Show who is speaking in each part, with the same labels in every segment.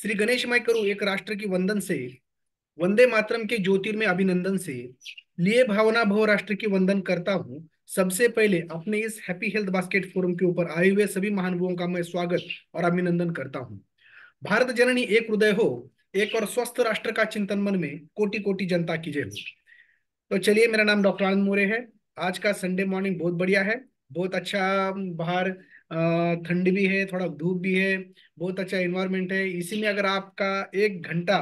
Speaker 1: श्री गणेशमय करूं एक राष्ट्र की वंदन से, वंदे मातरम के ज्योतिर्मय अभिनंदन से, लिए भावना भव राष्ट्र की वंदन करता हूँ। सबसे पहले अपने इस हैप्पी हेल्थ बास्केट फोरम के ऊपर आए हुए सभी महानुभावों का मैं स्वागत और अभिनंदन करता हूँ। भारत जननी एक हृदय हो, एक और स्वस्थ राष्ट्र का चिंतन मन में, कोटि कोटि जनता की जय हो। तो चलिए, मेरा नाम डॉक्टर आनंद मोरे है। आज का संडे मॉर्निंग बहुत बढ़िया है, बहुत अच्छा। बाहर ठंड भी है, थोड़ा धूप भी है, बहुत अच्छा इन्वायरमेंट है। इसी में अगर आपका 1 घंटा,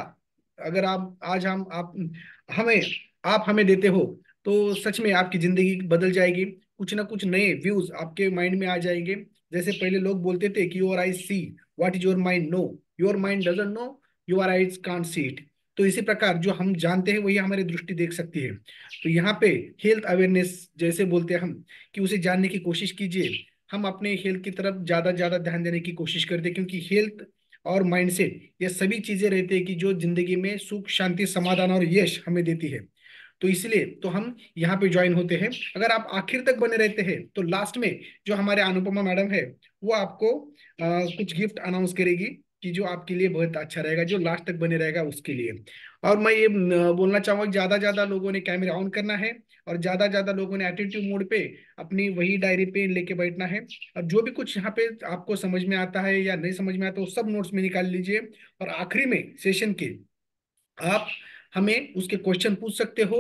Speaker 1: अगर आप आज हमें आप हमें देते हो, तो सच में आपकी जिंदगी बदल जाएगी। कुछ ना कुछ नए व्यूज आपके माइंड में आ जाएंगे। जैसे पहले लोग बोलते थे कि your eyes see what is your mind know, your mind doesn't know, your eyes can't see it. तो इसी प्रकार जो हम जानते हैं वही हमारी दृष्टि देख सकती है। तो यहाँ पे हेल्थ अवेयरनेस जैसे बोलते हैं हम, कि उसे जानने की कोशिश कीजिए। हम अपने हेल्थ की तरफ ज्यादा ज्यादा ध्यान देने की कोशिश करते हैं, क्योंकि हेल्थ और माइंडसेट ये सभी चीजें रहती है कि जो जिंदगी में सुख शांति समाधान और यश हमें देती है। तो इसलिए तो हम यहाँ पे ज्वाइन होते हैं। अगर आप आखिर तक बने रहते हैं तो लास्ट में जो हमारे अनुपमा मैडम है, वो आपको कुछ गिफ्ट अनाउंस करेगी, कि जो आपके लिए बहुत अच्छा रहेगा, जो लास्ट तक बने रहेगा उसके लिए। और मैं ये बोलना चाहूंगा कि ज्यादा ज्यादा लोगों ने कैमरा ऑन करना है, और ज्यादा ज्यादा लोगों ने एटीट्यूड मोड पे अपनी वही डायरी पे लेके बैठना है। और जो भी कुछ यहाँ पे आपको समझ में आता है या नहीं समझ में आता, वो सब नोट्स में निकाल लीजिए। और आखिरी में सेशन के आप हमें उसके क्वेश्चन पूछ सकते हो,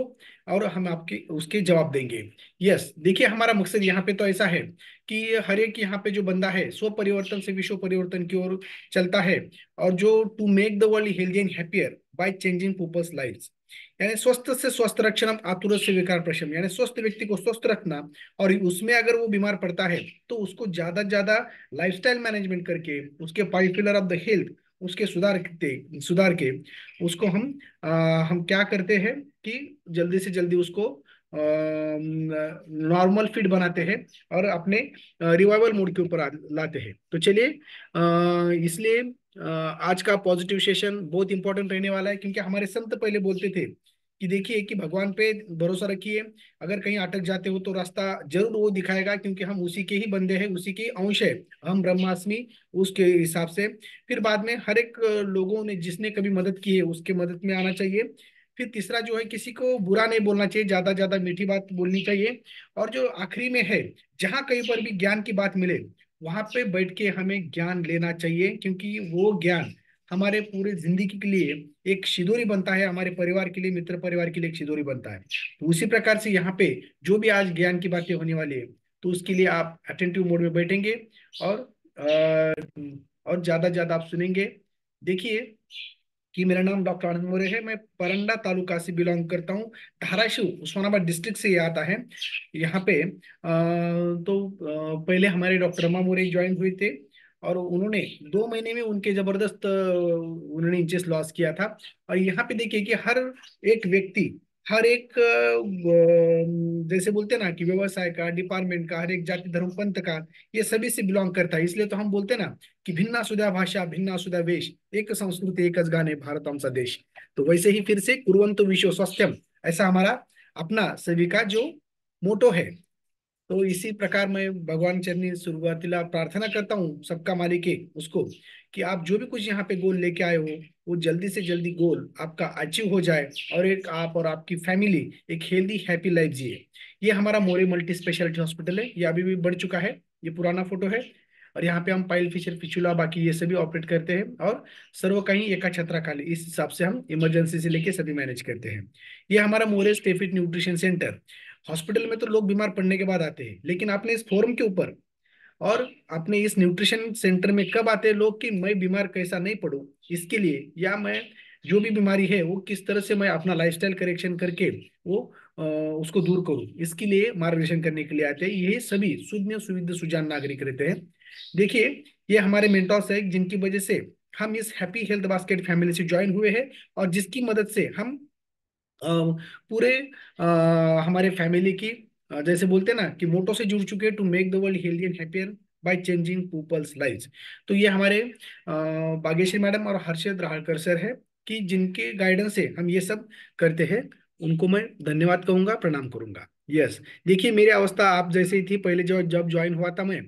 Speaker 1: और हम आपके उसके जवाब देंगे। यस, देखिए, हमारा मकसद यहाँ पे तो ऐसा है कि हर एक यहाँ पे जो बंदा है स्व परिवर्तन से विश्व परिवर्तन की ओर चलता है। और जो to make the world healthy and happier by changing people's lives, यानी स्वस्थ से स्वस्थ रक्षण आतुर से विकार प्रशम, यानी स्वस्थ व्यक्ति को स्वस्थ रखना। और उसमें अगर वो बीमार पड़ता है तो उसको ज्यादा ज्यादा लाइफस्टाइल मैनेजमेंट करके उसके 5 पिलर ऑफ द हेल्थ उसके सुधार के उसको हम क्या करते हैं कि जल्दी से जल्दी उसको नॉर्मल फिट बनाते हैं, और अपने रिवाइवल मोड के ऊपर लाते हैं। तो चलिए, इसलिए आज का पॉजिटिव सेशन बहुत इंपॉर्टेंट रहने वाला है, क्योंकि हमारे संत पहले बोलते थे कि देखिए कि भगवान पे भरोसा रखिए। अगर कहीं अटक जाते हो तो रास्ता जरूर वो दिखाएगा, क्योंकि हम उसी के ही बंदे हैं, उसी के ही अंश है। हम ब्रह्मास्मि, उसके हिसाब से। फिर बाद में हर एक लोगों ने जिसने कभी मदद की है उसके मदद में आना चाहिए। फिर तीसरा जो है, किसी को बुरा नहीं बोलना चाहिए, ज्यादा ज्यादा मीठी बात बोलनी चाहिए। और जो आखिरी में है, जहां कहीं पर भी ज्ञान की बात मिले वहां पे बैठ के हमें ज्ञान लेना चाहिए, क्योंकि वो ज्ञान हमारे पूरे जिंदगी के लिए एक सिदोरी बनता है, हमारे परिवार के लिए, मित्र परिवार के लिए एक सिदोरी बनता है। तो उसी प्रकार से यहाँ पे जो भी आज ज्ञान की बातें होने वाली है, तो उसके लिए आप अटेंटिव मोड में बैठेंगे, और ज्यादा ज्यादा आप सुनेंगे। देखिए कि मेरा नाम डॉक्टर आनंद मोरे है, मैं परंडा तालुका से बिलोंग करता हूँ। धाराशिव उस्मानाबाद डिस्ट्रिक्ट से ये आता है। यहाँ पे पहले हमारे डॉक्टर रमा मोरे ज्वाइन हुए थे, और उन्होंने 2 महीने में उनके जबरदस्त उन्होंने इंचेस लॉस किया था। और यहाँ पे देखिए कि हर एक व्यक्ति, हर एक जैसे बोलते हैं ना कि व्यवसाय का, डिपार्टमेंट का, हर एक जाति धर्म पंथ का, ये सभी से बिलोंग करता है। इसलिए तो हम बोलते हैं ना कि भिन्ना सुधा भाषा भिन्ना सुधा वेश, एक संस्कृति एकच गाणे भारत आमचा देश। तो वैसे ही फिर से कुर्वन्तु विश्व स्वास्थ्यम, ऐसा हमारा अपना सभी का जो मोटो है। तो इसी प्रकार मैं भगवान चरनी शुरुआतीला प्रार्थना करता हूँ, सबका मालिक है उसको, कि आप जो भी कुछ यहाँ पे गोल लेके आए हो, वो जल्दी से जल्दी गोल आपका अचीव हो जाए, और एक आप और आपकी फैमिली एक हेल्दी हैप्पी लाइफ जिए। ये हमारा मोरे मल्टी स्पेशलिटी हॉस्पिटल है, ये अभी भी बढ़ चुका है। ये पुराना फोटो है। और यहाँ पे हम पाइल फिशर फिचुला बाकी ये सभी ऑपरेट करते हैं, और सर्व कहीं एका छत्रा खाली, इस हिसाब से हम इमरजेंसी से लेके सभी मैनेज करते हैं। ये हमारा मोरे स्टेफिट न्यूट्रिशन सेंटर। हॉस्पिटल में तो लोग बीमार पड़ने के बाद आते हैं, लेकिन आपने इस फोरम के ऊपर और आपने इस न्यूट्रिशन सेंटर में कब आते हैं लोग, कि मैं बीमार कैसा नहीं पड़ूं इसके लिए, या मैं जो भी बीमारी है वो किस तरह से मैं अपना लाइफस्टाइल करेक्शन करके वो उसको दूर करूं, इसके लिए मार्गदर्शन करने के लिए आते हैं। ये सभी सुज्ञ सुविध सुजान नागरिक रहते हैं। देखिए, ये हमारे मेंटोर्स है, जिनकी वजह से हम इस हैप्पी हेल्थ बास्केट फैमिली से ज्वाइन हुए हैं, और जिसकी मदद से हम पूरे हमारे फैमिली की जैसे बोलते हैं ना कि मोटो से जुड़ चुके हैं, to make the world healthy and happier by changing people's lives. तो ये हमारे बागेश्वरी मैडम और हर्षद राहलकर सर है, कि जिनके गाइडेंस से हम ये सब करते हैं। उनको मैं धन्यवाद कहूंगा, प्रणाम करूंगा। यस, देखिए, मेरी अवस्था आप जैसे ही थी पहले, जो जब ज्वाइन हुआ था मैं,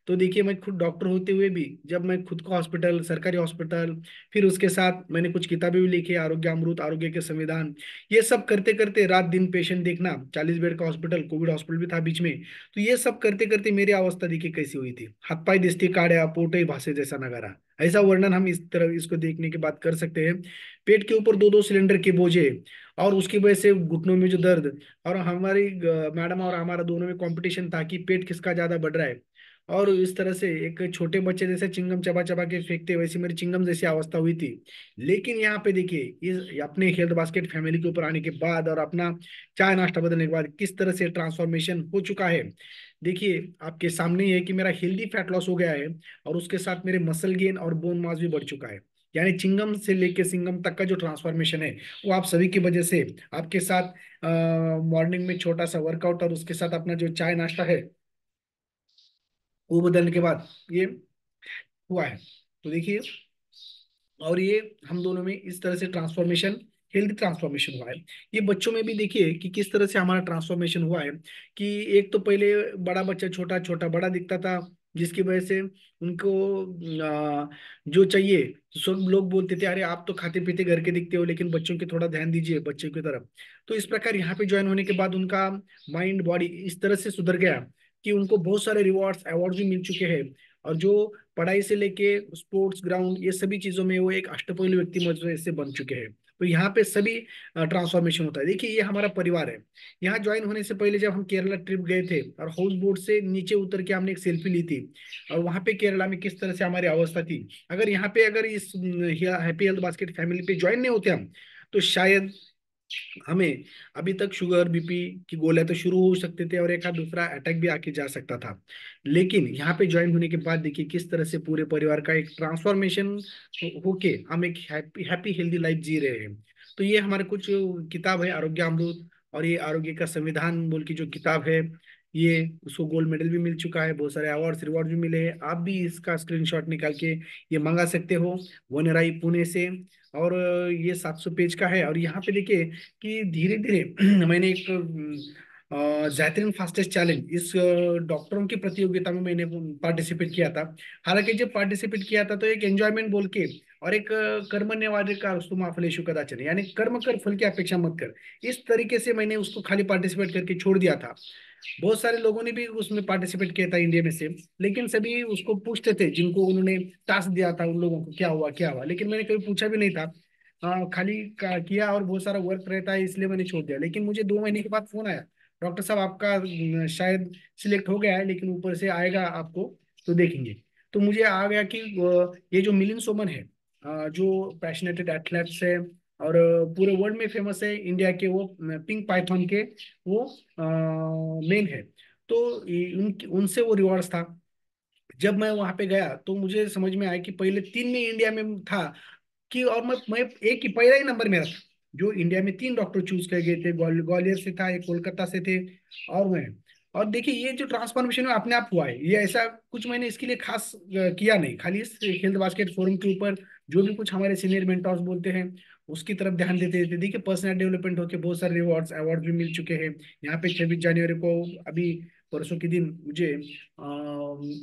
Speaker 1: तो देखिए मैं खुद डॉक्टर होते हुए भी जब मैं खुद का हॉस्पिटल, सरकारी हॉस्पिटल, फिर उसके साथ मैंने कुछ किताबें भी लिखी, आरोग्य अमृत, आरोग्य के संविधान, ये सब करते करते रात दिन पेशेंट देखना, 40 बेड का हॉस्पिटल, कोविड हॉस्पिटल भी था बीच में। तो ये सब करते करते मेरी अवस्था देखिए कैसी हुई थी, हाथ पाई दिसती काढ़ा, पोटई भासे जैसा नगारा। ऐसा वर्णन हम इस तरह इसको देखने के बाद कर सकते हैं। पेट के ऊपर दो दो सिलेंडर के बोझे, और उसकी वजह से घुटनों में जो दर्द, और हमारी मैडम और हमारा दोनों में कंपटीशन था कि पेट किसका ज्यादा बढ़ रहा है। और इस तरह से एक छोटे बच्चे जैसे चिंगम चबा चबा के फेंकते, वैसी मेरी चिंगम जैसी अवस्था हुई थी। लेकिन यहाँ पे देखिए इस अपने हेल्थ बास्केट फैमिली के ऊपर आने के बाद और अपना चाय नाश्ता बदलने के बाद किस तरह से ट्रांसफॉर्मेशन हो चुका है। देखिए आपके सामने ही है कि मेरा हेल्दी फैट लॉस हो गया है, और उसके साथ मेरे मसल गेन और बोन मास भी बढ़ चुका है। यानी चिंगम से लेके सिंगम तक का जो ट्रांसफॉर्मेशन है, वो आप सभी की वजह से, आपके साथ मॉर्निंग में छोटा सा वर्कआउट और उसके साथ अपना जो चाय नाश्ता है वो बदलने के बाद ये हुआ है। तो देखिए, और ये हम दोनों में इस तरह से ट्रांसफॉर्मेशन, हेल्थ ट्रांसफॉर्मेशन हुआ है। ये बच्चों में भी देखिए कि किस तरह से हमारा ट्रांसफॉर्मेशन हुआ है। कि एक तो पहले बड़ा बच्चा छोटा छोटा बड़ा दिखता था, जिसकी वजह से उनको जो चाहिए, तो सब लोग बोलते थे अरे आप तो खाते पीते घर के दिखते हो, लेकिन बच्चों के थोड़ा ध्यान दीजिए बच्चों की तरफ। तो इस प्रकार यहाँ पे ज्वाइन होने के बाद उनका माइंड बॉडी इस तरह से सुधर गया कि उनको बहुत सारे रिवॉर्ड्स अवार्ड भी मिल चुके हैं। और जो पढ़ाई से लेके स्पोर्ट्स ग्राउंड, ये सभी चीजों में वो एक अष्टपहलु व्यक्ति से बन चुके हैं। तो यहाँ पे सभी ट्रांसफॉर्मेशन होता है। देखिए ये हमारा परिवार है। यहाँ ज्वाइन होने से पहले जब हम केरला ट्रिप गए थे और हाउस बोट से नीचे उतर के हमने एक सेल्फी ली थी, और वहां पे केरला में किस तरह से हमारी अवस्था थी, अगर यहाँ पे अगर इस हैप्पी हेल्थ बास्केट फैमिली पे ज्वाइन नहीं होते हम, तो शायद हमें अभी तक शुगर बीपी की गोलियां तो शुरू हो सकते थे और एक आध दूसरा अटैक भी आके जा सकता था। लेकिन यहाँ पे ज्वाइन होने के बाद देखिए किस तरह से पूरे परिवार का एक ट्रांसफॉर्मेशन होके हम एक हैप्पी हैप्पी हेल्दी लाइफ जी रहे हैं। तो ये हमारे कुछ किताब है आरोग्य अमृत, और ये आरोग्य का संविधान बोल की जो किताब है, ये उसको गोल्ड मेडल भी मिल चुका है, बहुत सारे अवार्ड्स रिवॉर्ड भी मिले हैं। आप भी इसका स्क्रीनशॉट निकाल के ये मंगा सकते हो, वनराई पुणे से। और ये 700 पेज का है। और यहाँ पे देखिए कि धीरे धीरे मैंने एक जैतरीन फास्टेस्ट चैलेंज, इस डॉक्टरों की प्रतियोगिता में मैंने पार्टिसिपेट किया था। हालांकि जब पार्टिसिपेट किया था तो एक एंजॉयमेंट बोल के, और एक कर्मण्यवादी का तुम फलेषु कदाचन, यानी कर्म कर फल की अपेक्षा मत कर, इस तरीके से मैंने उसको खाली पार्टिसिपेट करके छोड़ दिया था। बहुत सारे लोगों ने भी उसमें पार्टिसिपेट किया था इंडिया में से, लेकिन सभी उसको पूछते थे जिनको उन्होंने टास्क दिया था, उन लोगों को क्या हुआ क्या हुआ, लेकिन मैंने कभी पूछा भी नहीं था। खाली किया, और बहुत सारा वर्क रहता है इसलिए मैंने छोड़ दिया। लेकिन मुझे 2 महीने के बाद फोन आया, डॉक्टर साहब आपका शायद सिलेक्ट हो गया है, लेकिन ऊपर से आएगा आपको, तो देखेंगे। तो मुझे आ गया कि ये जो मिलिंद सोमन है, जो पैशनेटेड एथलेट्स है और पूरे वर्ल्ड में फेमस है, इंडिया के वो पिंक पाइथन के वो मेन है। तो उनसे वो रिवॉर्ड्स था। जब मैं वहां पे गया तो मुझे समझ में आया कि पहले 3 में इंडिया में था, कि और मैं एक ही पहला ही नंबर मेरा था। जो इंडिया में 3 डॉक्टर चूज कर गए थे, ग्वालियर से था, एक कोलकाता से थे, और मैं। और देखिए ये जो ट्रांसफॉर्मेशन है अपने आप हुआ है, ये ऐसा कुछ मैंने इसके लिए खास किया नहीं, खाली इस हेल्थ बास्केट फोरम के ऊपर जो भी कुछ हमारे सीनियर मेंटर्स बोलते हैं उसकी तरफ ध्यान देते थे। देखिए पर्सनल डेवलपमेंट होके बहुत सारे रिवॉर्ड्स अवार्ड भी मिल चुके हैं। यहाँ पे 26 जनवरी को, अभी परसों के दिन, मुझे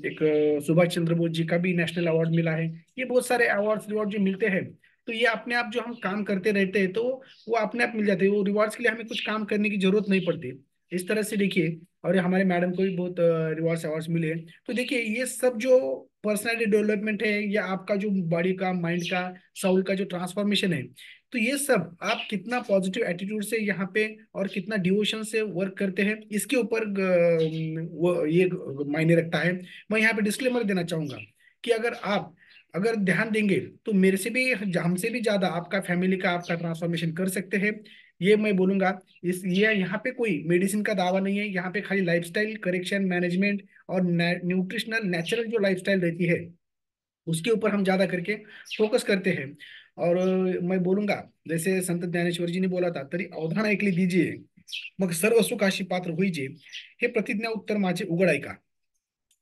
Speaker 1: एक सुभाष चंद्र बोस जी का भी नेशनल अवार्ड मिला है। ये बहुत सारे अवार्ड्स रिवॉर्ड जो मिलते हैं, तो ये अपने आप जो हम काम करते रहते हैं तो वो अपने आप मिल जाते हैं, वो रिवॉर्ड्स के लिए हमें कुछ काम करने की जरूरत नहीं पड़ती। इस तरह से देखिए, और हमारे मैडम को भी बहुत रिवॉर्ड्स अवार्ड्स मिले हैं। तो देखिए ये सब जो पर्सनैलिटी डेवलपमेंट है, या आपका जो बॉडी का, माइंड का, साउल का जो ट्रांसफॉर्मेशन है, तो ये सब आप कितना पॉजिटिव एटीट्यूड से यहाँ पे और कितना डिवोशन से वर्क करते हैं, इसके ऊपर वो ये मायने रखता है। मैं यहाँ पे डिस्क्लेमर देना चाहूंगा कि अगर ध्यान देंगे तो मेरे से भी, हमसे भी ज्यादा आपका फैमिली का, आपका ट्रांसफॉर्मेशन कर सकते हैं। ये मैं बोलूंगा। इस ये यहाँ पे कोई मेडिसिन का दावा नहीं है, यहाँ पे खाली लाइफस्टाइल करेक्शन मैनेजमेंट और न्यूट्रिशनल नेचुरल जो लाइफस्टाइल रहती है उसके ऊपर हम ज्यादा करके फोकस करते हैं। और मैं बोलूंगा, जैसे संत ज्ञानेश्वर जी ने बोला था, तरी अवधान ऐकली दीजिए, मग सर्व सुखाशी पात्र होईजे, हे प्रतिज्ञा उत्तर माझे उघड ऐका।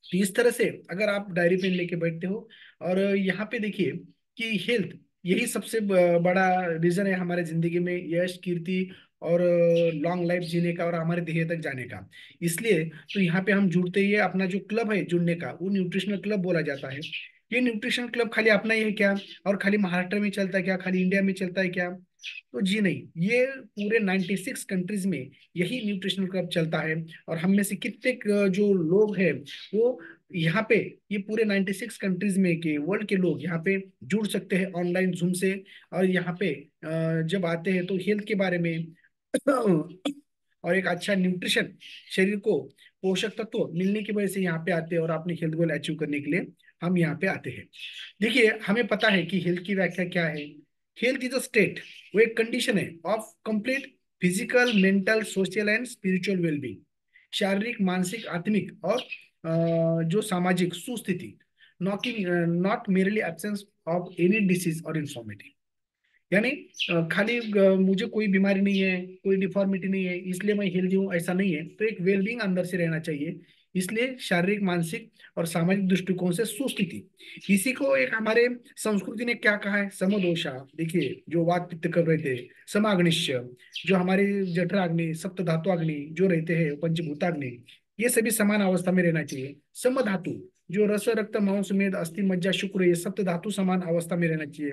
Speaker 1: तो इस तरह से अगर आप डायरी पेन लेके बैठते हो, और यहाँ पे देखिए कि हेल्थ, यही सबसे बड़ा रीजन है हमारे जिंदगी में यश कीर्ति और लॉन्ग लाइफ जीने का और हमारे ध्येय तक जाने का। इसलिए तो यहाँ पे हम जुड़ते ही है, अपना जो क्लब है जुड़ने का वो न्यूट्रिशनल क्लब बोला जाता है। ये न्यूट्रिशन क्लब खाली अपना ही है क्या, और खाली महाराष्ट्र में चलता है क्या, खाली इंडिया में चलता है क्या? तो जी नहीं, ये पूरे 96 कंट्रीज में यही न्यूट्रिशनल क्लब चलता है। और हम में से कितने जो लोग हैं वो यहाँ पे, ये पूरे 96 कंट्रीज में के वर्ल्ड के लोग यहाँ पे जुड़ सकते हैं ऑनलाइन जूम से। और यहाँ पे जब आते हैं तो हेल्थ के बारे में और एक अच्छा न्यूट्रिशन, शरीर को पोषक तत्व मिलने की वजह से यहाँ पे आते हैं और अपने हेल्थ गोल अचीव करने के लिए हम यहाँ पे आते हैं। देखिए, हमें पता है कि हेल्थ की व्याख्या क्या है। हेल्थ इज अ स्टेट, वो एक कंडीशन है of complete physical, mental, social and spiritual wellbeing. शारीरिक, मानसिक, आत्मिक और जो सामाजिक सुस्थिति, not merely absence of any disease और इन्फॉर्मिटी। यानी खाली मुझे कोई बीमारी नहीं है, कोई डिफॉर्मिटी नहीं है इसलिए मैं हेल्दी हूँ, ऐसा नहीं है। तो एक वेलबींग अंदर से रहना चाहिए। इसलिए शारीरिक, मानसिक और सामाजिक दृष्टिकोण से सुस्थिति, इसी को एक हमारे संस्कृति ने क्या कहा है, समदोषा। देखिए, जो वात पित्त कर रहे थे, समाग्निश्य, जो हमारे जठराग्नि, सप्त धातुअग्नि जो रहते हैं, पंचभूताग्नि, ये सभी समान अवस्था में रहना चाहिए। सम धातु, जो रस, रक्त, मांस, मेद, अस्थि, मज्जा, शुक्र, ये सप्त धातु समान अवस्था में रहना चाहिए।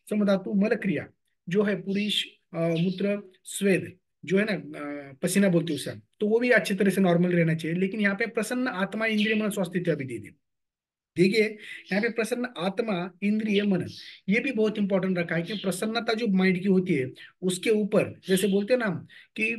Speaker 1: समधातु मल क्रिया, जो है पुरुष, मूत्र, स्वेद, जो है ना, पसीना बोलते हैं उसे हम, तो वो भी अच्छी तरह से नॉर्मल रहना चाहिए। लेकिन यहाँ पे प्रसन्न आत्मा, इंद्रिय, मन, स्वास्थ्य अभी दे। देखिए, यहाँ पे प्रसन्न आत्मा, इंद्रिय, मन, ये भी बहुत इंपॉर्टेंट रखा है कि प्रसन्नता जो माइंड की होती है उसके ऊपर, जैसे बोलते हैं ना हम कि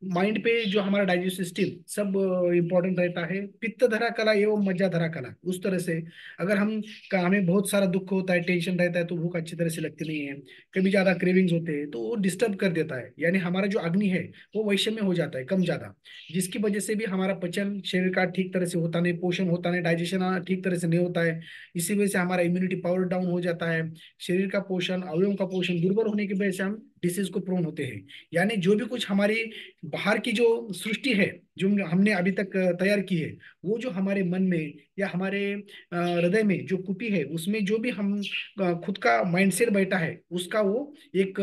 Speaker 1: माइंड पे जो हमारा डाइजेस्टिव सिस्टम सब इंपॉर्टेंट रहता है। पित्त धरा कला एवं मज्जा धरा कला, उस तरह से अगर हमें बहुत सारा दुख होता है, टेंशन रहता है, तो भूख अच्छी तरह से लगती नहीं है, कभी ज्यादा क्रेविंग्स होते हैं, तो वो डिस्टर्ब कर देता है। यानी हमारा जो अग्नि है वो वैषम्य हो जाता है, कम ज्यादा, जिसकी वजह से भी हमारा पचन शरीर का ठीक तरह से होता नहीं, पोषण होता नहीं, डाइजेशन ठीक तरह से नहीं होता है। इसी वजह से हमारा इम्यूनिटी पावर डाउन हो जाता है। शरीर का पोषण, अवयवों का पोषण दुर्बल होने की वजह से हम डिसीज को प्रोन होते हैं। यानी जो भी कुछ हमारी बाहर की जो सृष्टि है, जो हमने अभी तक तैयार की है, वो जो हमारे मन में या हमारे हृदय में जो कुटी है, उसमें जो भी हम खुद का माइंडसेट बैठा है, उसका वो एक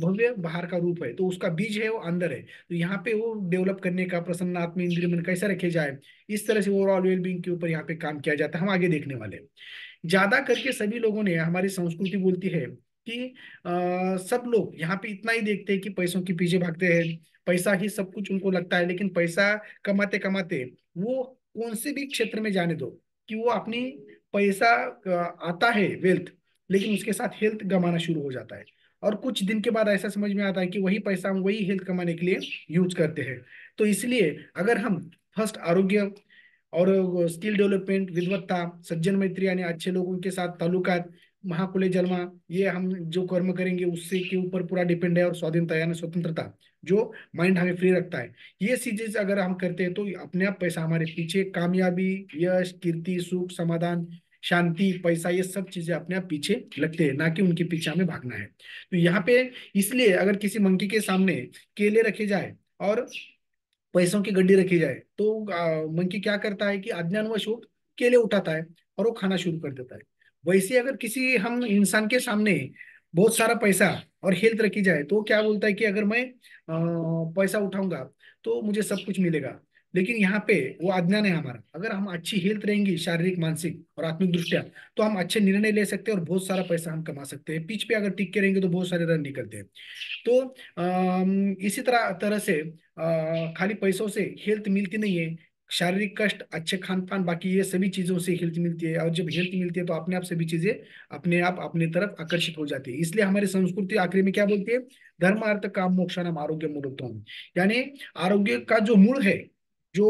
Speaker 1: भव्य बाहर का रूप है। तो उसका बीज है वो अंदर है। तो यहाँ पे वो डेवलप करने का, प्रसन्न आत्मा, इंद्रिय, मन कैसे रखे जाए, इस तरह से ओवरऑल वेलबींग के ऊपर यहाँ पे काम किया जाता है। हम आगे देखने वाले हैं। ज्यादा करके सभी लोगों ने, हमारी संस्कृति बोलती है कि सब लोग यहाँ पे इतना ही देखते हैं कि पैसों के पीछे भागते हैं, पैसा ही सब कुछ उनको लगता है। लेकिन पैसा कमाते कमाते वो कौन से भी क्षेत्र में जाने दो, कि वो अपनी पैसा आता है वेल्थ, लेकिन उसके साथ हेल्थ गंवाना शुरू हो जाता है। और कुछ दिन के बाद ऐसा समझ में आता है कि वही पैसा हम वही हेल्थ कमाने के लिए यूज करते हैं। तो इसलिए अगर हम फर्स्ट आरोग्य और स्किल डेवलपमेंट, विद्वत्ता, सज्जन मैत्री यानी अच्छे लोगों के साथ ताल्लुकात, महाकुले जन्मा, ये हम जो कर्म करेंगे उससे के ऊपर पूरा डिपेंड है। और स्वाधीनता यानी स्वतंत्रता, जो माइंड हमें फ्री रखता है, ये चीजें अगर हम करते हैं तो अपने आप पैसा हमारे पीछे, कामयाबी, यश, कीर्ति, सुख, समाधान, शांति, पैसा, ये सब चीजें अपने आप पीछे लगते हैं, ना कि उनके पीछे हमें भागना है। तो यहाँ पे इसलिए अगर किसी मंकी के सामने केले रखे जाए और पैसों की गड्डी रखी जाए, तो मंकी क्या करता है कि अज्ञानवश वो केले उठाता है और वो खाना शुरू कर देता है। वैसे अगर किसी हम इंसान के सामने बहुत सारा पैसा और हेल्थ रखी जाए, तो वो क्या बोलता है कि अगर मैं पैसा उठाऊंगा तो मुझे सब कुछ मिलेगा। लेकिन यहाँ पे वो अज्ञान है हमारा। अगर हम अच्छी हेल्थ रहेंगी, शारीरिक, मानसिक और आत्मिक दृष्टिया, तो हम अच्छे निर्णय ले सकते हैं और बहुत सारा पैसा हम कमा सकते हैं। पिच पे अगर टिक के रहेंगे तो बहुत सारे रन निकलते हैं। तो इसी तरह तरह से खाली पैसों से हेल्थ मिलती नहीं है। शारीरिक कष्ट, अच्छे खान पान, बाकी ये सभी चीजों से हेल्थ मिलती है। और जब हेल्थ मिलती है तो अपने आप सभी चीजें अपने आप अपनी तरफ आकर्षित हो जाती है। इसलिए हमारी संस्कृति आखिरी में क्या बोलती है, धर्म, अर्थ, काम, मोक्ष नाम आरोग्य मूलत्वम। यानी आरोग्य का जो मूल है, जो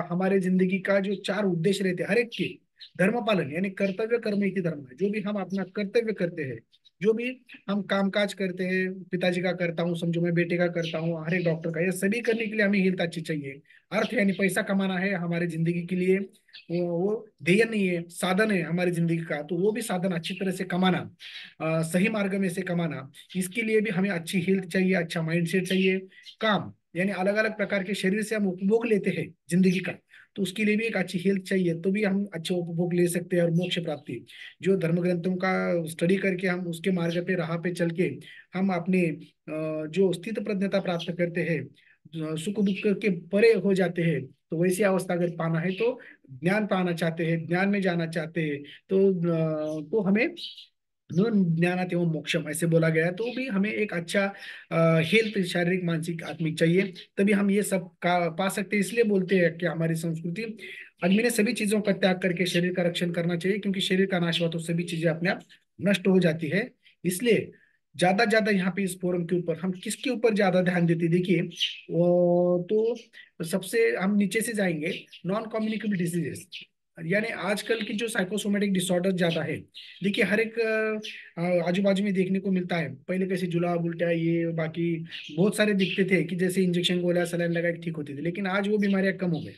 Speaker 1: हमारे जिंदगी का जो चार उद्देश्य रहते हैं हर एक के, धर्म पालन यानी कर्तव्य कर्म ही धर्म है। जो भी हम अपना कर्तव्य करते हैं, जो भी हम कामकाज करते हैं, पिताजी का करता हूँ, समझो मैं बेटे का करता हूँ, हर एक डॉक्टर का, ये सभी करने के लिए हमें हेल्थ अच्छी चाहिए। अर्थ यानी पैसा कमाना है हमारे जिंदगी के लिए, वो ध्येय नहीं है, साधन है हमारी जिंदगी का। तो वो भी साधन अच्छी तरह से कमाना, सही मार्ग में से कमाना, इसके लिए भी हमें अच्छी हेल्थ चाहिए, अच्छा माइंड सेट चाहिए। काम यानी अलग अलग प्रकार के शरीर से हम उपभोग लेते हैं जिंदगी का, तो उसके लिए भी एक अच्छी हेल्थ चाहिए, तो भी हम अच्छे उपभोग ले सकते हैं। और मोक्ष प्राप्ति, जो धर्म ग्रंथों का स्टडी करके हम उसके मार्ग पे राह पे चल के हम अपने जो स्थित प्रज्ञता प्राप्त करते हैं, सुख दुख के परे हो जाते हैं। तो वैसी अवस्था अगर पाना है तो ज्ञान पाना चाहते हैं, ज्ञान में जाना चाहते हैं, तो हमें नो ज्ञानात एवं मोक्षम ऐसे बोला गया है। तो भी हमें एक अच्छा हेल्थ, शारीरिक मानसिक आत्मिक चाहिए, तभी हम ये सब का पा सकते हैं। इसलिए बोलते हैं कि हमारी संस्कृति आदमी ने सभी चीजों का त्याग करके शरीर का रक्षण करना चाहिए, क्योंकि शरीर का नाश हुआ तो सभी चीजें अपने आप नष्ट हो जाती है। इसलिए ज्यादा यहाँ पे इस फोरम के ऊपर हम किसके ऊपर ज्यादा ध्यान देते, देखिए वो तो सबसे हम नीचे से जाएंगे, नॉन कम्युनिकेबल डिजीजेस, यानी आजकल की जो साइकोसोमेटिक डिसऑर्डर ज्यादा है। देखिए हर एक आजू बाजू में देखने को मिलता है। पहले कैसे जुलाब, उल्टा, ये बाकी बहुत सारे दिखते थे कि जैसे इंजेक्शन गोलियां सलाइन लगा के ठीक होती थी, लेकिन आज वो बीमारियां कम हो गई।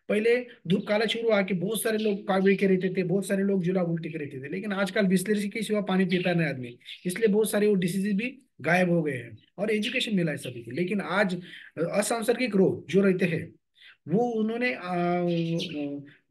Speaker 1: पहले धूप काला शुरू आके बहुत सारे लोग कावड़े के रहते थे, बहुत सारे लोग जुलाब उल्टी के रहते थे, लेकिन आजकल बिस्लरी के सिवा पानी पीता नहीं आदमी, इसलिए बहुत सारे वो डिसीजेज भी गायब हो गए हैं। और एजुकेशन मिला है सभी को, लेकिन आज असंसर्गिक रोग जो रहते हैं वो उन्होंने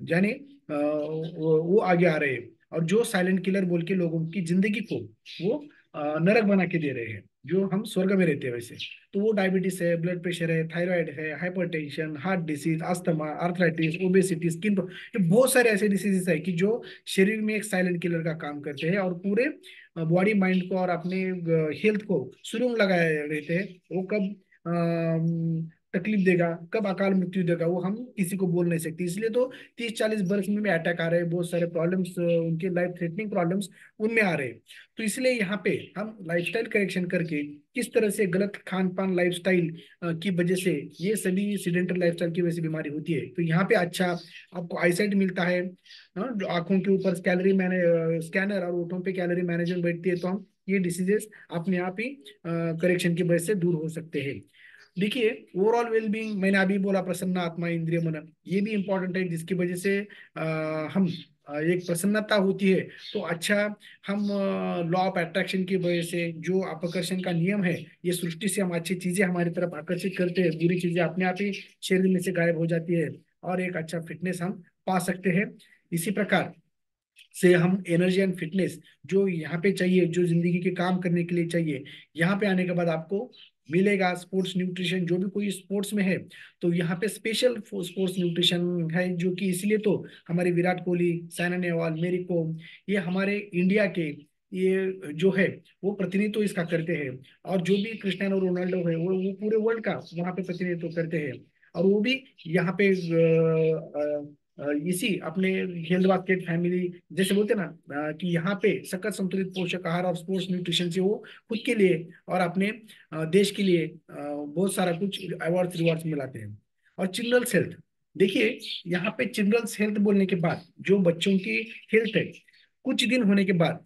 Speaker 1: यानी वो आगे आ रहे हैं, और जो साइलेंट किलर बोल के लोगों की जिंदगी को वो नरक बना के दे रहे हैं, जो हम स्वर्ग में रहते हैं वैसे। तो वो डायबिटीज है, ब्लड प्रेशर है, थायराइड है, hypertension, heart disease, asthma, arthritis, obesity, skin, ये बहुत सारे ऐसे डिसीजेस है कि जो शरीर में एक साइलेंट किलर का काम करते हैं, और पूरे बॉडी माइंड को और अपने हेल्थ को सुरंग लगाए रहते हैं। वो कब तकलीफ देगा, कब अकाल मृत्यु देगा, वो हम किसी को बोल नहीं सकते। इसलिए तो 30-40 वर्ष में अटैक आ रहे हैं, बहुत सारे प्रॉब्लम्स, उनके लाइफ थ्रेटनिंग प्रॉब्लम्स उनमें आ रहे हैं। तो इसलिए यहाँ पे हम लाइफस्टाइल करेक्शन करके किस तरह से गलत खान पान लाइफस्टाइल की वजह से ये सभी सीडेंटल लाइफस्टाइल की वजह से बीमारी होती है। तो यहाँ पे अच्छा आपको आईसाइट मिलता है, जो आंखों के ऊपर कैलोरी मैंने स्कैनर और ओठों पे कैलोरी मैनेजमेंट बैठती है, तो हम ये डिसीजेस अपने आप ही करेक्शन की वजह से दूर हो सकते हैं। देखिए ओवरऑल वेलबींग, मैंने अभी बोला प्रसन्न आत्मा इंद्रिय मन, ये भी इंपॉर्टेंट है, जिसकी वजह से हम एक प्रसन्नता होती है। तो अच्छा, हम लॉ ऑफ अट्रैक्शन की वजह से जो आकर्षण का नियम है, ये सृष्टि से हम अच्छी चीजें हमारी तरफ आकर्षित करते हैं, बुरी चीजें अपने आप ही शरीर में से गायब हो जाती है, और एक अच्छा फिटनेस हम पा सकते हैं। इसी प्रकार से हम एनर्जी एंड फिटनेस जो यहाँ पे चाहिए, जो जिंदगी के काम करने के लिए चाहिए, यहाँ पे आने के बाद आपको मिलेगा। स्पोर्ट्स न्यूट्रिशन, जो भी कोई स्पोर्ट्स में है तो यहाँ पे स्पेशल स्पोर्ट्स न्यूट्रिशन है, जो कि इसलिए तो हमारे विराट कोहली, साइना नेहवाल, मेरी कोम, ये हमारे इंडिया के ये जो है वो प्रतिनिधित्व इसका करते हैं। और जो भी क्रिस्टियानो रोनाल्डो है वो पूरे वर्ल्ड का वहाँ पे प्रतिनिधित्व करते हैं। और वो भी यहाँ पे इसी अपने हेल्थ बास्केट फैमिली जैसे बोलते हैं ना, कि यहाँ पे सकल संतुलित पोषक आहार और स्पोर्ट्स न्यूट्रिशन से वो खुद के लिए और अपने देश के लिए बहुत सारा कुछ अवार्ड्स रिवॉर्ड्स मिलाते हैं। और चिल्ड्रंस हेल्थ, देखिए यहाँ पे चिल्ड्रंस हेल्थ बोलने के बाद जो बच्चों की हेल्थ है, कुछ दिन होने के बाद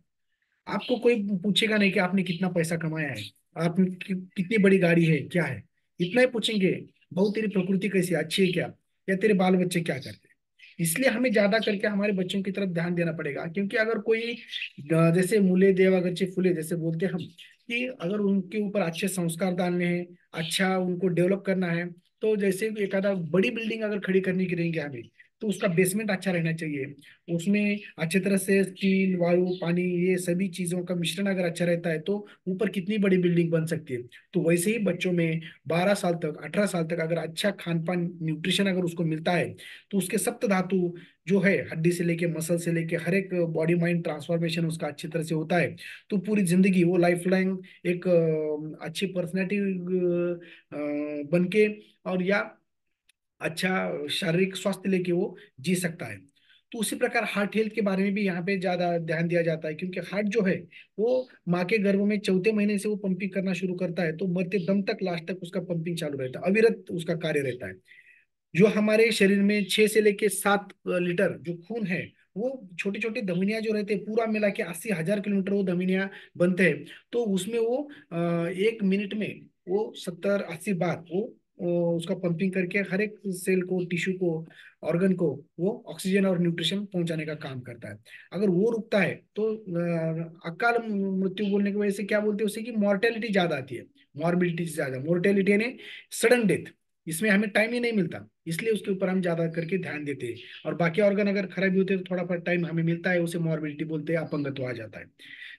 Speaker 1: आपको कोई पूछेगा नहीं कि आपने कितना पैसा कमाया है, आपने कितनी बड़ी गाड़ी है, क्या है, इतना ही पूछेंगे, बहुत तेरी प्रकृति कैसी है, अच्छी है क्या, या तेरे बाल बच्चे क्या करते हैं। इसलिए हमें ज्यादा करके हमारे बच्चों की तरफ ध्यान देना पड़ेगा, क्योंकि अगर कोई जैसे मूले देवागच्चे फूले जैसे बोलते हैं हम, कि अगर उनके ऊपर अच्छे संस्कार डालने हैं, अच्छा उनको डेवलप करना है, तो जैसे एक आधा बड़ी बिल्डिंग अगर खड़ी करनी की रहेंगे हमें, तो उसका बेसमेंट अच्छा रहना चाहिए, उसमें अच्छी तरह से स्टील, वायु, पानी, ये सभी चीजों का मिश्रण अगर अच्छा रहता है तो ऊपर कितनी बड़ी बिल्डिंग बन सकती है। तो वैसे ही बच्चों में 12 साल तक, 18 साल तक अगर अच्छा खान पान न्यूट्रिशन अगर उसको मिलता है, तो उसके सप्त धातु जो है, हड्डी से लेके मसल से लेके हर एक बॉडी माइंड ट्रांसफॉर्मेशन उसका अच्छी तरह से होता है। तो पूरी जिंदगी वो लाइफ लाइन एक अच्छी पर्सनैलिटी बन के, और या अच्छा शारीरिक स्वास्थ्य लेके वो जी सकता है। तो उसी प्रकार हार्ट हेल्थ के बारे में भी यहाँ पे ज्यादा ध्यान दिया जाता है, क्योंकि हार्ट जो है वो माँ के गर्भ में चौथे महीने से वो पंपिंग करना शुरू करता है, तो मरते दम तक लास्ट तक उसका पंपिंग चालू रहता है, अविरत उसका कार्य रहता है। जो हमारे शरीर में 6 से लेके 7 लीटर जो खून है, वो छोटी छोटी धमनियां जो रहते हैं, पूरा मिला के 80,000 किलोमीटर वो धमनियां बनते हैं। तो उसमें वो 1 मिनट में वो 70-80 बार वो उसका पंपिंग करके हर एक सेल को, टिश्यू को, ऑर्गन को वो ऑक्सीजन और न्यूट्रिशन पहुंचाने का काम करता है। अगर वो रुकता है तो अकाल मृत्यु बोलने की वजह से क्या बोलते हैं उसे, कि मॉर्टेलिटी ज्यादा आती है, मॉर्बिडिटी ज्यादा, मोर्टेलिटी यानी सडन डेथ, इसमें हमें टाइम ही नहीं मिलता। इसलिए उसके ऊपर हम ज्यादा करके ध्यान देते हैं। और बाकी ऑर्गन अगर खराबी होते हैं तो थोड़ा टाइम हमें मिलता है, उसे मॉर्बिडिटी बोलते हैं, अपंगत्व आ जाता है।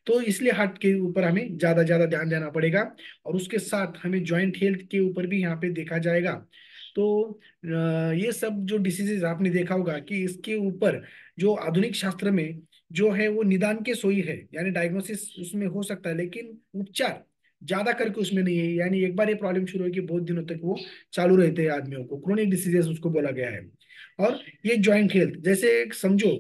Speaker 1: तो इसलिए हार्ट के ऊपर हमें ज्यादा ज्यादा ध्यान देना पड़ेगा। और उसके साथ हमें जॉइंट हेल्थ के ऊपर भी यहाँ पे देखा जाएगा। तो ये सब जो डिसीजेज आपने देखा होगा कि इसके ऊपर जो आधुनिक शास्त्र में जो है वो निदान के सोई है, यानी डायग्नोसिस उसमें हो सकता है, लेकिन उपचार ज्यादा करके उसमें नहीं है। यानी एक बार ये प्रॉब्लम शुरू होगी बहुत दिनों तक वो चालू रहते हैं आदमियों को, क्रोनिक डिसीजेस उसको बोला गया है। और ये जॉइंट हेल्थ जैसे एक समझो,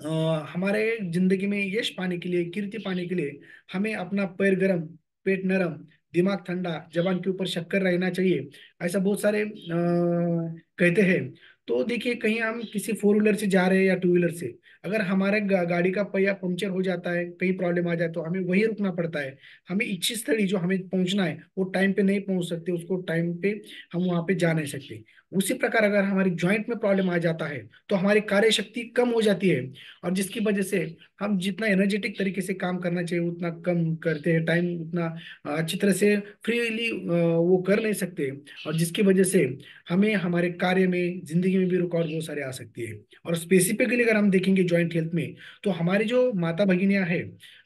Speaker 1: अ, हमारे जिंदगी में यश पाने के लिए, कीर्ति पाने के लिए हमें अपना पैर गरम, पेट नरम, दिमाग ठंडा, जबान के ऊपर शक्कर रहना चाहिए, ऐसा बहुत सारे कहते हैं। तो देखिए कहीं हम किसी फोर व्हीलर से जा रहे हैं या टू व्हीलर से, अगर हमारे गाड़ी का पहिया पंक्चर हो जाता है, कहीं प्रॉब्लम आ जाए तो हमें वहीं रुकना पड़ता है। हमें इच्छित स्थली जो हमें पहुंचना है वो टाइम पे नहीं पहुंच सकते, उसको टाइम पे हम वहां पे जा नहीं सकते। उसी प्रकार अगर हमारी जॉइंट में प्रॉब्लम आ जाता है तो हमारी कार्य शक्ति कम हो जाती है, और जिसकी वजह से हम जितना एनर्जेटिक तरीके से काम करना चाहिए उतना कम करते हैं, टाइम उतना अच्छी तरह से फ्रीली वो कर नहीं सकते। और जिसकी वजह से हमें हमारे कार्य में, जिंदगी में भी रुकावट बहुत सारे आ सकती है। और स्पेसिफिकली अगर हम देखेंगे जॉइंट हेल्थ में, तो हमारी जो माता भगिनियां हैं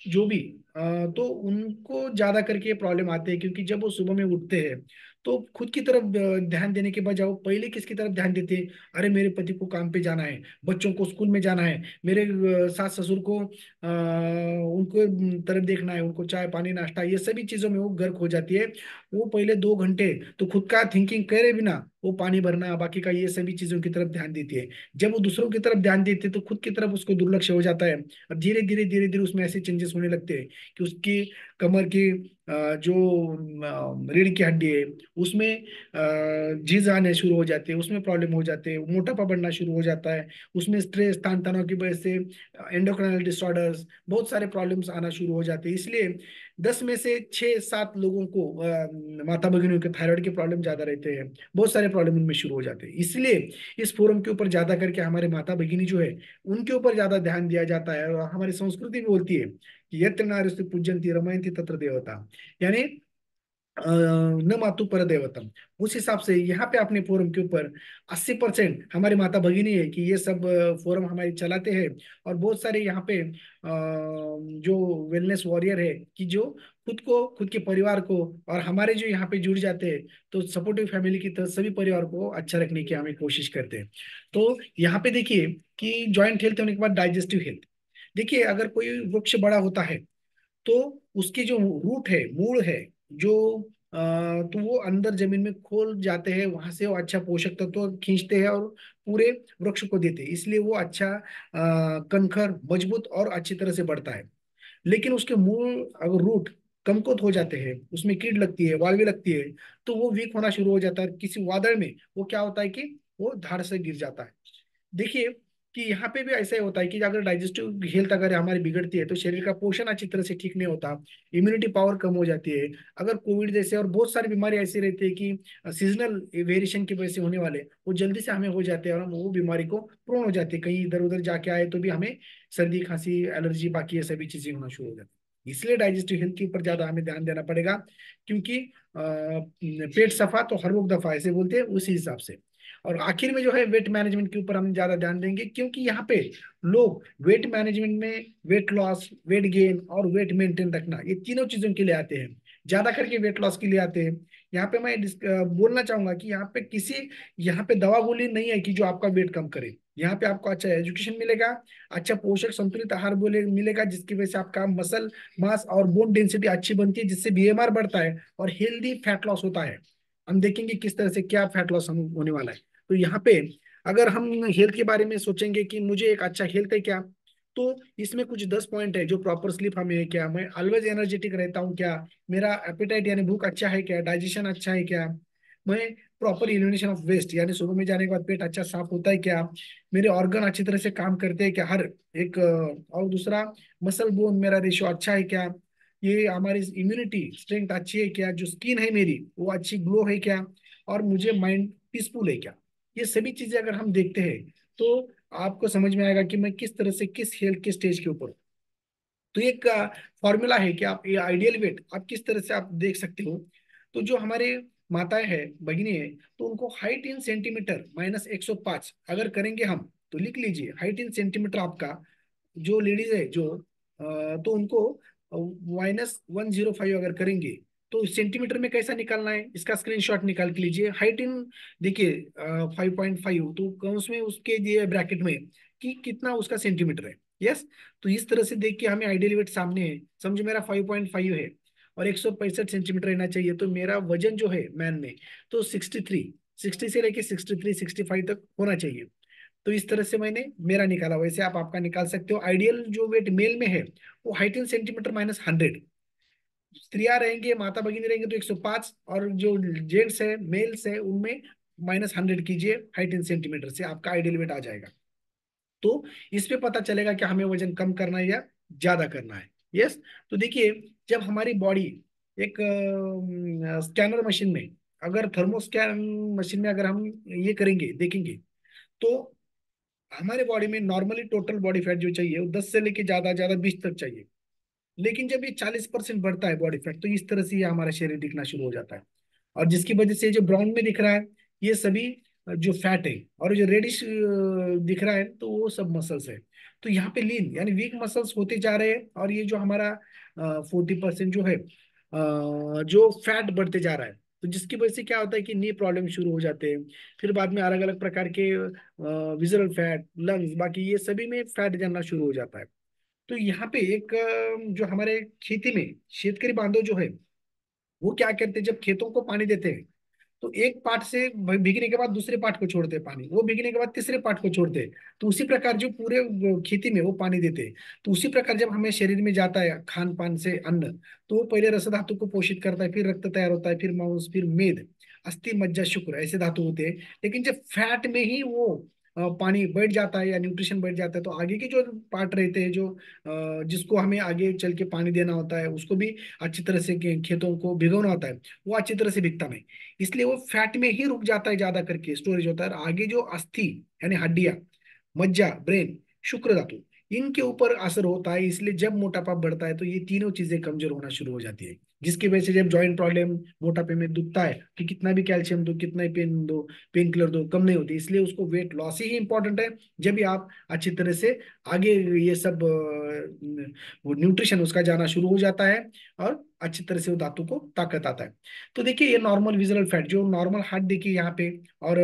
Speaker 1: जो भी, तो उनको ज्यादा करके प्रॉब्लम आते हैं, क्योंकि जब वो सुबह में उठते हैं तो खुद की तरफ ध्यान देने के बजाय वो पहले किसकी तरफ ध्यान देते हैं? अरे मेरे पति को काम पे जाना है, बच्चों को स्कूल में जाना है, मेरे सास ससुर को उनको तरफ देखना है, उनको चाय पानी नाश्ता ये सभी चीजों में वो गर्क हो जाती है। वो पहले 2 घंटे तो खुद का थिंकिंग करे बिना वो पानी भरना बाकी का ये सभी चीजों की तरफ ध्यान देती है। जब वो दूसरों की तरफ ध्यान देती है तो खुद की तरफ उसको दुर्लक्ष्य हो जाता है। और धीरे धीरे धीरे धीरे उसमें ऐसे चेंजेस होने लगते हैं कि उसकी कमर की जो रीढ़ की हड्डी है उसमें झीज आने शुरू हो जाते हैं, उसमें प्रॉब्लम हो जाते हैं, मोटापा बढ़ना शुरू हो जाता है, उसमें स्ट्रेस तान तनाव की वजह से एंडोक्राइनल डिसऑर्डर्स बहुत सारे प्रॉब्लम्स आना शुरू हो जाते हैं। इसलिए 10 में से 6-7 लोगों को माता भगिनियों के थायराइड के प्रॉब्लम ज्यादा रहते हैं, बहुत सारे प्रॉब्लम उनमें शुरू हो जाते हैं। इसलिए इस फोरम के ऊपर ज्यादा करके हमारे माता भगिनी जो है उनके ऊपर ज्यादा ध्यान दिया जाता है। और हमारी संस्कृति भी बोलती है कि यत्र नार्यस्तु पूज्यन्ति रमयन्ति तत्र देवता, यानी न मातु पर देवतम। उस हिसाब से यहाँ पे अपने फोरम के ऊपर 80% हमारे माता भगिनी है कि ये सब फोरम हमारे चलाते हैं। और बहुत सारे यहाँ पे जो वेलनेस वॉरियर है कि जो खुद को, खुद के परिवार को, और हमारे जो यहाँ पे जुड़ जाते हैं तो सपोर्टिव फैमिली की तरह सभी परिवार को अच्छा रखने की हमें कोशिश करते हैं। तो यहाँ पे देखिए कि जॉइंट हेल्थ होने के बाद डाइजेस्टिव हेल्थ। देखिए अगर कोई वृक्ष बड़ा होता है तो उसकी जो रूट है, मूल है, जो तो वो अंदर जमीन में खोल जाते हैं, वहां से वो अच्छा पोषक तत्व तो खींचते हैं और पूरे वृक्ष को देते हैं, इसलिए वो अच्छा कणखर, मजबूत और अच्छी तरह से बढ़ता है। लेकिन उसके मूल अगर रूट कमकुवत हो जाते हैं, उसमें कीड़ लगती है, वाल्वी लगती है, तो वो वीक होना शुरू हो जाता है। किसी वादळ में वो क्या होता है कि वो धाड़ से गिर जाता है। देखिए कि यहाँ पे भी ऐसा ही होता है कि अगर डाइजेस्टिव हेल्थ अगर हमारी बिगड़ती है तो शरीर का पोषण अच्छी तरह से ठीक नहीं होता, इम्यूनिटी पावर कम हो जाती है। अगर कोविड जैसे और बहुत सारी बीमारी ऐसी रहती है कि सीजनल वेरिएशन की वजह से होने वाले, वो जल्दी से हमें हो जाते हैं और हम वो बीमारी को प्रोन हो जाते हैं, कहीं इधर उधर जाके आए तो भी हमें सर्दी खांसी एलर्जी बाकी ये सभी चीजें होना शुरू हो जाती है। इसलिए डाइजेस्टिव हेल्थ के ऊपर ज्यादा हमें ध्यान देना पड़ेगा, क्योंकि पेट सफा तो हर रोग दफा ऐसे बोलते हैं, उसी हिसाब से। और आखिर में जो है वेट मैनेजमेंट के ऊपर हम ज्यादा ध्यान देंगे, क्योंकि यहाँ पे लोग वेट मैनेजमेंट में वेट लॉस, वेट गेन और वेट मेंटेन रखना ये तीनों चीजों के लिए आते हैं। ज्यादा करके वेट लॉस के लिए आते हैं। यहाँ पे मैं बोलना चाहूंगा कि यहाँ पे किसी, यहाँ पे दवा गोली नहीं है कि जो आपका वेट कम करे। यहाँ पे आपको अच्छा एजुकेशन मिलेगा, अच्छा पोषक संतुलित आहार बोले मिलेगा, जिसकी वजह से आपका मसल मास और बोन डेंसिटी अच्छी बनती है, जिससे बीएमआर बढ़ता है और हेल्दी फैट लॉस होता है। हम देखेंगे किस तरह से क्या फैट लॉस हम होने वाला है। तो यहाँ पे अगर हम हेल्थ के बारे में सोचेंगे कि मुझे एक अच्छा हेल्थ है क्या, तो इसमें कुछ 10 पॉइंट है। जो प्रॉपर स्लीप हमें है क्या, मैं ऑलवेज एनर्जेटिक रहता हूँ क्या, मेरा एपेटाइट यानी भूख अच्छा है क्या, डाइजेशन अच्छा है क्या, मैं प्रॉपर एलिमिनेशन ऑफ वेस्ट यानी सुबह में जाने के बाद पेट अच्छा साफ होता है क्या, मेरे ऑर्गन अच्छी तरह से काम करते हैं क्या हर एक, और दूसरा मसल बोन मेरा रेशियो अच्छा है क्या, ये हमारी इम्यूनिटी स्ट्रेंथ अच्छी है क्या, जो स्किन है मेरी वो अच्छी ग्लो है क्या, और मुझे माइंड पीसफुल है क्या। ये सभी चीजें अगर हम देखते हैं तो आपको समझ में आएगा कि मैं किस तरह से किस हेल्थ के स्टेज के ऊपर हूं। तो एक फॉर्मूला है कि आप ये आइडियल वेट आप किस तरह से आप देख सकते हो। तो जो हमारे माताएं हैं, भगिनी है, तो उनको हाइट इन सेंटीमीटर -105 अगर करेंगे हम, तो लिख लीजिए हाइट इन सेंटीमीटर आपका, जो लेडीज है जो तो उनको -105 अगर करेंगे, तो सेंटीमीटर में कैसा निकालना है इसका स्क्रीनशॉट निकाल के लीजिए। हाइट इन देखिए 5.5, तो उसमें उसके दिए ब्रैकेट में कि कितना उसका सेंटीमीटर है। यस, तो इस तरह से देख के हमें आइडियल वेट सामने है, समझो मेरा 5.5 है और 165 सेंटीमीटर रहना चाहिए, तो मेरा वजन जो है मैन में, तो 63, 60 से लेके 63 65 तक होना चाहिए। तो इस तरह से मैंने मेरा निकाला, वैसे आप आपका निकाल सकते हो। आइडियल जो वेट मेल में है वो हाइट इन सेंटीमीटर -100, स्त्रियां रहेंगे, माता भगिनी रहेंगे तो 105, और जो जेंट्स है मेल्स है उनमें -100 कीजिए हाइट इन सेंटीमीटर से, आपका आइडियल वेट आ जाएगा। तो इस पे पता चलेगा कि हमें वजन कम करना है या ज्यादा करना है। यस, तो देखिए जब हमारी बॉडी एक स्कैनर मशीन में, अगर थर्मोस्कैन मशीन में अगर हम ये करेंगे देखेंगे, तो हमारे बॉडी में नॉर्मली टोटल बॉडी फैट जो चाहिए वो 10 से लेके ज्यादा ज्यादा 20 तक चाहिए। लेकिन जब ये 40% बढ़ता है बॉडी फैट, तो इस तरह से ये हमारा शरीर दिखना शुरू हो जाता है। और जिसकी वजह से जो ब्राउन में दिख रहा है ये सभी जो फैट है, और जो रेडिश दिख रहा है तो वो सब मसल्स है। तो यहाँ पे लीन यानी वीक मसल्स होते जा रहे हैं, और ये जो हमारा 40% जो है जो फैट बढ़ते जा रहा है, तो जिसकी वजह से क्या होता है कि नी प्रॉब्लम शुरू हो जाते हैं। फिर बाद में अलग अलग प्रकार के विजरल फैट, लंग्स, बाकी ये सभी में फैट जानना शुरू हो जाता है। तो यहाँ पे एक जो हमारे खेती में शेतकरी बांधव जो है वो क्या करते हैं, जब खेतों को पानी देते हैं तो एक पार्ट से भीगने के बाद दूसरे पार्ट को छोड़ते हैं पानी, वो भीगने के बाद तीसरे पार्ट को छोड़ते हैं। तो उसी प्रकार जो पूरे खेती में वो पानी देते हैं, तो उसी प्रकार जब हमें शरीर में जाता है खान पान से अन्न, तो वो पहले रस धातु को पोषित करता है, फिर रक्त तैयार होता है, फिर मांस, फिर मेद, अस्थि, मज्जा, शुक्र, ऐसे धातु होते हैं। लेकिन जब फैट में ही वो पानी बैठ जाता है या न्यूट्रिशन बैठ जाता है, तो आगे के जो पार्ट रहते हैं जो जिसको हमें आगे चल के पानी देना होता है, उसको भी अच्छी तरह से खेतों को भिगोना होता है, वो अच्छी तरह से भिगता नहीं। इसलिए वो फैट में ही रुक जाता है, ज्यादा करके स्टोरेज होता है, और आगे जो अस्थि यानी हड्डियां, मज्जा, ब्रेन, शुक्र धातु, इनके ऊपर असर होता है। इसलिए जब मोटापा बढ़ता है तो ये तीनों चीजें कमजोर होना शुरू हो जाती है, जिसकी वजह से जब जॉइंट प्रॉब्लम, मोटापे में दुखता है कि कितना भी कैल्शियम दो, कितना ही पेन दो, पेन किलर दो, कम नहीं होती। इसलिए उसको वेट लॉस ही इंपॉर्टेंट है। जब भी आप अच्छी तरह से आगे ये सब वो न्यूट्रिशन उसका जाना शुरू हो जाता है, और अच्छी तरह से वो धातु को ताकत आता है। तो देखिए ये नॉर्मल विजरल फैट, जो नॉर्मल हार्ट देखिए यहाँ पे, और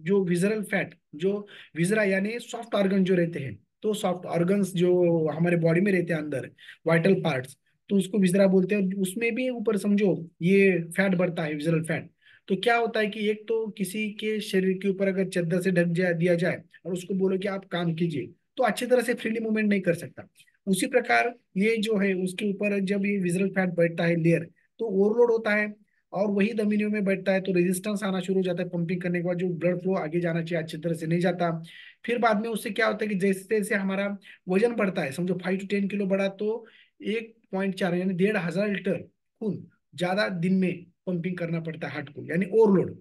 Speaker 1: जो विजरल फैट, जो विजरा यानी सॉफ्ट ऑर्गन जो रहते हैं, तो सॉफ्ट ऑर्गन्स जो हमारे बॉडी में रहते हैं अंदर, वाइटल पार्ट्स, तो उसको विजरा बोलते हैं। उसमें भी ऊपर समझो ये फैट बढ़ता है, विजरल फैट। तो क्या होता है कि एक तो किसी के शरीर के ऊपर अगर चद्दर से ढक जाए दिया जाए और उसको बोलो कि आप काम कीजिए, तो अच्छी तरह से फ्रीली मूवमेंट नहीं कर सकता। उसी प्रकार ये जो है उसके ऊपर जब ये विजरल फैट बैठता है लेयर, तो ओवरलोड होता है, और वही धमनियों में बैठता है, तो रेजिस्टेंस आना शुरू हो जाता है। पंपिंग करने के बाद जो ब्लड फ्लो आगे जाना चाहिए अच्छी तरह से नहीं जाता। फिर बाद में उससे क्या होता है कि जैसे जैसे हमारा वजन बढ़ता है, समझो 5 to 10 किलो बढ़ा, तो 1.4 यानी 1,500 लीटर खून ज्यादा दिन में पंपिंग करना पड़ता है हार्ट को, यानी ओवरलोड,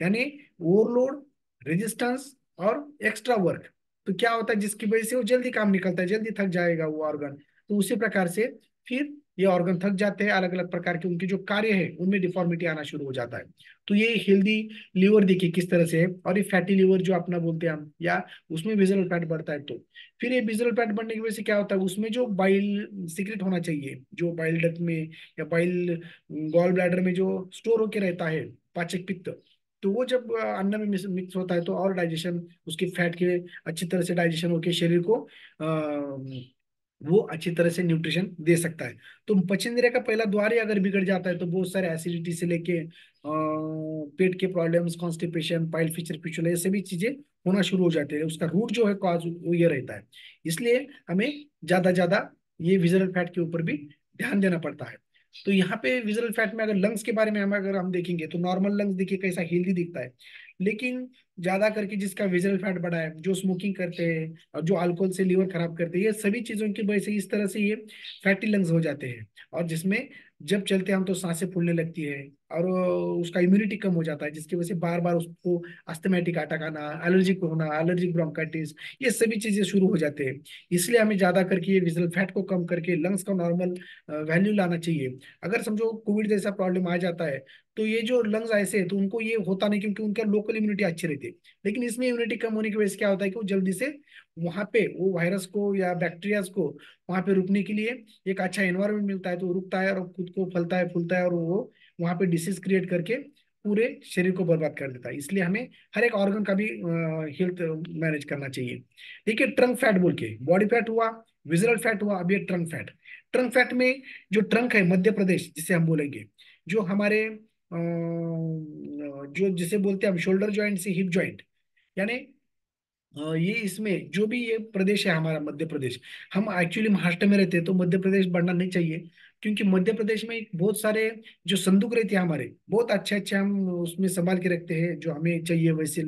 Speaker 1: यानी ओवरलोड, रेजिस्टेंस और एक्स्ट्रा वर्क। तो क्या होता है जिसकी वजह से वो जल्दी काम निकलता है, जल्दी थक जाएगा वो ऑर्गन। तो उसी प्रकार से फिर ये ऑर्गन थक जाते हैं, अलग अलग प्रकार के उनके जो कार्य है उनमें डिफॉर्मिटी आना शुरू हो जाता है। तो ये हेल्दी लीवर देखिए किस तरह से है, और ये फैटी लीवर जो अपना बोलते हैं हम, या उसमें विजरल फैट बढ़ता है। तो फिर ये विजरल फैट बढ़ने की वजह से क्या होता है, उसमें जो बाइल सीक्रेट होना चाहिए, जो बाइल डक्ट में या बाइल गॉल ब्लैडर में जो स्टोर होके रहता है, पाचक पित्त, तो वो जब अन्न में मिक्स होता है, तो और डाइजेशन उसके फैट के अच्छी तरह से डाइजेशन होके शरीर को वो अच्छी तरह से न्यूट्रिशन दे सकता है। तो पचन इंद्रिय का पहला द्वार ही अगर बिगड़ जाता है, तो बहुत सारे एसिडिटी से लेके पेट के problems, constipation, pile fissure fistula, ये सभी चीजें होना शुरू हो जाती है। उसका रूट जो है कॉज वो ये रहता है। इसलिए हमें ज्यादा ज्यादा ये विजरल फैट के ऊपर भी ध्यान देना पड़ता है। तो यहाँ पे विजरल फैट में अगर लंग्स के बारे में हम अगर हम देखेंगे, तो नॉर्मल लंग्स देखिए कैसा हेल्दी दिखता है। लेकिन ज्यादा करके जिसका विजरल फैट बढ़ा है, जो स्मोकिंग करते हैं और जो अल्कोहल से लीवर खराब करते हैं, ये सभी चीजों की वजह से इस तरह से ये फैटी लंग्स हो जाते हैं। और जिसमें जब चलते हैं हम तो सांसें फूलने लगती है, और उसका इम्यूनिटी कम हो जाता है, जिसकी वजह से बार बार उसको अस्थमैटिक अटैक आना, एलर्जिक होना, एलर्जिक ब्रोंकाइटिस, ये सभी चीजें शुरू हो जाते हैं। इसलिए हमें ज्यादा करके ये विजल फैट को कम करके लंग्स का नॉर्मल वैल्यू लाना चाहिए। अगर समझो कोविड जैसा प्रॉब्लम आ जाता है, तो ये जो लंग्स ऐसे है तो उनको ये होता नहीं, क्योंकि उनका लोकल इम्यूनिटी अच्छी रहती है। लेकिन इसमें इम्यूनिटी कम होने की वजह से क्या होता है कि वो जल्दी से वहां पे वो वायरस को या बैक्टीरियाज को वहां पे रुकने के लिए एक अच्छा एनवायरनमेंट मिलता है, तो वो रुकता है और खुद को फलता है फूलता है, और वो वहां पे डिसीज क्रिएट करके पूरे शरीर को बर्बाद कर देता है। इसलिए हमें हर एक ऑर्गन का भी हेल्थ मैनेज करना चाहिए। देखिए ट्रंक फैट बोल के, बॉडी फैट हुआ, विजरल फैट हुआ, अब ये ट्रंक फैट। ट्रंक फैट में जो ट्रंक है मध्य प्रदेश जिसे हम बोलेंगे, जो हमारे जो जिसे बोलते हैं हम शोल्डर जॉइंट से हिप जॉइंट, यानी ये इसमें जो भी ये प्रदेश है हमारा मध्य प्रदेश, हम एक्चुअली महाराष्ट्र में रहते हैं तो मध्य प्रदेश बढ़ना नहीं चाहिए, क्योंकि मध्य प्रदेश में बहुत सारे जो संदूक रहते हैं हमारे, बहुत अच्छे अच्छे हम उसमें संभाल के रखते हैं जो हमें चाहिए वैसे।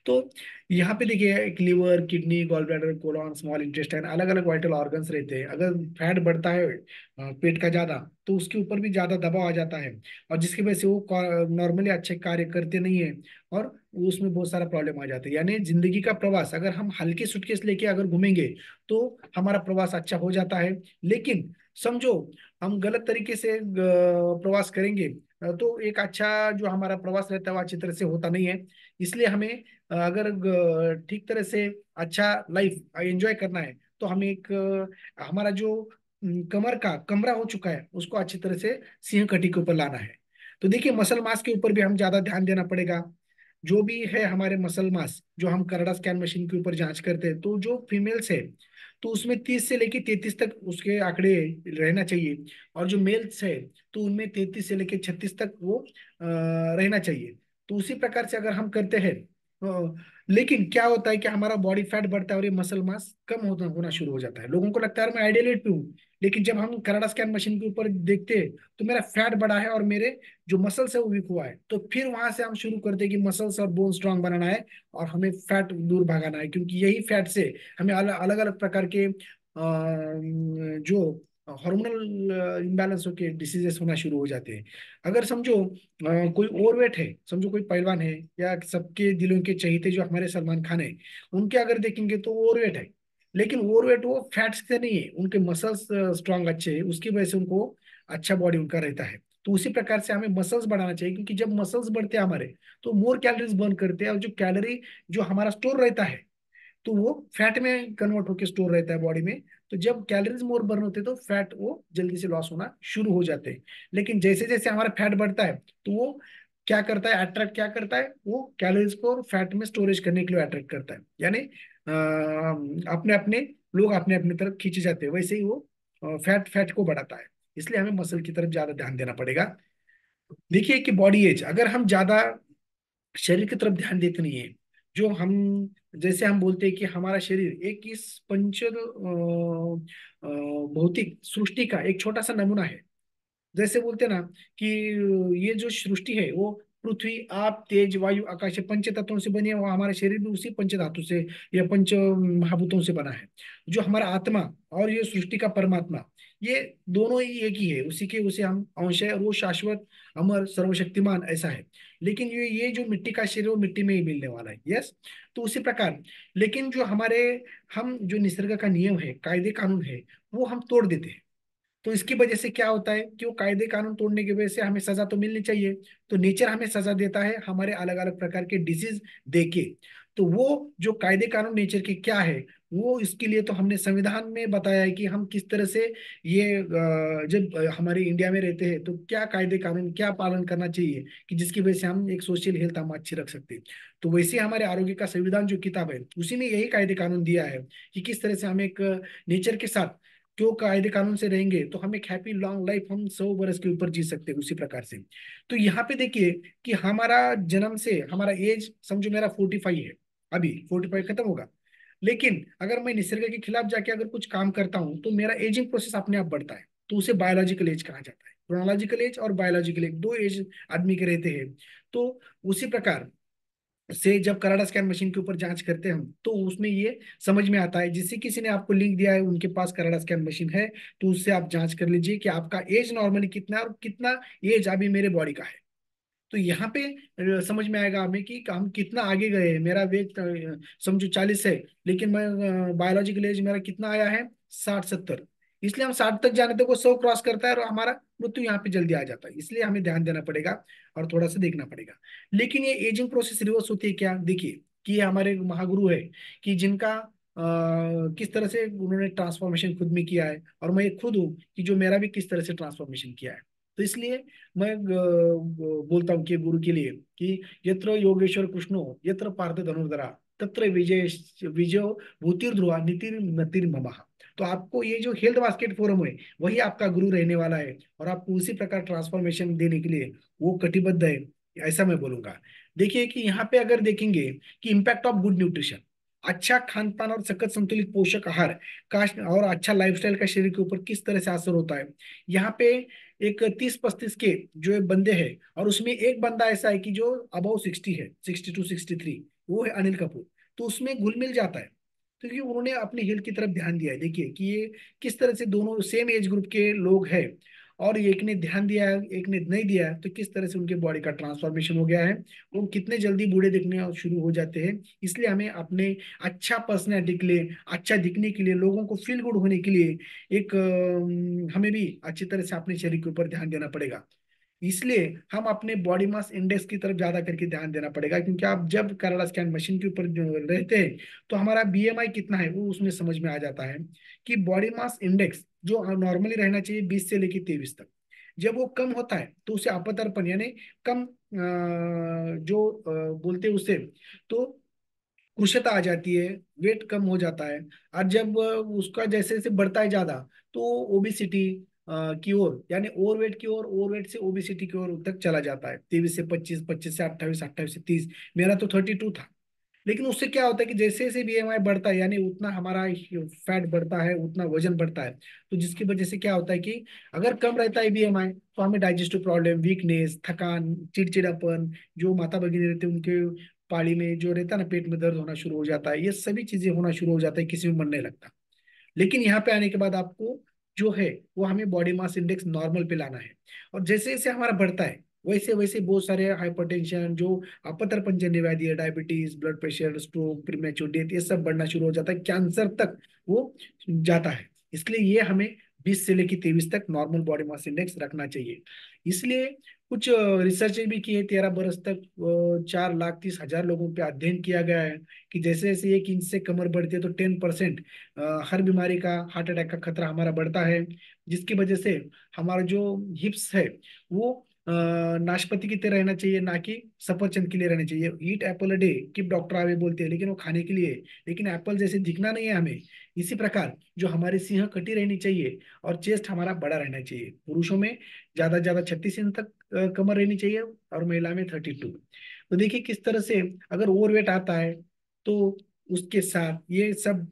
Speaker 1: तो यहाँ पे देखिए एक liver, kidney, gall bladder, colon, small intestine, अलग अलग वाइटल ऑर्गन्स रहते हैं। अगर फैट बढ़ता है पेट का ज्यादा, तो उसके ऊपर भी ज्यादा दबाव आ जाता है, और जिसकी वजह से वो नॉर्मली अच्छे कार्य करते नहीं है, और उसमें बहुत सारा प्रॉब्लम आ जाता है। यानी जिंदगी का प्रवास अगर हम हल्के सूटकेस लेके अगर घूमेंगे तो हमारा प्रवास अच्छा हो जाता है। लेकिन समझो हम गलत तरीके से प्रवास करेंगे, तो एक अच्छा जो हमारा प्रवास रहता है वो अच्छी तरह से होता नहीं है। इसलिए हमें अगर ठीक तरह से अच्छा लाइफ एंजॉय करना है, तो हमें एक हमारा जो कमर का कमरा हो चुका है उसको अच्छी तरह से सिंह कटी के ऊपर लाना है। तो देखिए मसल मास के ऊपर भी हम ज्यादा ध्यान देना पड़ेगा। जो भी है हमारे मसल मास, जो हम कनाडा स्कैन मशीन के ऊपर जांच करते हैं, तो जो फीमेल्स है तो उसमें 30 से लेके 33 तक उसके आंकड़े रहना चाहिए, और जो मेल्स है तो उनमें 33 से लेके 36 तक वो रहना चाहिए। तो उसी प्रकार से अगर हम करते हैं, लेकिन क्या होता है कि हमारा बॉडी फैट बढ़ता है और ये मसल मास कम होना शुरू हो जाता है। लोगों को लगता है मैं आइडियल वेट पे हूँ, लेकिन जब हम कनाडा स्कैन मशीन के ऊपर देखते हैं तो मेरा फैट बढ़ा है और मेरे जो मसल्स है वो वीक हुआ है। तो फिर वहां से हम शुरू करते हैं कि मसल्स और बोन स्ट्रांग बनाना है और हमें फैट दूर भगाना है, क्योंकि यही फैट से हमें अलग अलग प्रकार के जो हार्मोनल इम्बैलेंस होके डिसीजेस होना शुरू हो जाते हैं। अगर समझो कोई ओवरवेट है, समझो कोई पहलवान है, या सबके दिलों के चहीते जो हमारे सलमान खान है, उनके अगर देखेंगे तो ओवरवेट है, लेकिन ओवरवेट वो फैट्स से नहीं है, उनके मसल्स स्ट्रांग अच्छे हैं, उसकी वजह से उनको अच्छा बॉडी उनका रहता है। तो उसी प्रकार से हमें मसल्स बढ़ाना चाहिए, क्योंकि जब मसल्स बढ़ते हैं हमारे, तो मोर कैलोरीज बर्न करते हैं, और जो कैलोरी जो हमारा स्टोर रहता है तो वो फैट में कन्वर्ट होकर स्टोर रहता है बॉडी में। तो जब कैलोरीज मोर बर्न होते हैं तो फैट वो जल्दी से लॉस होना शुरू हो जाते हैं। लेकिन जैसे जैसे हमारा फैट बढ़ता है तो वो क्या करता है, अट्रैक्ट क्या करता है, वो कैलोरीज को और फैट में स्टोरेज करने के लिए अट्रैक्ट करता है। यानी अपने अपने लोग अपने अपने तरफ खींचे जाते हैं, वैसे ही वो फैट फैट को बढ़ाता है। इसलिए हमें मसल की तरफ ज्यादा ध्यान देना पड़ेगा। देखिए कि बॉडी एज अगर हम ज्यादा शरीर की तरफ ध्यान देते नहीं है, जो हम जैसे हम बोलते हैं कि हमारा शरीर एक इस पंच भौतिक सृष्टि का एक छोटा सा नमूना है। जैसे बोलते हैं ना कि ये जो सृष्टि है वो पृथ्वी, आप, तेज, वायु, आकाश, ये पंच तत्वों से बनी है, वो हमारा शरीर भी उसी पंच धातु से या पंच महाभूतों से बना है। जो हमारा आत्मा और ये सृष्टि का परमात्मा, ये दोनों ही एक ही है, उसी के उसे हम अंश है, और वो शाश्वत, अमर, सर्वशक्तिमान ऐसा है। लेकिन ये जो मिट्टी का शरीर है वो मिट्टी में ही मिलने वाला है, यस। तो उसी प्रकार, लेकिन जो हमारे हम जो निसर्ग का नियम है, कायदे कानून है, वो हम तोड़ देते हैं। तो इसकी वजह से क्या होता है कि वो कायदे कानून तोड़ने की वजह से हमें सजा तो मिलनी चाहिए, तो नेचर हमें सजा देता है हमारे अलग अलग प्रकार के डिजीज देके। तो वो जो कायदे कानून नेचर के क्या है, वो इसके लिए तो हमने संविधान में बताया है कि हम किस तरह से ये जब हमारे इंडिया में रहते हैं तो क्या कायदे कानून क्या पालन करना चाहिए, कि जिसकी वजह से हम एक सोशल हेल्थ हम अच्छी रख सकते हैं। तो वैसे हमारे आरोग्य का संविधान जो किताब है उसी में यही कायदे कानून दिया है कि किस तरह से हम एक नेचर के साथ क्यों कायदे कानून से रहेंगे तो हम एक हैप्पी लॉन्ग लाइफ हम 100 बरस के ऊपर जी सकते हैं उसी प्रकार से। तो यहाँ पे देखिए कि हमारा जन्म से हमारा एज समझो मेरा 45 है, अभी 45 खत्म होगा। लेकिन अगर मैं निसर्ग के खिलाफ जाके अगर कुछ काम करता हूँ तो मेरा एजिंग प्रोसेस अपने आप बढ़ता है, तो उसे बायोलॉजिकल एज कहा जाता है। क्रोनोलॉजिकल एज और बायोलॉजिकल एज, दो एज आदमी के रहते हैं। तो उसी प्रकार से जब कनाडा स्कैन मशीन के ऊपर जांच करते हैं हम, तो उसमें ये समझ में आता है, जिससे किसी ने आपको लिंक दिया है उनके पास कनाडा स्कैन मशीन है, तो उससे आप जांच कर लीजिए कि आपका एज नॉर्मली कितना है और कितना एज अभी मेरे बॉडी का है। तो यहाँ पे समझ में आएगा हमें कि हम कितना आगे गए हैं। मेरा वेट समझो 40 है, लेकिन मैं बायोलॉजिकल एज मेरा कितना आया है, 60-70। इसलिए हम 60 तक जाने तक वो 100 क्रॉस करता है और हमारा मृत्यु यहाँ पे जल्दी आ जाता है। इसलिए हमें ध्यान देना पड़ेगा और थोड़ा सा देखना पड़ेगा। लेकिन ये एजिंग प्रोसेस रिवर्स होती है क्या, देखिए कि ये हमारे महागुरु है कि जिनका किस तरह से उन्होंने ट्रांसफॉर्मेशन खुद में किया है, और मैं खुद हूँ कि जो मेरा भी किस तरह से ट्रांसफॉर्मेशन किया है। तो इसलिए मैं बोलता हूँ कि गुरु के लिए कि यत्र योगेश्वर कृष्णो यत्र पार्थ धनुर्धरा तत्र विजय विजय भूतिर्ध्रुवा नीतिर नतिर ममः। तो आपको ये जो हेल्थ बास्केट फोरम है वही आपका गुरु रहने वाला है, और आपको उसी प्रकार ट्रांसफॉर्मेशन देने के लिए वो कटिबद्ध है, ऐसा मैं बोलूंगा। देखिए कि यहाँ पे अगर देखेंगे कि इम्पैक्ट ऑफ गुड न्यूट्रिशन, अच्छा खान पान और सखत संतुलित पोषक आहार का और अच्छा लाइफस्टाइल का शरीर के ऊपर किस तरह से असर होता है। यहाँ पे एक 30-35 के जो बंदे हैं, और उसमें एक बंदा ऐसा है कि जो अबाउ 60 है, 62-63, वो है अनिल कपूर। तो उसमें घुल मिल जाता है, क्योंकि उन्होंने अपनी हेल्थ की तरफ ध्यान दिया है। देखिए कि ये किस तरह से दोनों सेम एज ग्रुप के लोग हैं, और एक ने ध्यान दिया है एक ने नहीं दिया है, तो किस तरह से उनके बॉडी का ट्रांसफॉर्मेशन हो गया है, वो कितने जल्दी बूढ़े दिखने शुरू हो जाते हैं। इसलिए हमें अपने अच्छा पर्सनैलिटी के लिए, अच्छा दिखने के लिए, लोगों को फील गुड होने के लिए एक हमें भी अच्छी तरह से अपने शरीर के ऊपर ध्यान देना पड़ेगा। इसलिए हम अपने बॉडी मास इंडेक्स की तरफ ज्यादा करके ध्यान देना पड़ेगा, क्योंकि आप जब कनाडा स्कैन मशीन के ऊपर जो रहते हैं तो हमारा बीएमआई कितना है वो उसमें समझ में आ जाता है। कि बॉडी मास इंडेक्स जो नॉर्मली रहना चाहिए 20 से लेकर 23 तक, जब वो कम होता है तो उसे अपतरपन यानी कम जो बोलते हैं उसे, तो कुशता आ जाती है, वेट कम हो जाता है। और जब उसका जैसे जैसे बढ़ता है ज्यादा, तो ओबिसिटी की ओर यानी ओवरवेट की ओर, ओवरवेट से ओबिसिटी की ओर तक चला जाता है। 23 से 25, 25 से 28, 28 से 30। मेरा तो 32 था। लेकिन उससे क्या होता है कि जैसे जैसे बीएमआई बढ़ता है, यानी उतना हमारा फैट बढ़ता है, उतना वजन बढ़ता है। तो जिसकी वजह से क्या होता है कि अगर कम रहता है बीएमआई तो हमें डाइजेस्टिव प्रॉब्लम, वीकनेस, थकान, चिड़चिड़ापन, जो माता भगिनी रहते हैं उनके पाली में जो रहता है ना, पेट में दर्द होना शुरू हो जाता है, ये सभी चीजें होना शुरू हो जाता है, किसी में मन नहीं लगता। लेकिन यहाँ पे आने के बाद आपको जो है वो हमें बॉडी मास इंडेक्स नॉर्मल पे लाना है। और जैसे जैसे हमारा बढ़ता है वैसे वैसे बहुत सारे हाइपरटेंशन, जो अपतरपंजन्य व्याधि है, diabetes, blood pressure, stroke, premature death, ये सब बढ़ना शुरू हो जाता है, कैंसर तक वो जाता है। इसलिए ये हमें 20 से लेकर 23 तक नॉर्मल बॉडी मास इंडेक्स रखना चाहिए। इसलिए कुछ रिसर्च भी की है, 13 बरस तक 4,30,000 लोगों पे अध्ययन किया गया है कि जैसे जैसे 1 इंच से कमर बढ़ती है तो 10% हर बीमारी का, हार्ट अटैक का खतरा हमारा बढ़ता है। जिसकी वजह से हमारा जो हिप्स है वो नाशपाती की तरह रहना चाहिए, ना कि सफरचंद के लिए रहना चाहिए। ईट एप्पल अ डे कि डॉक्टर आवे बोलते हैं, लेकिन वो खाने के लिए है। लेकिन एप्पल जैसे दिखना नहीं है हमें। इसी प्रकार जो हमारी सिंह कटी रहनी चाहिए, और चेस्ट हमारा बड़ा रहना चाहिए। पुरुषों में ज्यादा 36 इंच तक कमर रहनी चाहिए, और महिला में 32। तो देखिए किस तरह से अगर ओवरवेट आता है तो उसके साथ ये सब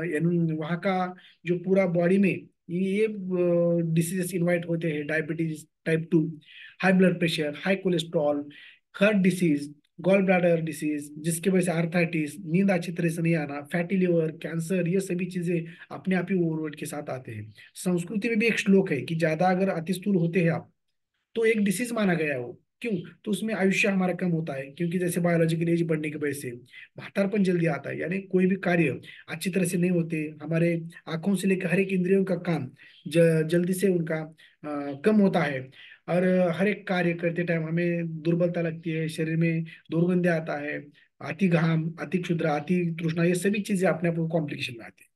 Speaker 1: यानी वहाँ का जो पूरा बॉडी में ये डिसीजेस इन्वाइट होते हैं, diabetes type 2, high blood pressure, high cholesterol, heart disease, gall bladder disease, जिसकी वजह से आर्थराइटिस, नींद अच्छी तरह से नहीं आना, फैटी लिवर, कैंसर, ये सभी चीजें अपने आप ही ओवरवेट के साथ आते हैं। संस्कृति में भी एक श्लोक है कि ज्यादा अगर अतिस्थूल होते हैं आप तो एक डिसीज माना गया है वो। क्यों? तो उसमें आयुष्य हमारा कम होता है, क्योंकि जैसे बायोलॉजिकल एज बढ़ने की वजह से भातारपन जल्दी आता है, यानी कोई भी कार्य अच्छी तरह से नहीं होते। हमारे आंखों से लेकर हर एक इंद्रियों का काम जल्दी से उनका कम होता है। और हर एक कार्य करते टाइम हमें दुर्बलता लगती है, शरीर में दुर्गंध आता है, अति घाम, अति क्षुद्र, अति तृष्णा, ये सभी चीजें अपने आप कॉम्प्लिकेशन में आती है।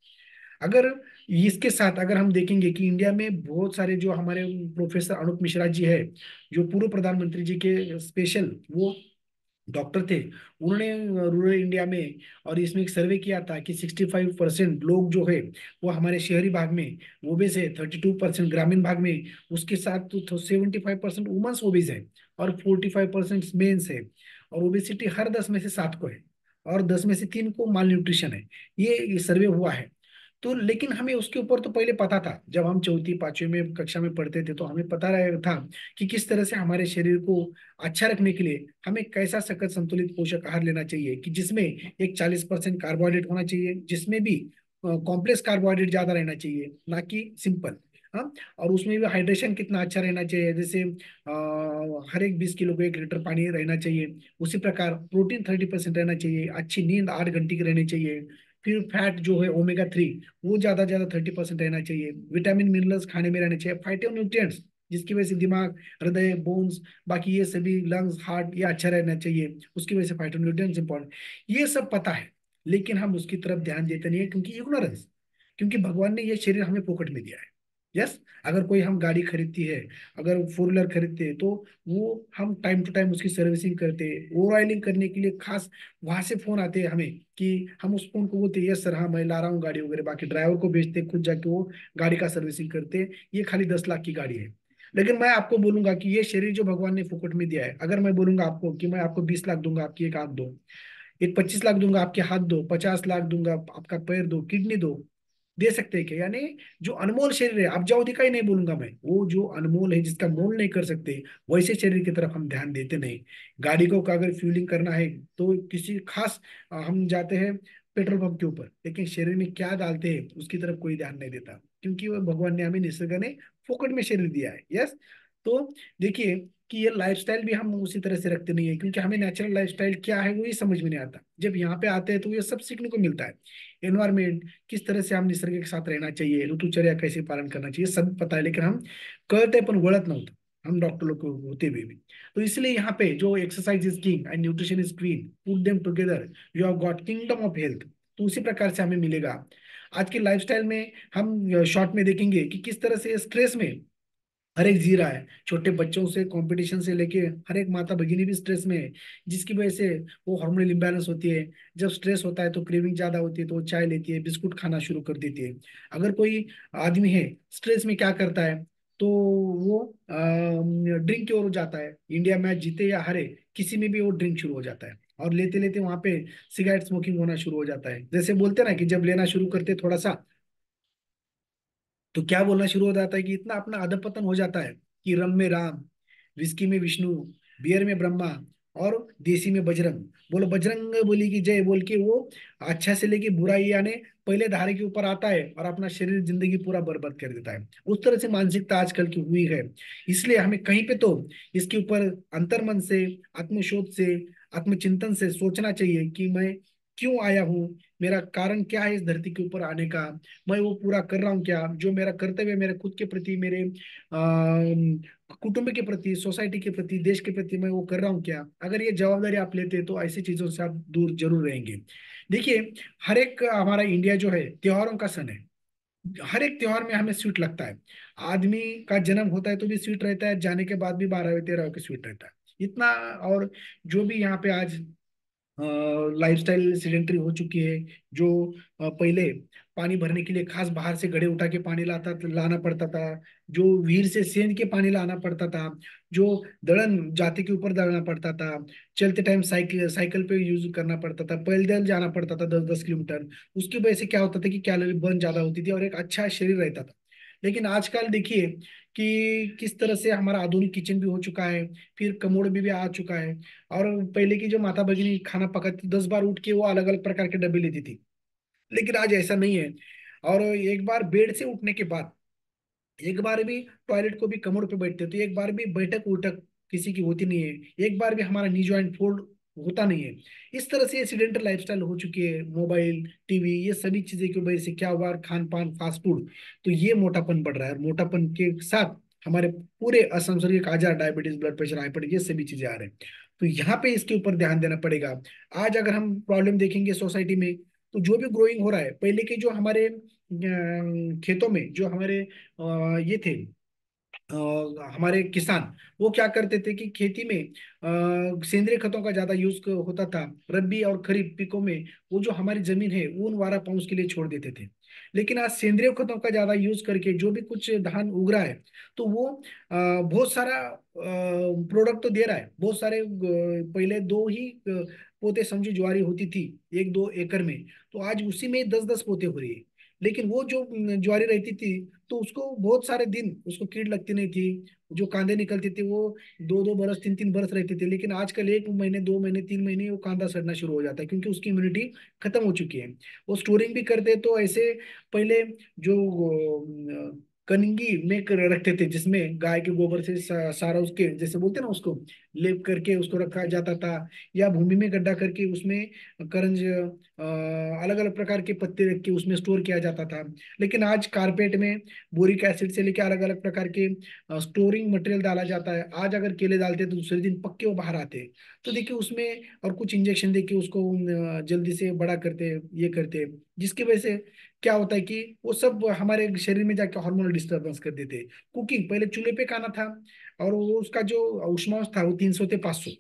Speaker 1: अगर इसके साथ अगर हम देखेंगे कि इंडिया में बहुत सारे जो हमारे प्रोफेसर अनुप मिश्रा जी है, जो पूर्व प्रधानमंत्री जी के स्पेशल वो डॉक्टर थे, उन्होंने रूरल इंडिया में और इसमें एक सर्वे किया था कि 65% लोग जो है वो हमारे शहरी भाग में ओबेस है, 32% ग्रामीण भाग में, उसके साथ तो 75% वुमेन्स ओबेस है, और 45% मेंस है। और ओबेसिटी हर 10 में से 7 को है, और 10 में से 3 को माल न्यूट्रिशन है। ये सर्वे हुआ है। तो लेकिन हमें उसके ऊपर तो पहले पता था, जब हम चौथी पांचवी में कक्षा में पढ़ते थे तो हमें पता रहा था कि किस तरह से हमारे शरीर को अच्छा रखने के लिए हमें कैसा सखत संतुलित पोषक आहार लेना चाहिए, कि जिसमें एक 40% कार्बोहाइड्रेट होना चाहिए, जिसमें भी कॉम्प्लेक्स कार्बोहाइड्रेट ज्यादा रहना चाहिए, ना कि सिंपल। हाँ, और उसमें भी हाइड्रेशन कितना अच्छा रहना चाहिए, जैसे हर एक 20 किलो को 1 लीटर पानी रहना चाहिए। उसी प्रकार प्रोटीन 30% रहना चाहिए, अच्छी नींद 8 घंटे की रहनी चाहिए। फिर फैट जो है ओमेगा 3, वो ज्यादा ज्यादा 30% रहना चाहिए। विटामिन मिनरल्स खाने में रहने चाहिए, फाइटो न्यूट्रिएंट्स जिसकी वजह से दिमाग, हृदय, बोन्स, बाकी ये सभी लंग्स, हार्ट, ये अच्छा रहना चाहिए, उसकी वजह से फाइटो न्यूट्रिएंट्स इंपॉर्टेंट। ये सब पता है, लेकिन हम उसकी तरफ ध्यान देते नहीं है, क्योंकि इग्नोरेंस। क्योंकि भगवान ने ये शरीर हमें फोकट में दिया है। यस, अगर कोई हम गाड़ी खरीदती है, अगर 4 व्हीलर खरीदते हैं, तो वो हम टाइम टू टाइम उसकी सर्विसिंग करते हैं। ओवर ऑयलिंग करने के लिए खास वहां से फोन आते हैं हमें, कि हम उस फोन को बोलते हैं, यस सर, हाँ मैं ला रहा हूँ गाड़ी वगैरह, बाकी ड्राइवर को भेजते हैं, खुद जाके वो गाड़ी का सर्विसिंग करते हैं। ये खाली 10 लाख की गाड़ी है। लेकिन मैं आपको बोलूंगा कि ये शरीर जो भगवान ने फोकट में दिया है, अगर मैं बोलूंगा आपको कि मैं आपको 20 लाख दूंगा, आपकी एक आंख दो, एक 25 लाख दूंगा, आपके हाथ दो, 50 लाख दूंगा, आपका पैर दो, किडनी दो, दे सकते हैं क्या? यानी जो अनमोल शरीर है, अब जाओदी का ही नहीं बोलूंगा मैं, वो जो अनमोल है, जिसका मोल नहीं कर सकते, वैसे शरीर की तरफ हम ध्यान देते नहीं। गाड़ी को अगर फ्यूलिंग करना है, तो किसी खास हम जाते हैं पेट्रोल पंप के ऊपर, लेकिन शरीर में क्या डालते हैं उसकी तरफ कोई ध्यान नहीं देता, क्योंकि वो भगवान ने हमें, निसर्ग ने फोकट में शरीर दिया है। यस। तो देखिए कि ये लाइफस्टाइल भी हम उसी तरह से रखते नहीं है, क्योंकि हमें नेचुरल लाइफस्टाइल क्या है वो ही समझ में नहीं आता। जब यहाँ पे आते हैं तो ये सब सीखने को मिलता है। एनवायरमेंट, किस तरह से हम निसर्ग के साथ रहना चाहिए, ऋतुचर्या कैसे पालन करना चाहिए, सब पता है, लेकिन हम करते पण वळत नव्हतं, हम डॉक्टर लोग को होते हुए भी। तो इसलिए यहाँ पे जो exercise is king and nutrition is queen, put them together, you have got kingdom of health. तो उसी प्रकार से हमें मिलेगा। आज की लाइफस्टाइल में हम शॉर्ट में देखेंगे कि किस तरह से स्ट्रेस में हर एक जी रहा है, छोटे बच्चों से कंपटीशन से लेके हर एक माता भगिनी भी स्ट्रेस में है, जिसकी वजह से वो हार्मोनल इम्बैलेंस होती है। जब स्ट्रेस होता है तो क्रेविंग ज्यादा होती है, तो वो चाय लेती है, बिस्कुट खाना शुरू कर देती है। अगर कोई आदमी है स्ट्रेस में, क्या करता है, तो वो ड्रिंक की ओर जाता है। इंडिया मैच जीते या हारे, किसी में भी वो ड्रिंक शुरू हो जाता है, और लेते लेते वहां पे सिगरेट स्मोकिंग होना शुरू हो जाता है। जैसे बोलते हैं ना कि जब लेना शुरू करते थोड़ा सा, तो क्या बोलना शुरू हो जाता है कि इतना अपना अधपतन हो जाता है कि रम में राम, विस्की में विष्णु, बियर में ब्रह्मा, और देसी में बजरंग, बोलो बजरंग बोली की जय बोल के वो अच्छा से लेके बुराई यानी पहले धारे के ऊपर आता है, और अपना शरीर जिंदगी पूरा बर्बाद कर देता है। उस तरह से मानसिकता आजकल की हुई है। इसलिए हमें कहीं पे तो इसके ऊपर अंतर्मन से, आत्मशोध से, आत्मचिंतन से सोचना चाहिए कि मैं क्यों आया हूँ, मेरा कारण क्या है इस धरती के ऊपर आने का, मैं वो पूरा कर रहा हूँ क्या, जो मेरा कर्तव्य है मेरे खुद के प्रति, मेरे कुटुंब के प्रति, सोसाइटी के प्रति, देश के प्रति, मैं वो कर रहा हूँ क्या? अगर ये जवाबदारी आप लेते हैं, तो ऐसी चीजों से आप दूर जरूर रहेंगे। देखिए, हर एक हमारा इंडिया जो है त्योहारों का सन है। हर एक त्योहार में हमें स्वीट लगता है। आदमी का जन्म होता है तो भी स्वीट रहता है, जाने के बाद भी 12 13 के स्वीट रहता है, इतना। और जो भी यहाँ पे आज लाइफस्टाइल सीडेंटरी हो चुकी है, जो पहले पानी भरने के लिए खास बाहर से घड़े उठा के पानी लाना पड़ता था, जो वीर से सेंध के पानी लाना पड़ता था, जो दड़न जाति के ऊपर दड़ना पड़ता था, चलते टाइम साइकिल साइकिल पे यूज करना पड़ता था, पैदल जाना पड़ता था 10 10 किलोमीटर। उसकी वजह से क्या होता था कि कैलोरी बर्न ज्यादा होती थी और एक अच्छा शरीर रहता था। लेकिन आजकल देखिए कि किस तरह से हमारा आधुनिक किचन भी हो चुका है, फिर कमोड भी आ चुका है। और पहले की जो माता भगिनी खाना पकाती, 10 बार उठ के वो अलग अलग प्रकार के डब्बे लेती थी, लेकिन आज ऐसा नहीं है। और एक बार बेड से उठने के बाद, एक बार भी टॉयलेट को भी कमोड पे बैठते, तो एक बार भी बैठक उठक किसी की होती नहीं है, एक बार भी हमारा नी ज्वाइंट फोल्ड होता नहीं है। इस तरह से एक्सीडेंटल लाइफस्टाइल हो चुकी है, मोबाइल, टीवी, ये सभी चीजें की वजह से क्या हुआ, खान पान, फास्ट फूड, तो ये मोटापन बढ़ रहा है। और मोटापन के साथ हमारे पूरे असंसर्गिक आजार, डायबिटीज, ब्लड प्रेशर, हाइपर, ये सभी चीजें आ रहे हैं। तो यहाँ पे इसके ऊपर ध्यान देना पड़ेगा। आज अगर हम प्रॉब्लम देखेंगे सोसाइटी में, तो जो भी ग्रोइंग हो रहा है, पहले के जो हमारे खेतों में जो हमारे ये थे, हमारे किसान, वो क्या करते थे कि खेती में सेंद्रिय खतों का ज्यादा यूज होता था। रबी और खरीफ पिकों में वो जो हमारी जमीन है ऊन वारा पाउस के लिए छोड़ देते थे। लेकिन आज सेंद्रिय खतों का ज्यादा यूज करके जो भी कुछ धान उग रहा है, तो वो बहुत सारा प्रोडक्ट तो दे रहा है, बहुत सारे पहले दो ही पोते समझो ज्वारी होती थी 1 2 एकड़ में, तो आज उसी में 10 10 पोते हो रही है। लेकिन वो जो ज्वारी रहती थी, तो उसको बहुत सारे दिन उसको कीड़ लगती नहीं थी, जो कांदे निकलते थे वो 2 2 बरस 3 3 बरस रहते थे। लेकिन आजकल 1 महीने 2 महीने 3 महीने वो कांदा सड़ना शुरू हो जाता है, क्योंकि उसकी इम्यूनिटी खत्म हो चुकी है। वो स्टोरिंग भी करते हैं, तो ऐसे पहले जो कनिंगी में रखते थे, जिसमें गाय के गोबर से सारा उसके जैसे बोलते हैं ना उसको लेप करके उसको रखा जाता था, या भूमि में गड्ढा करके उसमें करंज अलग अलग प्रकार के पत्ते रख के उसमें स्टोर किया जाता था। लेकिन आज कारपेट में बोरिक एसिड से लेकर अलग अलग प्रकार के स्टोरिंग मटेरियल डाला जाता है। आज अगर केले डालते हैं तो दूसरे दिन पक्के वो बाहर आते हैं। तो देखिए उसमें और कुछ इंजेक्शन देके उसको जल्दी से बड़ा करते हैं, ये करते हैं, जिसकी वजह से क्या होता है कि वो सब हमारे शरीर में जाके हार्मोनल डिस्टर्बेंस कर देते हैं। कुकिंग पहले चूल्हे पे खाना था, और वो उसका जो उष्मांश था वो 300 से 500।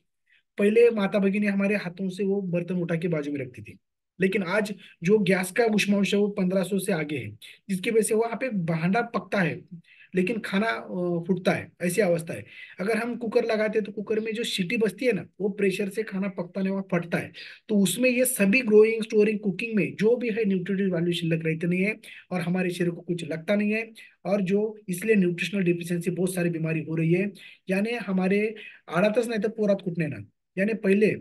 Speaker 1: पहले माता भगिनी हमारे हाथों से वो बर्तन उठा के बाजू में रखती थी। लेकिन आज जो गैस का उष्मांश है वो 1500 से आगे है, जिसकी वजह से वहां पे भांडा पकता है लेकिन खाना फूटता है, ऐसी अवस्था है। अगर हम कुकर लगाते हैं तो कुकर में जो सीटी बजती है ना, वो प्रेशर से खाना पकता नहीं, वहाँ फटता है। तो उसमें ये सभी ग्रोइंग स्टोरिंग कुकिंग में जो भी है न्यूट्रिटिव वैल्यू शिल्लक रहती नहीं है, और हमारे शरीर को कुछ लगता नहीं है। और जो इसलिए न्यूट्रिशनल डिफिशियंसी बहुत सारी बीमारी हो रही है। यानी हमारे आड़ातच नाही तर पोरात कुटणे ना। यानी पहले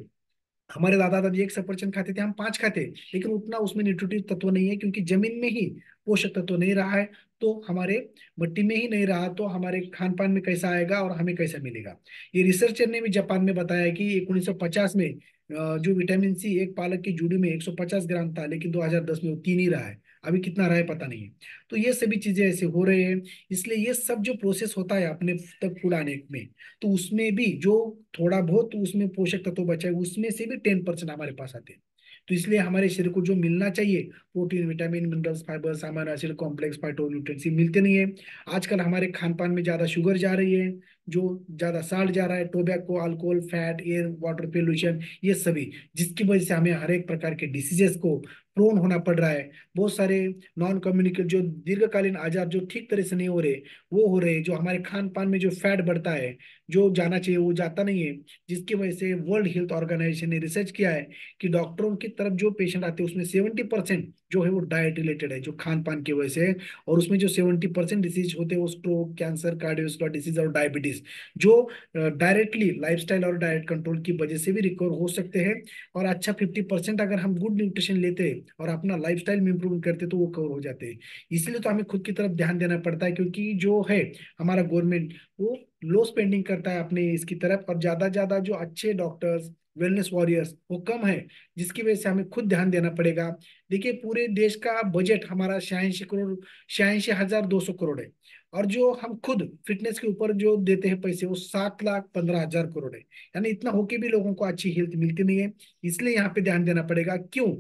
Speaker 1: हमारे दादा दादी एक सफरचंद खाते थे, हम 5 खाते, लेकिन उतना उसमें न्यूट्रिटिव तत्व नहीं है, क्योंकि जमीन में ही पोषक तत्व नहीं रहा है। तो हमारे मिट्टी में ही नहीं रहा, तो हमारे खान पान में कैसा आएगा और हमें कैसा मिलेगा। ये रिसर्चर ने भी जापान में बताया है कि 1950 में जो विटामिन सी एक पालक की जूड़ी में 150 ग्राम था, लेकिन 2010 में वो 3 ही रहा है। अभी कितना रहा है पता नहीं है। तो ये सभी चीजें ऐसे हो रहे हैं। इसलिए ये सब जो प्रोसेस होता है अपने तक फूड आने में, तो उसमें भी जो थोड़ा बहुत उसमें पोषक तत्व बचा है, उसमें से भी 10% हमारे पास आते हैं। तो इसलिए हमारे शरीर को जो मिलना चाहिए, protein vitamin minerals fibres amino acid complex phytonutrients, ये मिलते नहीं है। आजकल हमारे खान पान में ज्यादा शुगर जा रही है, जो ज्यादा साल्ट जा रहा है, tobacco alcohol fat air water pollution, ये सभी, जिसकी वजह से हमें हर एक प्रकार के डिसीजेस को प्रोन होना पड़ रहा है। बहुत सारे नॉन कम्युनिकेबल जो दीर्घकालीन आजार जो ठीक तरह से नहीं हो रहे, वो हो रहे। जो हमारे खान पान में जो फैट बढ़ता है, जो जाना चाहिए वो जाता नहीं है, जिसकी वजह से वर्ल्ड हेल्थ ऑर्गेनाइजेशन ने रिसर्च किया है कि डॉक्टरों की तरफ जो पेशेंट आते हैं उसमें 70% जो है वो डाइट रिलेटेड है, जो खान पान की वजह से। और उसमें जो 70% डिसीज होते हैं वो स्ट्रोक कैंसर कार्डियोवास्कुलर डिसीज और डायबिटीज, जो डायरेक्टली लाइफस्टाइल और डाइट कंट्रोल की वजह से भी रिकवर हो सकते हैं। और अच्छा 50% अगर हम गुड न्यूट्रिशन लेते हैं और अपना लाइफस्टाइल में इंप्रूव करते तो वो कवर हो जाते हैं। इसलिए तो हमें खुद की तरफ ध्यान देना पड़ता है, क्योंकि जो है हमारा गवर्नमेंट वो लो स्पेंडिंग करता है अपने इसकी तरफ, और ज्यादा ज्यादा जो अच्छे डॉक्टर्स वेलनेस वॉरियर्स वो कम है, जिसकी वजह से हमें खुद ध्यान देना पड़ेगा। देखिए पूरे देश का बजट हमारा 86 करोड़, 86,200 करोड़ है। और जो हम खुद फिटनेस के ऊपर जो देते हैं पैसे वो 7,15,000 करोड़ है। यानी इतना होके भी लोगों को अच्छी हेल्थ मिलती नहीं है। इसलिए यहाँ पे ध्यान देना पड़ेगा। क्यों?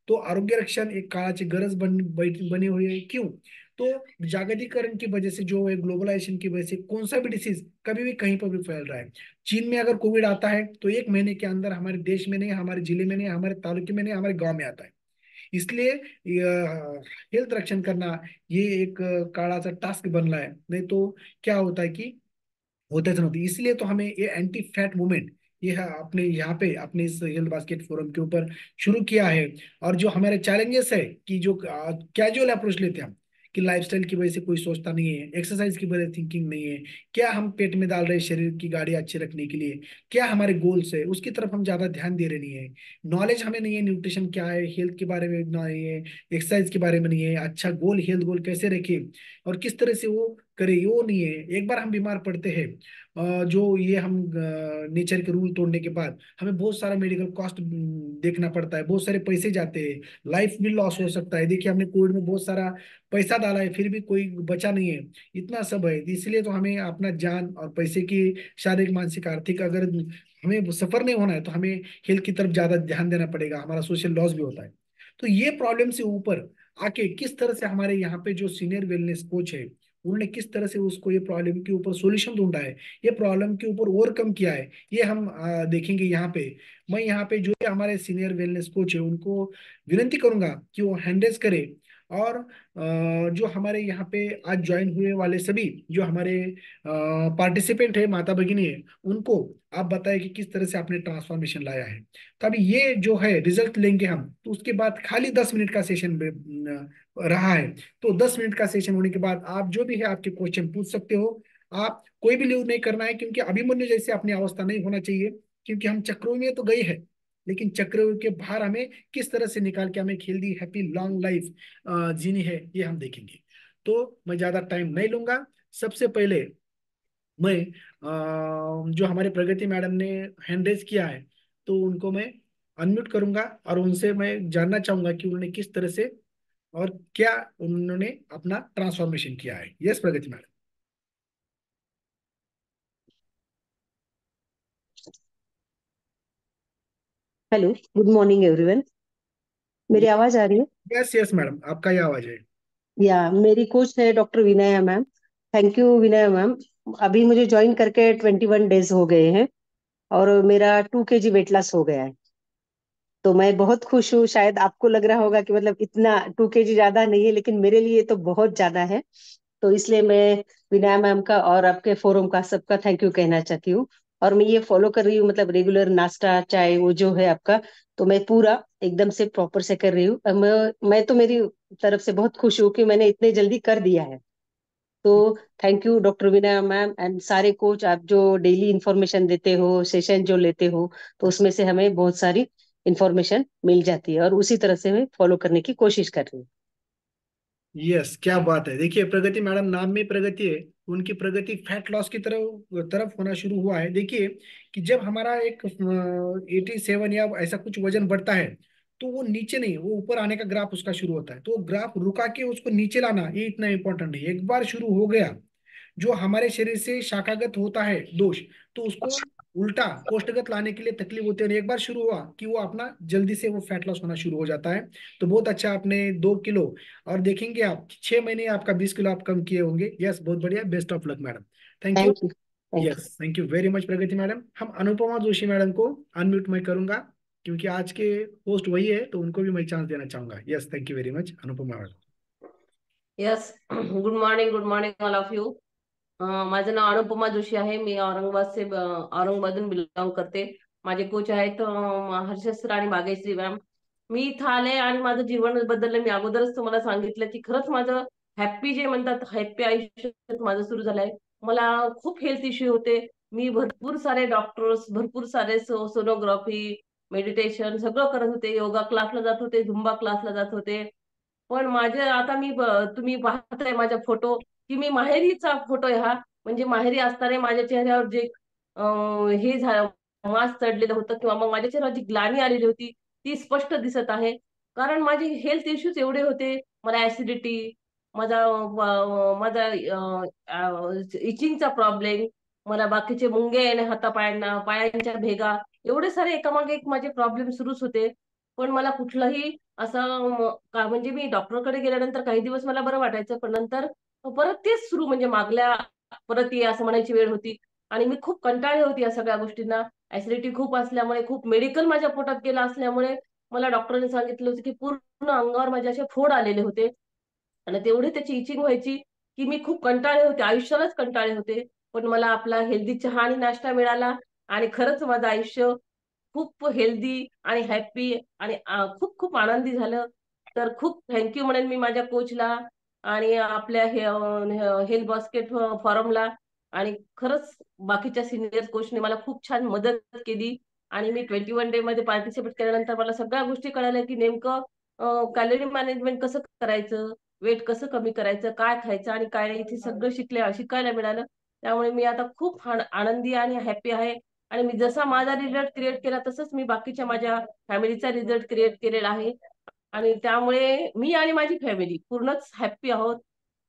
Speaker 1: तो आरोग्य रक्षण एक काळाची गरज बनी हुई है। क्यों? तो जागतिकीकरण की वजह से, जो है ग्लोबलाइजेशन की वजह से, कौन सा भी डिसीज कभी भी कहीं पर भी फैल रहा है। चीन में अगर कोविड आता है तो 1 महीने के अंदर हमारे देश में नहीं, हमारे जिले में नहीं, हमारे तालुके में नहीं, हमारे गांव में आता है। इसलिए हेल्थ रक्षण करना ये एक काळाचा टास्क बनला है। नहीं तो क्या होता है कि होता तो नहीं। इसलिए तो हमें ये एंटी फैट मूवमेंट ये है अपने यहाँ पे अपने इस हेल्थ बास्केट फोरम के ऊपर शुरू किया है। और जो हमारे चैलेंजेस है कि जो कैजुअल अप्रोच लेते हैं हम, कि लाइफस्टाइल की वजह से कोई सोचता नहीं है, एक्सरसाइज की वजह से थिंकिंग नहीं है, क्या हम पेट में डाल रहे हैं शरीर की गाड़ी अच्छी रखने के लिए, क्या हमारे गोल्स है, उसकी तरफ हम ज्यादा ध्यान दे रहे नहीं है। नॉलेज हमें नहीं है, न्यूट्रिशन क्या है, हेल्थ के बारे में नहीं है, एक्सरसाइज के बारे में नहीं है, अच्छा गोल हेल्थ गोल कैसे रखे और किस तरह से वो करे, वो नहीं है। एक बार हम बीमार पड़ते हैं, जो ये हम नेचर के रूल तोड़ने के बाद हमें बहुत सारा मेडिकल कॉस्ट देखना पड़ता है, बहुत सारे पैसे जाते हैं, लाइफ भी लॉस हो सकता है। देखिए हमने कोविड में बहुत सारा पैसा डाला है, फिर भी कोई बचा नहीं है। इतना सब है, इसलिए तो हमें अपना जान और पैसे की शारीरिक मानसिक आर्थिक अगर हमें सफर नहीं होना है तो हमें हेल्थ की तरफ ज्यादा ध्यान देना पड़ेगा। हमारा सोशल लॉस भी होता है। तो ये प्रॉब्लम से ऊपर आके किस तरह से हमारे यहाँ पे जो सीनियर वेलनेस कोच है, उन्होंने किस तरह से उसको ये प्रॉब्लम के ऊपर सॉल्यूशन ढूंढा है, ये प्रॉब्लम के ऊपर ओवरकम किया है, ये हम देखेंगे यहाँ पे। मैं यहाँ पे जो हमारे सीनियर वेलनेस कोच है उनको विनती करूंगा कि वो हैंडल्स करे। और जो हमारे यहाँ पे आज ज्वाइन हुए वाले सभी जो हमारे पार्टिसिपेंट है, माता भगिनी है, उनको आप बताएं कि किस तरह से आपने ट्रांसफॉर्मेशन लाया है। तभी ये जो है रिजल्ट लेंगे हम, तो उसके बाद खाली 10 मिनट का सेशन रहा है। तो 10 मिनट का सेशन होने के बाद आप जो भी है आपके क्वेश्चन पूछ सकते हो। आप कोई भी लीव नहीं करना है, क्योंकि अभिमन्यु जैसे अपनी अवस्था नहीं होना चाहिए। क्योंकि हम चक्रों में तो गए हैं, लेकिन चक्रों के बाहर हमें किस तरह से निकाल के हमें हेल्दी हैप्पी लॉन्ग लाइफ जीनी है, ये हम देखेंगे। तो मैं ज़्यादा टाइम नहीं लूंगा। सबसे पहले मैं जो हमारे प्रगति मैडम ने हैंड रेज किया है, तो उनको मैं अनम्यूट करूंगा और उनसे मैं जानना चाहूंगा कि उन्होंने किस तरह से और क्या उन्होंने अपना ट्रांसफॉर्मेशन किया है। Yes Pragati madam.
Speaker 2: Hello, good morning everyone. मेरी आवाज आ रही है?
Speaker 1: यस यस मैडम, आपका ही आवाज है।
Speaker 2: या मेरी कोच है doctor Vinay ma'am. Thank you Vinay ma'am. अभी मुझे ज्वाइन करके 21 डेज हो गए हैं और मेरा 2 kg वेट लॉस हो गया है। तो मैं बहुत खुश हूँ। शायद आपको लग रहा होगा कि मतलब इतना 2 kg ज्यादा नहीं है, लेकिन मेरे लिए तो बहुत ज्यादा है। तो इसलिए मैं विनय मैम का और आपके फोरम का सबका थैंक यू कहना चाहती हूँ। और मैं ये फॉलो कर रही हूँ, मतलब रेगुलर नाश्ता चाय वो जो है आपका, तो मैं पूरा एकदम से प्रॉपर से कर रही हूँ। मैं तो मेरी तरफ से बहुत खुश हूँ कि मैंने इतने जल्दी कर दिया है। तो thank you doctor Vinay ma'am and सारे कोच, आप जो डेली इंफॉर्मेशन देते हो, सेशन जो लेते हो, तो उसमें से हमें बहुत सारी इंफॉर्मेशन मिल जाती है और उसी तरह से मैं फॉलो करने की कोशिश कर रही हूँ।
Speaker 1: यस, क्या बात है। देखिए प्रगति मैडम नाम में प्रगति है, उनकी प्रगति फैट लॉस की तरफ तरफ होना शुरू हुआ है। देखिए कि जब हमारा एक 87 या ऐसा कुछ वजन बढ़ता है, तो वो नीचे नहीं, वो ऊपर आने का ग्राफ उसका शुरू होता है। तो वो ग्राफ रुका के उसको नीचे लाना ये इतना इंपॉर्टेंट नहीं। एक बार शुरू हो गया, जो हमारे शरीर से शाखागत होता है दोष, तो उसको उल्टा कोष्ठगत लाने के लिए तकलीफ होती है। और एक बार शुरू हुआ कि वो अपना जल्दी से वो फैट लॉस होना शुरू हो जाता है। तो बहुत अच्छा, आपने 2 किलो और देखेंगे आप 6 महीने आपका 20 किलो आप कम किए होंगे। यस, बहुत बढ़िया, best of luck madam. Thank you.
Speaker 2: Thank you. Thank you.
Speaker 1: Yes, thank you very much Pragati madam. हम अनुपमा जोशी मैडम को अनम्यूट मैं करूंगा, क्योंकि आज के होस्ट वही है, तो उनको भी मैं चांस देना चाहूंगा। Yes, thank you very much Anupama madam.
Speaker 3: Yes good morning all of you. माझं नाव अनुपमा जोशी आहे. मी औरंगाबादून बिलॉंग करते. माझे कोच आहेत हर्षद आणि भाग्यश्री मॅम. मी इथं आले आणि माझं जीवन बदललं. मी अगोदरच तुम्हाला सांगितलं की खरंच माझं हॅप्पी जे म्हणतात हॅप्पी आयुष्य माझं सुरू झालंय. मला खूप हेल्थ इश्यू होते. मी भरपूर सारे डॉक्टर्स, भरपूर सारे सोनोग्राफी, मेडिटेशन सगळं करत होते. योगा क्लासला जात होते, झुंबा क्लासला जात होते. पण माझे आता तुम्ही पाहताय माझा फोटो, की मी माहेरीचा फोटो आहे हा. म्हणजे माहेरी असताना माझ्या चेहऱ्यावर जे हे झालं, मास चढलेलं होतं किंवा मग माझ्या चेहऱ्यावर जी ग्लानी आलेली होती ती स्पष्ट दिसत आहे. कारण माझे हेल्थ इश्यूज एवढे होते. मला ऍसिडिटी, माझा माझा इचिंगचा प्रॉब्लेम, मला बाकीचे मुंगे येणे हातापायांना, पायांच्या भेगा, एवढे सारे एकामागे एक माझे प्रॉब्लेम सुरूच होते. पण मला कुठलाही असं म्हणजे मी डॉक्टरकडे गेल्यानंतर काही दिवस मला बरं वाटायचं, पण नंतर परत तेच सुरू, म्हणजे मागल्या परत ये असं म्हणायची वेळ होती. आणि मी खूप कंटाळली होती या सगळ्या गोष्टींना. ऍसिडिटी खूप असल्यामुळे, खूप मेडिकल माझ्या पोटात गेलं असल्यामुळे मला डॉक्टरांनी सांगितलं होतं की पूर्ण अंगावर माझे असे फोड आलेले होते आणि तेवढी त्याची इचिंग व्हायची की मी खूप कंटाळले होते, आयुष्यालाच कंटाळले होते. पण मला आपला हेल्दी चहा आणि नाश्ता मिळाला आणि खरंच माझं आयुष्य खूप हेल्दी आणि हॅप्पी आणि खूप खूप आनंदी झालं. तर खूप थँक्यू म्हणेन मी माझ्या कोचला आणि आपल्या हेल्थ बास्केट फॉरमला. आणि खरंच बाकीच्या सिनियर कोचने मला खूप छान मदत केली. आणि मी 21 डे मध्ये पार्टिसिपेट केल्यानंतर मला सगळ्या गोष्टी कळाल्या की नेमकं कॅलरी मॅनेजमेंट कसं करायचं, वेट कसं कमी करायचं, काय खायचं आणि काय नाही, इथे सगळं शिकायला मिळालं. त्यामुळे मी आता खूप आनंदी आणि हॅप्पी आहे. आणि मी जसा माझा रिझल्ट क्रिएट केला तसंच मी बाकीच्या माझ्या फॅमिलीचा रिझल्ट क्रिएट केलेला आहे. आणि त्यामुळे मी आणि माझी फॅमिली पूर्णच हॅप्पी आहोत.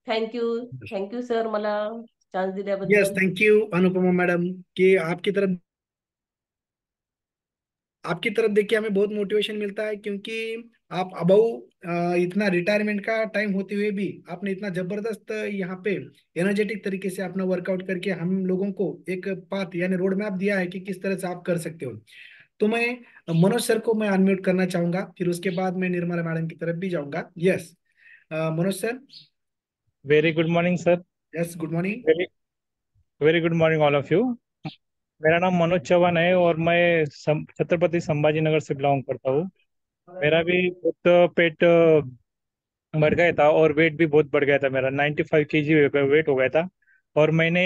Speaker 3: थँक्यू. थँक्यू सर, मला चान्स
Speaker 1: यस,
Speaker 3: दिल्याबद्दल.
Speaker 1: थैंक यू अनुपमा मैडम, कि आपकी तरफ देखिए हमें बहुत मोटिवेशन मिलता है, क्योंकि आप अबव इतना रिटायरमेंट का टाइम होते हुए भी आपने इतना जबरदस्त यहाँ पे एनर्जेटिक तरीके से अपना वर्कआउट करके हम लोगों को एक पाथ यानी रोड मैप दिया है कि किस तरह से आप कर सकते हो। तो मैं मनोज सर को मैं अनम्यूट करना चाहूंगा, फिर उसके बाद मैं निर्मला मैडम की तरफ भी जाऊंगा। Yes Manoj sir.
Speaker 4: Very good morning sir.
Speaker 1: Yes, good morning.
Speaker 4: Very very good morning all of you. मेरा नाम मनोज चौहान है और मैं छत्रपति संभाजी नगर से बिलोंग करता हूँ. मेरा भी बहुत पेट बढ़ गया था और वेट भी बहुत बढ़ गया था. मेरा 95 kg वेट हो गया था. और मैंने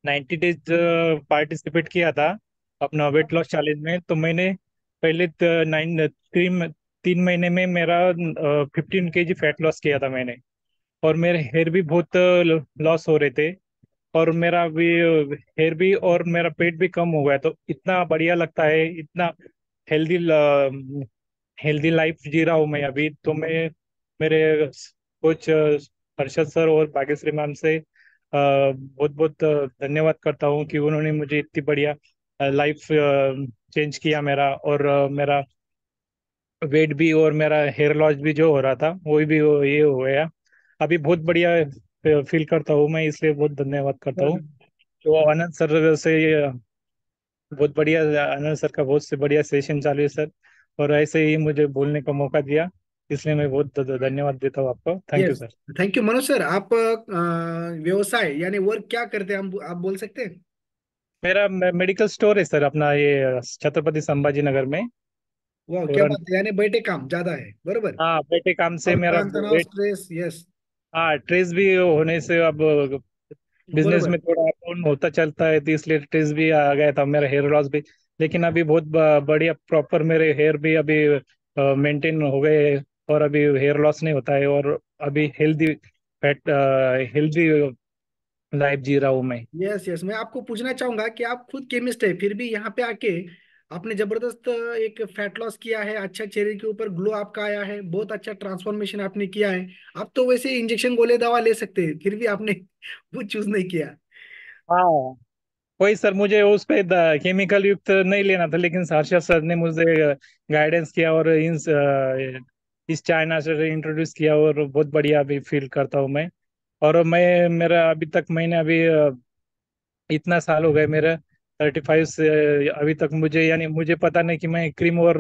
Speaker 4: 90 डेज पार्टिसिपेट किया था अपना वेट लॉस चैलेंज में. तो मैंने पहले 3 महीने में मेरा 15 kg फैट लॉस किया था मैंने. और मेरे हेयर भी बहुत लॉस हो रहे थे, और मेरा भी हेयर भी और मेरा पेट भी कम हो गया। तो इतना बढ़िया लगता है, इतना हेल्दी हेल्दी लाइफ जी रहा हूँ मैं अभी। तो मैं मेरे कोच हर्षद सर और भाग्यश्री मैम से बहुत बहुत धन्यवाद करता हूँ कि उन्होंने मुझे इतनी बढ़िया लाइफ चेंज किया मेरा, और मेरा वेट भी और मेरा हेयर लॉस भी जो हो रहा था ये हो गया। अभी बहुत बढ़िया फील करता हूँ मैं, इसलिए बहुत धन्यवाद करता हूँ। तो आनंद सर से बहुत बढ़िया, आनंद सर का बहुत से बढ़िया सेशन चालू है सर, और ऐसे ही मुझे बोलने का मौका दिया, इसलिए मैं बहुत धन्यवाद देता हूँ आपको। Thank you
Speaker 1: yes,
Speaker 4: sir.
Speaker 1: Thank you Manoj sir. आप व्यवसाय यानी वर्क क्या करते हैं, आप बोल सकते हैं?
Speaker 4: मेरा मेडिकल स्टोर है सर, अपना ये छत्रपति संभाजी नगर में।
Speaker 1: वाह, क्या
Speaker 4: तुरंत।
Speaker 1: बात है, यानी बैठे काम ज्यादा है, बरोबर।
Speaker 4: हाँ, बेटे काम से
Speaker 1: और
Speaker 4: मेरा
Speaker 1: तान तनाव,
Speaker 4: वेट।
Speaker 1: स्ट्रेस, यस,
Speaker 4: हाँ, ट्रेस भी होने से अब बिजनेस
Speaker 1: बरोबर।
Speaker 4: में थोड़ा अप डाउन होता चलता है, तो इसलिए ट्रेस भी आ गया था, मेरा हेयर लॉस भी। लेकिन अभी बहुत बढ़िया प्रॉपर मेरे हेयर भी अभी मेंटेन हो गए, और अभी हेयर लॉस नहीं होता है, और अभी हेल्दी फैट हेल्दी लाइफ जी रहा हूँ मैं।
Speaker 1: यस यस, मैं आपको पूछना चाहूंगा कि आप खुद केमिस्ट है, फिर भी यहाँ पे आके आपने जबरदस्त एक फैट लॉस किया है, अच्छा चेहरे के ऊपर ग्लो आपका आया है, बहुत अच्छा ट्रांसफॉर्मेशन आपने किया है। आप तो वैसे इंजेक्शन गोले दवा ले सकते हैं, फिर भी आपने वो चूज नहीं किया।
Speaker 4: हाँ, वही सर, मुझे उस पे केमिकल युक्त नहीं लेना था, लेकिन हर्षद सर ने मुझे गाइडेंस किया, और इस चाइना से इंट्रोड्यूस किया, और बहुत बढ़िया अभी फील करता हूँ मैं। और मैं मेरा अभी तक मैंने अभी इतना साल हो गए मेरा 35 से अभी तक, मुझे यानी मुझे पता नहीं कि मैं क्रीम और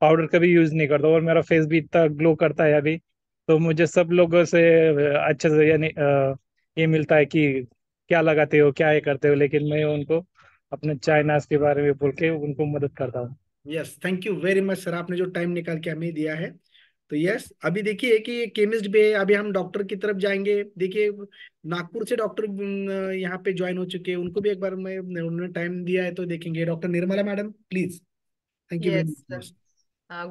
Speaker 4: पाउडर कभी यूज नहीं करता, और मेरा फेस भी इतना ग्लो करता है अभी। तो मुझे सब लोगों से अच्छे से यानी ये मिलता है कि क्या लगाते हो, क्या ये करते हो, लेकिन मैं उनको अपने चाय नाश के बारे में बोल के उनको मदद करता हूँ।
Speaker 1: Yes, thank you very much sir, आपने जो टाइम निकाल के हमें दिया है। तो यस, अभी देखिए कि केमिस्ट भी है, अभी हम डॉक्टर की तरफ जाएंगे। देखिए, नागपुर से डॉक्टर यहाँ पे ज्वाइन हो चुके हैं, उनको भी एक बार मैं उन्होंने टाइम दिया है, तो देखेंगे। Doctor Nirmala madam, please. Thank you very
Speaker 5: yes.
Speaker 1: Much.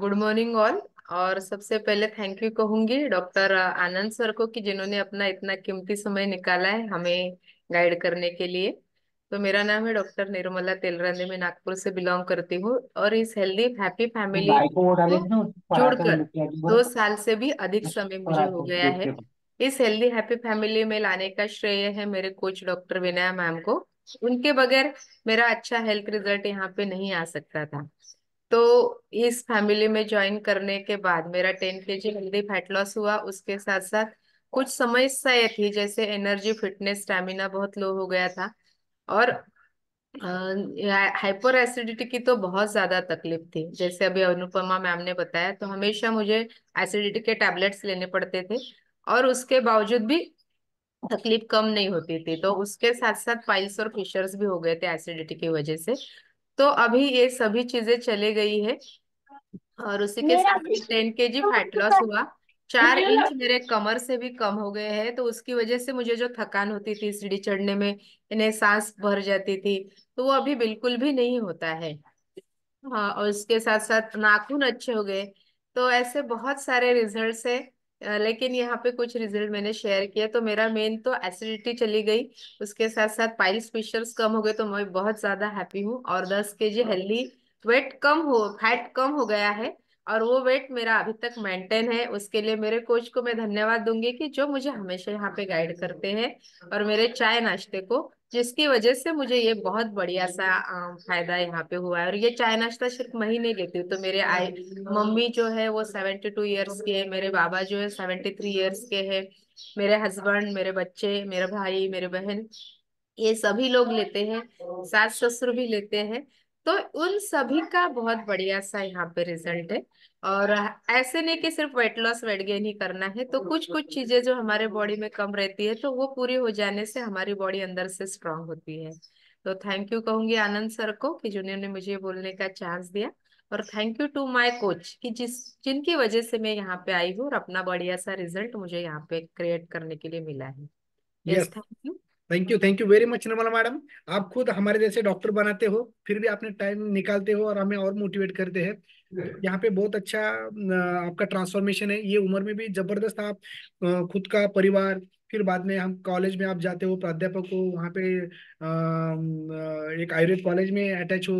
Speaker 5: Good morning all. और सबसे पहले थैंक यू कहूंगी डॉक्टर आनंद सर को कि जिन्होंने अपना इतना कीमती समय निकाला है हमें गाइड करने के लिए। तो मेरा नाम है डॉक्टर निर्मला तेलरंदे, मैं नागपुर से बिलोंग करती हूँ, और इस हेल्दी हैप्पी फैमिली को जुड़कर 2 साल से भी अधिक समय मुझे हो गया है। इस हेल्दी हैप्पी फैमिली में लाने का श्रेय है मेरे कोच डॉक्टर विनय मैम को। उनके बगैर मेरा अच्छा हेल्थ रिजल्ट यहाँ पे नहीं आ सकता था। तो इस फैमिली में ज्वाइन करने के बाद मेरा 10 kg हेल्दी फैट लॉस हुआ। उसके साथ साथ कुछ समस्याएं थी, जैसे एनर्जी, फिटनेस, स्टैमिना बहुत लो हो गया था, और हाइपर एसिडिटी की तो बहुत ज्यादा तकलीफ थी। जैसे अभी अनुपमा मैम ने बताया, तो हमेशा मुझे एसिडिटी के टैबलेट्स लेने पड़ते थे, और उसके बावजूद भी तकलीफ कम नहीं होती थी। तो उसके साथ साथ पाइल्स और फिशर्स भी हो गए थे एसिडिटी की वजह से। तो अभी ये सभी चीजें चली गई है, और उसी के साथ 10 kg फैट लॉस हुआ। 4 इंच मेरे कमर से भी कम हो गए हैं। तो उसकी वजह से मुझे जो थकान होती थी सीढ़ी चढ़ने में, इन्हें सांस भर जाती थी, तो वो अभी बिल्कुल भी नहीं होता है। हाँ, और इसके साथ साथ नाखून अच्छे हो गए। तो ऐसे बहुत सारे रिजल्ट्स है। लेकिन यहाँ पे कुछ रिजल्ट मैंने शेयर किया। तो मेरा मेन तो एसिडिटी चली गई, उसके साथ साथ पाइल्स फिशर्स कम हो गए, तो मैं बहुत ज्यादा हैप्पी हूँ। और 10 kg हेल्दी वेट कम हो फैट कम हो गया है, और वो वेट मेरा अभी तक मेंटेन है। उसके लिए मेरे कोच को मैं धन्यवाद दूंगी कि जो मुझे हमेशा यहाँ पे गाइड करते हैं, और मेरे चाय नाश्ते को, जिसकी वजह से मुझे ये बहुत बढ़िया सा फायदा यहाँ पे हुआ है। और ये चाय नाश्ता सिर्फ मैं ही नहीं लेती हूँ, तो मेरे आई मम्मी जो है वो 72 ईयर्स के है, मेरे बाबा जो है 73 ईयर्स के है, मेरे हस्बैंड, मेरे बच्चे, मेरे भाई, मेरे बहन, ये सभी लोग लेते हैं, सास ससुर भी लेते हैं। तो उन सभी का बहुत बढ़िया सा यहाँ पे रिजल्ट है। और ऐसे नहीं कि सिर्फ वेट लॉस वेट गेन ही करना है, तो कुछ कुछ चीजें जो हमारे बॉडी में कम रहती है, तो वो पूरी हो जाने से हमारी बॉडी अंदर से स्ट्रांग होती है। तो थैंक यू कहूंगी आनंद सर को कि जिन्होंने मुझे बोलने का चांस दिया। और thank you to my coach कि जिनकी वजह से मैं यहाँ पे आई हूँ, और अपना बढ़िया सा रिजल्ट मुझे यहाँ पे क्रिएट करने के लिए मिला है। Yes,
Speaker 1: yes,
Speaker 5: thank you.
Speaker 1: Thank you very much Nirmala madam. आप खुद हमारे जैसे डॉक्टर बनाते हो, फिर भी आपने टाइम निकालते हो और हमें और मोटिवेट करते हैं। यहाँ पे बहुत अच्छा आपका ट्रांसफॉर्मेशन है, ये उम्र में भी जबरदस्त। आप खुद का परिवार, फिर बाद में हम कॉलेज में आप जाते हो, प्राध्यापक हो वहाँ पे, एक आयुर्वेद कॉलेज में अटैच हो,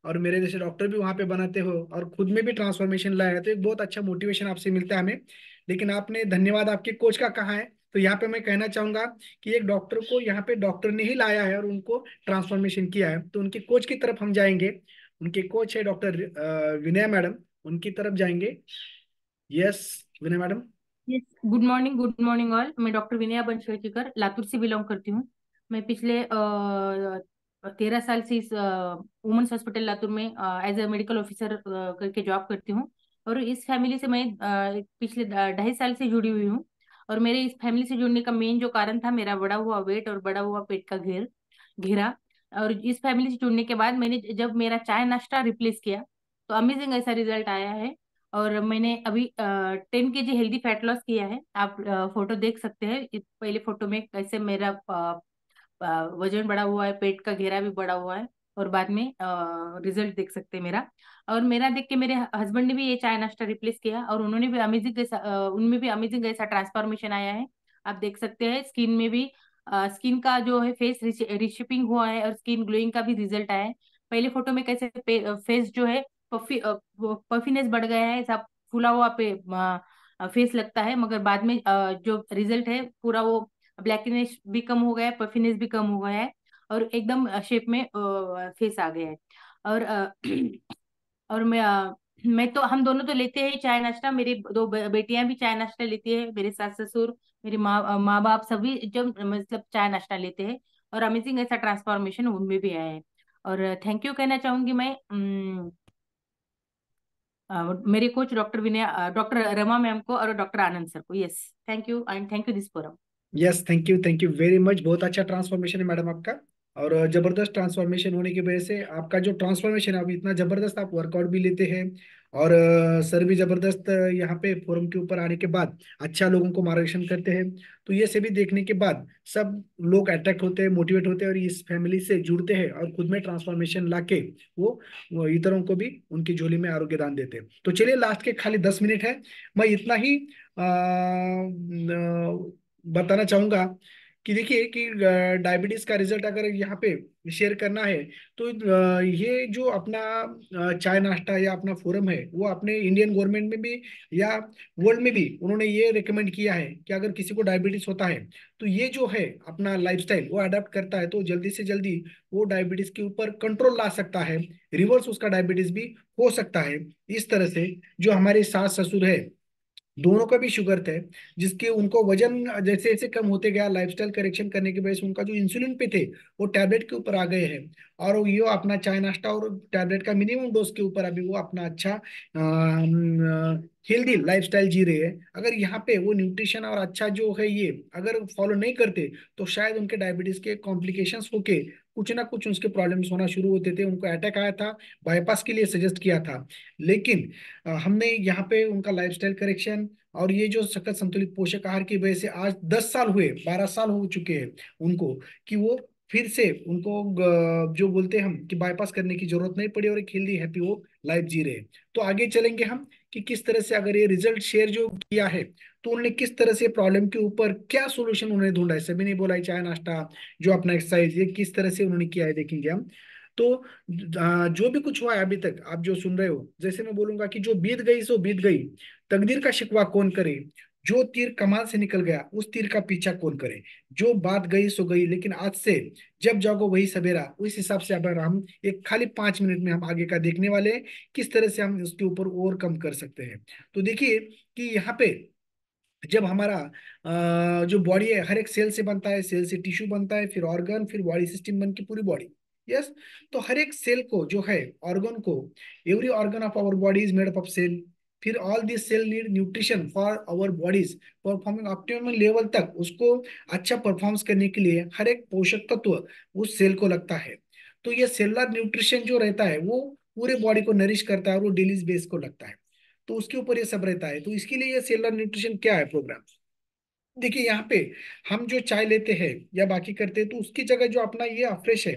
Speaker 1: और मेरे जैसे डॉक्टर भी वहाँ पे बनाते हो, और खुद में भी ट्रांसफॉर्मेशन लाया है, तो एक बहुत अच्छा मोटिवेशन आपसे मिलता है हमें। लेकिन आपने धन्यवाद आपके कोच का कहा है, तो यहाँ पे मैं कहना चाहूंगा कि एक डॉक्टर को यहाँ पे डॉक्टर ने ही लाया है और उनको ट्रांसफॉर्मेशन किया है, तो उनके कोच की तरफ हम जाएंगे। उनके कोच है डॉक्टर विनय मैडम, उनकी तरफ जाएंगे। Yes Vinay madam.
Speaker 6: Yes, good morning all. मैं डॉक्टर विनया बंशवेटीकर लातूर से बिलोंग करती हूँ। मैं पिछले 13 साल से इस वुमेन्स हॉस्पिटल लातूर में एज ए मेडिकल ऑफिसर करके जॉब करती हूँ। और इस फैमिली से मैं पिछले 2.5 साल से जुड़ी हुई हूँ। और मेरे इस फैमिली से जुड़ने का मेन जो कारण था मेरा बड़ा हुआ वेट और बड़ा हुआ पेट का घेरा। और इस फैमिली से जुड़ने के बाद मैंने जब मेरा चाय नाश्ता रिप्लेस किया तो अमेजिंग ऐसा रिजल्ट आया है। और मैंने अभी 10 kg हेल्दी फैट लॉस किया है। आप फोटो देख सकते हैं, पहले फोटो में कैसे मेरा वजन बढ़ा हुआ है, पेट का घेरा भी बढ़ा हुआ है। और बाद में रिजल्ट देख सकते हैं मेरा। और मेरा देख के मेरे हस्बैंड ने भी ये चाय नाश्ता रिप्लेस किया और उन्होंने भी अमेजिंग ऐसा उनमें भी अमेजिंग ऐसा ट्रांसफॉर्मेशन आया है। आप देख सकते हैं स्किन में भी, स्किन का जो है फेस रिशिपिंग हुआ है और स्किन ग्लोइंग का भी रिजल्ट आया है। पहले फोटो में कैसे फेस जो है पफीनेस बढ़ गया है, ऐसा फूला हुआ पे फेस लगता है, मगर बाद में जो रिजल्ट है पूरा वो ब्लैकनेस भी कम हो गया है, पफीनेस भी कम हो गया है और एकदम शेप में फेस आ गया है। और और मैं तो हम दोनों तो लेते हैं चाय नाश्ता, मेरी दो बेटियां भी चाय नाश्ता लेती है, मेरे सास ससुर, मेरे माँ बाप सभी जब मतलब चाय नाश्ता लेते हैं। और अमेजिंग ऐसा ट्रांसफॉर्मेशन उनमें भी आया है। और थैंक यू कहना चाहूंगी मैं मेरे कोच डॉक्टर रमा मैम को और डॉक्टर आनंद सर को। Yes, thank you and thank you this forum.
Speaker 1: Yes thank you very much. बहुत अच्छा ट्रांसफॉर्मेशन है मैडम आपका, और जबरदस्त ट्रांसफॉर्मेशन होने की वजह से आपका जो ट्रांसफॉर्मेशन है अभी इतना जबरदस्त, आप वर्कआउट भी लेते हैं, और सर भी जबरदस्त यहाँ पे फोरम के ऊपर आने के बाद अच्छा लोगों को मार्गदर्शन करते हैं। तो ये सभी देखने के बाद सब लोग अट्रैक्ट होते हैं, मोटिवेट होते हैं, और इस फैमिली से जुड़ते हैं और खुद में ट्रांसफॉर्मेशन लाके वो इतरों को भी उनकी झोली में आरोग्य दान देते हैं। तो चलिए, लास्ट के खाली 10 मिनट है, मैं इतना ही बताना चाहूंगा कि देखिए कि डायबिटीज का रिजल्ट अगर यहाँ पे शेयर करना है, तो ये जो अपना चाय नाश्ता या अपना फोरम है, वो अपने इंडियन गवर्नमेंट में भी या वर्ल्ड में भी उन्होंने ये रिकमेंड किया है कि अगर किसी को डायबिटीज होता है, तो ये जो है अपना लाइफस्टाइल वो अडेप्ट करता है, तो जल्दी से जल्दी वो डायबिटीज के ऊपर कंट्रोल ला सकता है, रिवर्स उसका डायबिटीज भी हो सकता है। इस तरह से जो हमारे सास ससुर है, दोनों का भी शुगर थे, जिसके उनको वजन जैसे जैसे कम होते गया, लाइफस्टाइल करेक्शन करने की वजह से उनका जो इंसुलिन पे थे वो टैबलेट के ऊपर आ गए हैं, और वो ये अपना चाय नाश्ता और टैबलेट का मिनिमम डोज के ऊपर अभी वो अपना अच्छा हेल्दी लाइफस्टाइल जी रहे हैं। अगर यहाँ पे वो न्यूट्रिशन और अच्छा जो है ये अगर फॉलो नहीं करते, तो शायद उनके डायबिटीज के कॉम्प्लिकेशंस होके कुछ ना कुछ उसके प्रॉब्लम्स होना शुरू होते थे। उनको अटैक आया था, बाईपास के लिए सजेस्ट किया था, लेकिन हमने यहाँ पे उनका लाइफस्टाइल करेक्शन और ये जो सकल संतुलित पोषक आहार की वजह से आज 10 साल हुए, 12 साल हो चुके हैं उनको, कि वो फिर से उनको जो बोलते हैं हम कि बाईपास करने की जरूरत नहीं पड़ी, और एक हेल्दी हैप्पी वो लाइफ जी रहे हैं। तो आगे चलेंगे हम कि किस तरह से अगर ये रिजल्ट शेयर जो किया है, तो उन्होंने किस तरह से प्रॉब्लम के ऊपर क्या सोल्यूशन उन्होंने ढूंढा है। सभी ने बोला है चाय नाश्ता, जो अपना एक्सरसाइज, ये किस तरह से उन्होंने किया है देखेंगे हम। तो जो भी कुछ हुआ है अभी तक आप जो सुन रहे हो, जैसे मैं बोलूंगा कि जो बीत गई सो बीत गई, तकदीर का शिकवा कौन करे, जो तीर कमान से निकल गया उस तीर का पीछा कौन करे, जो बात गई सो गई, लेकिन आज से जब जागो वही सवेरा। उस हिसाब से अगर हम एक खाली 5 मिनट में हम आगे का देखने वाले हैं, किस तरह से हम उसके ऊपर और कम कर सकते हैं। तो देखिए कि यहाँ पे जब हमारा जो बॉडी है हर एक सेल से बनता है, सेल से टिश्यू बनता है, फिर ऑर्गन, फिर बॉडी सिस्टम बन के पूरी बॉडी। यस, तो हर एक सेल को जो है, ऑर्गन को, every organ of our body is made up of cell, फिर all this cell need nutrition for our bodies performing optimum level तक। उसको अच्छा परफॉर्म्स करने के लिए हर एक पोषक तत्व उस सेल को लगता है। तो ये सेलुलर न्यूट्रिशन जो रहता है वो पूरे बॉडी को नरिश करता है, और वो डेली बेस को लगता है, तो उसके ऊपर ये सब रहता है। तो इसके लिए ये सेलुलर न्यूट्रिशन क्या है प्रोग्राम, देखिए यहाँ पे हम जो चाय लेते हैं या बाकी करते हैं, तो उसकी जगह जो अपना ये अफ्रेश है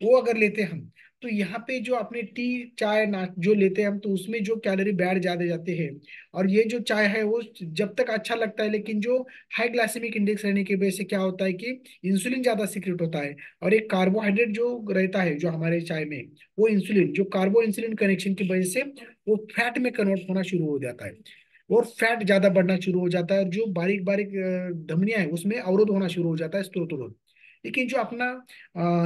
Speaker 1: वो अगर लेते हैं हम, तो यहाँ पे जो अपने टी चाय ना जो लेते हैं हम, तो उसमें जो कैलोरी बैड ज्यादा जाते हैं। और ये जो चाय है वो जब तक अच्छा लगता है, लेकिन जो हाई ग्लाइसेमिक इंडेक्स रहने की वजह से क्या होता है कि इंसुलिन ज्यादा सीक्रेट होता है। और एक कार्बोहाइड्रेट जो रहता है जो हमारे चाय में, वो इंसुलिन जो कार्बो इंसुलिन कनेक्शन की वजह से वो फैट में कन्वर्ट होना शुरू हो जाता है, और फैट ज्यादा बढ़ना शुरू हो जाता है, और जो बारीक बारीक धमनियां है उसमें अवरोध होना शुरू हो जाता है, स्त्रोत अवरोध। लेकिन जो अपना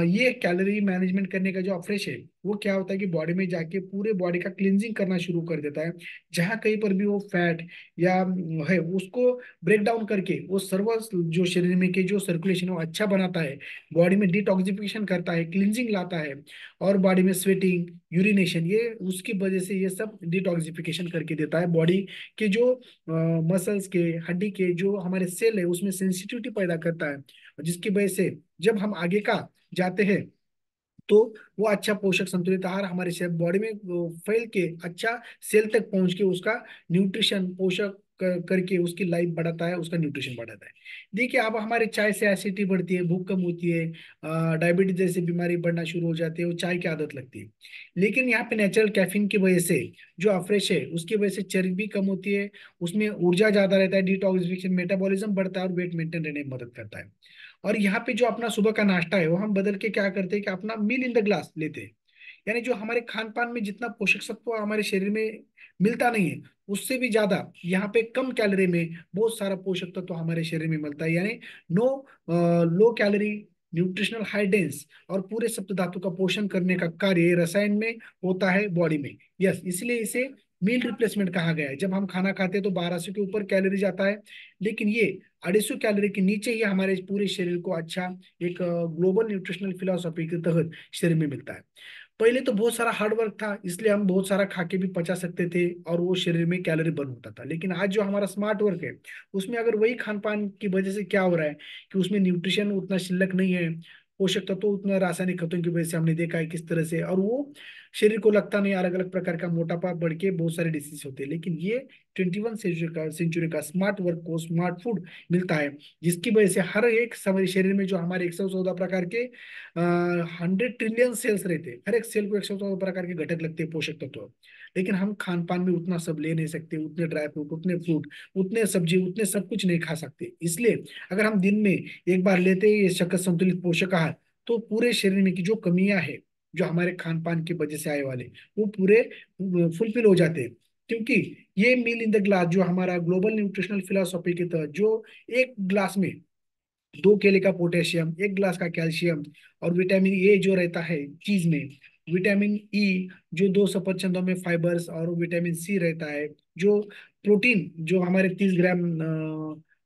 Speaker 1: ये कैलोरी मैनेजमेंट करने का जो अफ्रेश है, वो क्या होता है कि बॉडी में जाके पूरे बॉडी का क्लींजिंग करना शुरू कर देता है। जहाँ कहीं पर भी वो फैट या है उसको ब्रेक डाउन करके वो सर्व जो शरीर में के जो सर्कुलेशन है वो अच्छा बनाता है, बॉडी में डिटॉक्सिफिकेशन करता है, क्लींजिंग लाता है। और बॉडी में स्वेटिंग, यूरिनेशन, ये उसकी वजह से ये सब डिटॉक्सिफिकेशन करके देता है बॉडी के जो मसल्स के, हड्डी के जो हमारे सेल है उसमें सेंसिटिविटी पैदा करता है, जिसकी वजह से जब हम आगे का जाते हैं तो वो अच्छा पोषक संतुलित आहार हमारे शरीर बॉडी में फैल के अच्छा सेल तक पहुंच के उसका न्यूट्रिशन पोषक करके उसकी लाइफ बढ़ाता है, उसका न्यूट्रिशन बढ़ाता है। देखिए अब हमारे चाय से एसिडिटी बढ़ती है, भूख कम होती है, डायबिटीज जैसी बीमारी बढ़ना शुरू हो जाती है, वो चाय की आदत लगती है। लेकिन यहाँ पे नेचुरल कैफीन की वजह से जो अफ्रेश है उसकी वजह से चर्बी कम होती है, उसमें ऊर्जा ज्यादा रहता है, डिटॉक्सिफिकेशन, मेटाबॉलिज्म बढ़ता है और वेट मेंटेन रहने में मदद करता है। और यहाँ पे जो अपना सुबह का नाश्ता है वो हम बदल के क्या करते हैं कि अपना मील इन द ग्लास लेते हैं। यानी जो हमारे खान पान में जितना पोषक तत्व हमारे शरीर में मिलता नहीं है, उससे भी ज्यादा यहाँ पे कम कैलोरी में बहुत सारा पोषक तत्व हमारे शरीर में मिलता है। यानी no low calorie, nutritional high dense, और पूरे सप्त धातु का पोषण करने का कार्य रसायन में होता है बॉडी में। यस, इसलिए इसे मील रिप्लेसमेंट कहा गया है। जब हम खाना खाते हैं तो 1200 के ऊपर कैलोरी जाता है, लेकिन ये 250 कैलोरी के नीचे ही हमारे पूरे शरीर को अच्छा एक ग्लोबल न्यूट्रिशनल फिलोसॉफी के तहत शरीर में मिलता है। पहले तो बहुत सारा हार्ड वर्क था, इसलिए हम बहुत सारा खा के भी पचा सकते थे और वो शरीर में कैलोरी बर्न होता था। लेकिन आज जो हमारा स्मार्ट वर्क है उसमें अगर वही खान पान की वजह से क्या हो रहा है कि उसमें न्यूट्रिशन उतना शिल्लक नहीं है, पोषक तत्व उतना रासायनिक खतों की वजह से हमने देखा है किस तरह से, और वो शरीर को लगता नहीं, अलग अलग प्रकार का मोटापा बढ़ के बहुत सारे डिसीज होते हैं। लेकिन ये 21 सेंचुरी का स्मार्ट वर्क को स्मार्ट फूड मिलता है, जिसकी वजह से हर एक हमारे शरीर में जो हमारे 114 प्रकार के 100 ट्रिलियन सेल्स रहते हैं, हर एक सेल को 114 प्रकार के घटक लगते हैं, पोषक तत्व। लेकिन हम खान पान में उतना सब ले नहीं सकते, उतने ड्राई फ्रूट, उतने फ्रूट, उतने सब्जी, उतने सब कुछ नहीं खा सकते। इसलिए अगर हम दिन में एक बार लेते हैं ये शक्कर संतुलित पोषक आहार, तो पूरे शरीर में की जो कमियां है जो हमारे खान पान की वजह से आए वाले, वो पूरे फुलफिल हो जाते हैं। क्योंकि ये मील इन द ग्लास जो हमारा ग्लोबल न्यूट्रिशनल फिलोसॉफी के तहत जो एक ग्लास में 2 केले का पोटेशियम, 1 ग्लास का कैल्शियम, और विटामिन ए जो रहता है चीज में, विटामिन ई जो 2 सफरचंदों में फाइबर्स, और विटामिन सी रहता है, जो प्रोटीन जो हमारे 30 ग्राम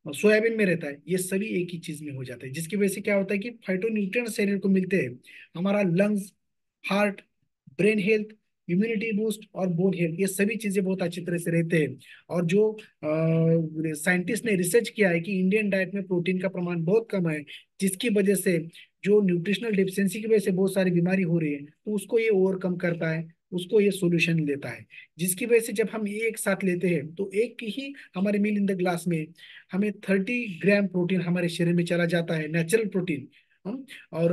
Speaker 1: सोयाबीन में रहता है, ये सभी एक ही चीज में हो जाता है। जिसकी वजह से क्या होता है कि फाइटोन्यूट्रिएंट शरीर को मिलते हैं, हमारा lungs, heart, brain health, immunity boost और बोन हेल्थ, ये सभी चीजें बहुत अच्छी तरह से रहते हैं। और जो साइंटिस्ट ने रिसर्च किया है कि इंडियन डाइट में प्रोटीन का प्रमाण बहुत कम है, जिसकी वजह से जो न्यूट्रिशनल डिफिशियंसी की वजह से बहुत सारी बीमारी हो रही है, तो उसको ये ओवरकम करता है, उसको ये सॉल्यूशन देता है। जिसकी वजह से जब हम ये एक साथ लेते हैं तो एक ही हमारे मील इन द ग्लास में हमें 30 ग्राम प्रोटीन हमारे शरीर में चला जाता है, नेचुरल प्रोटीन। और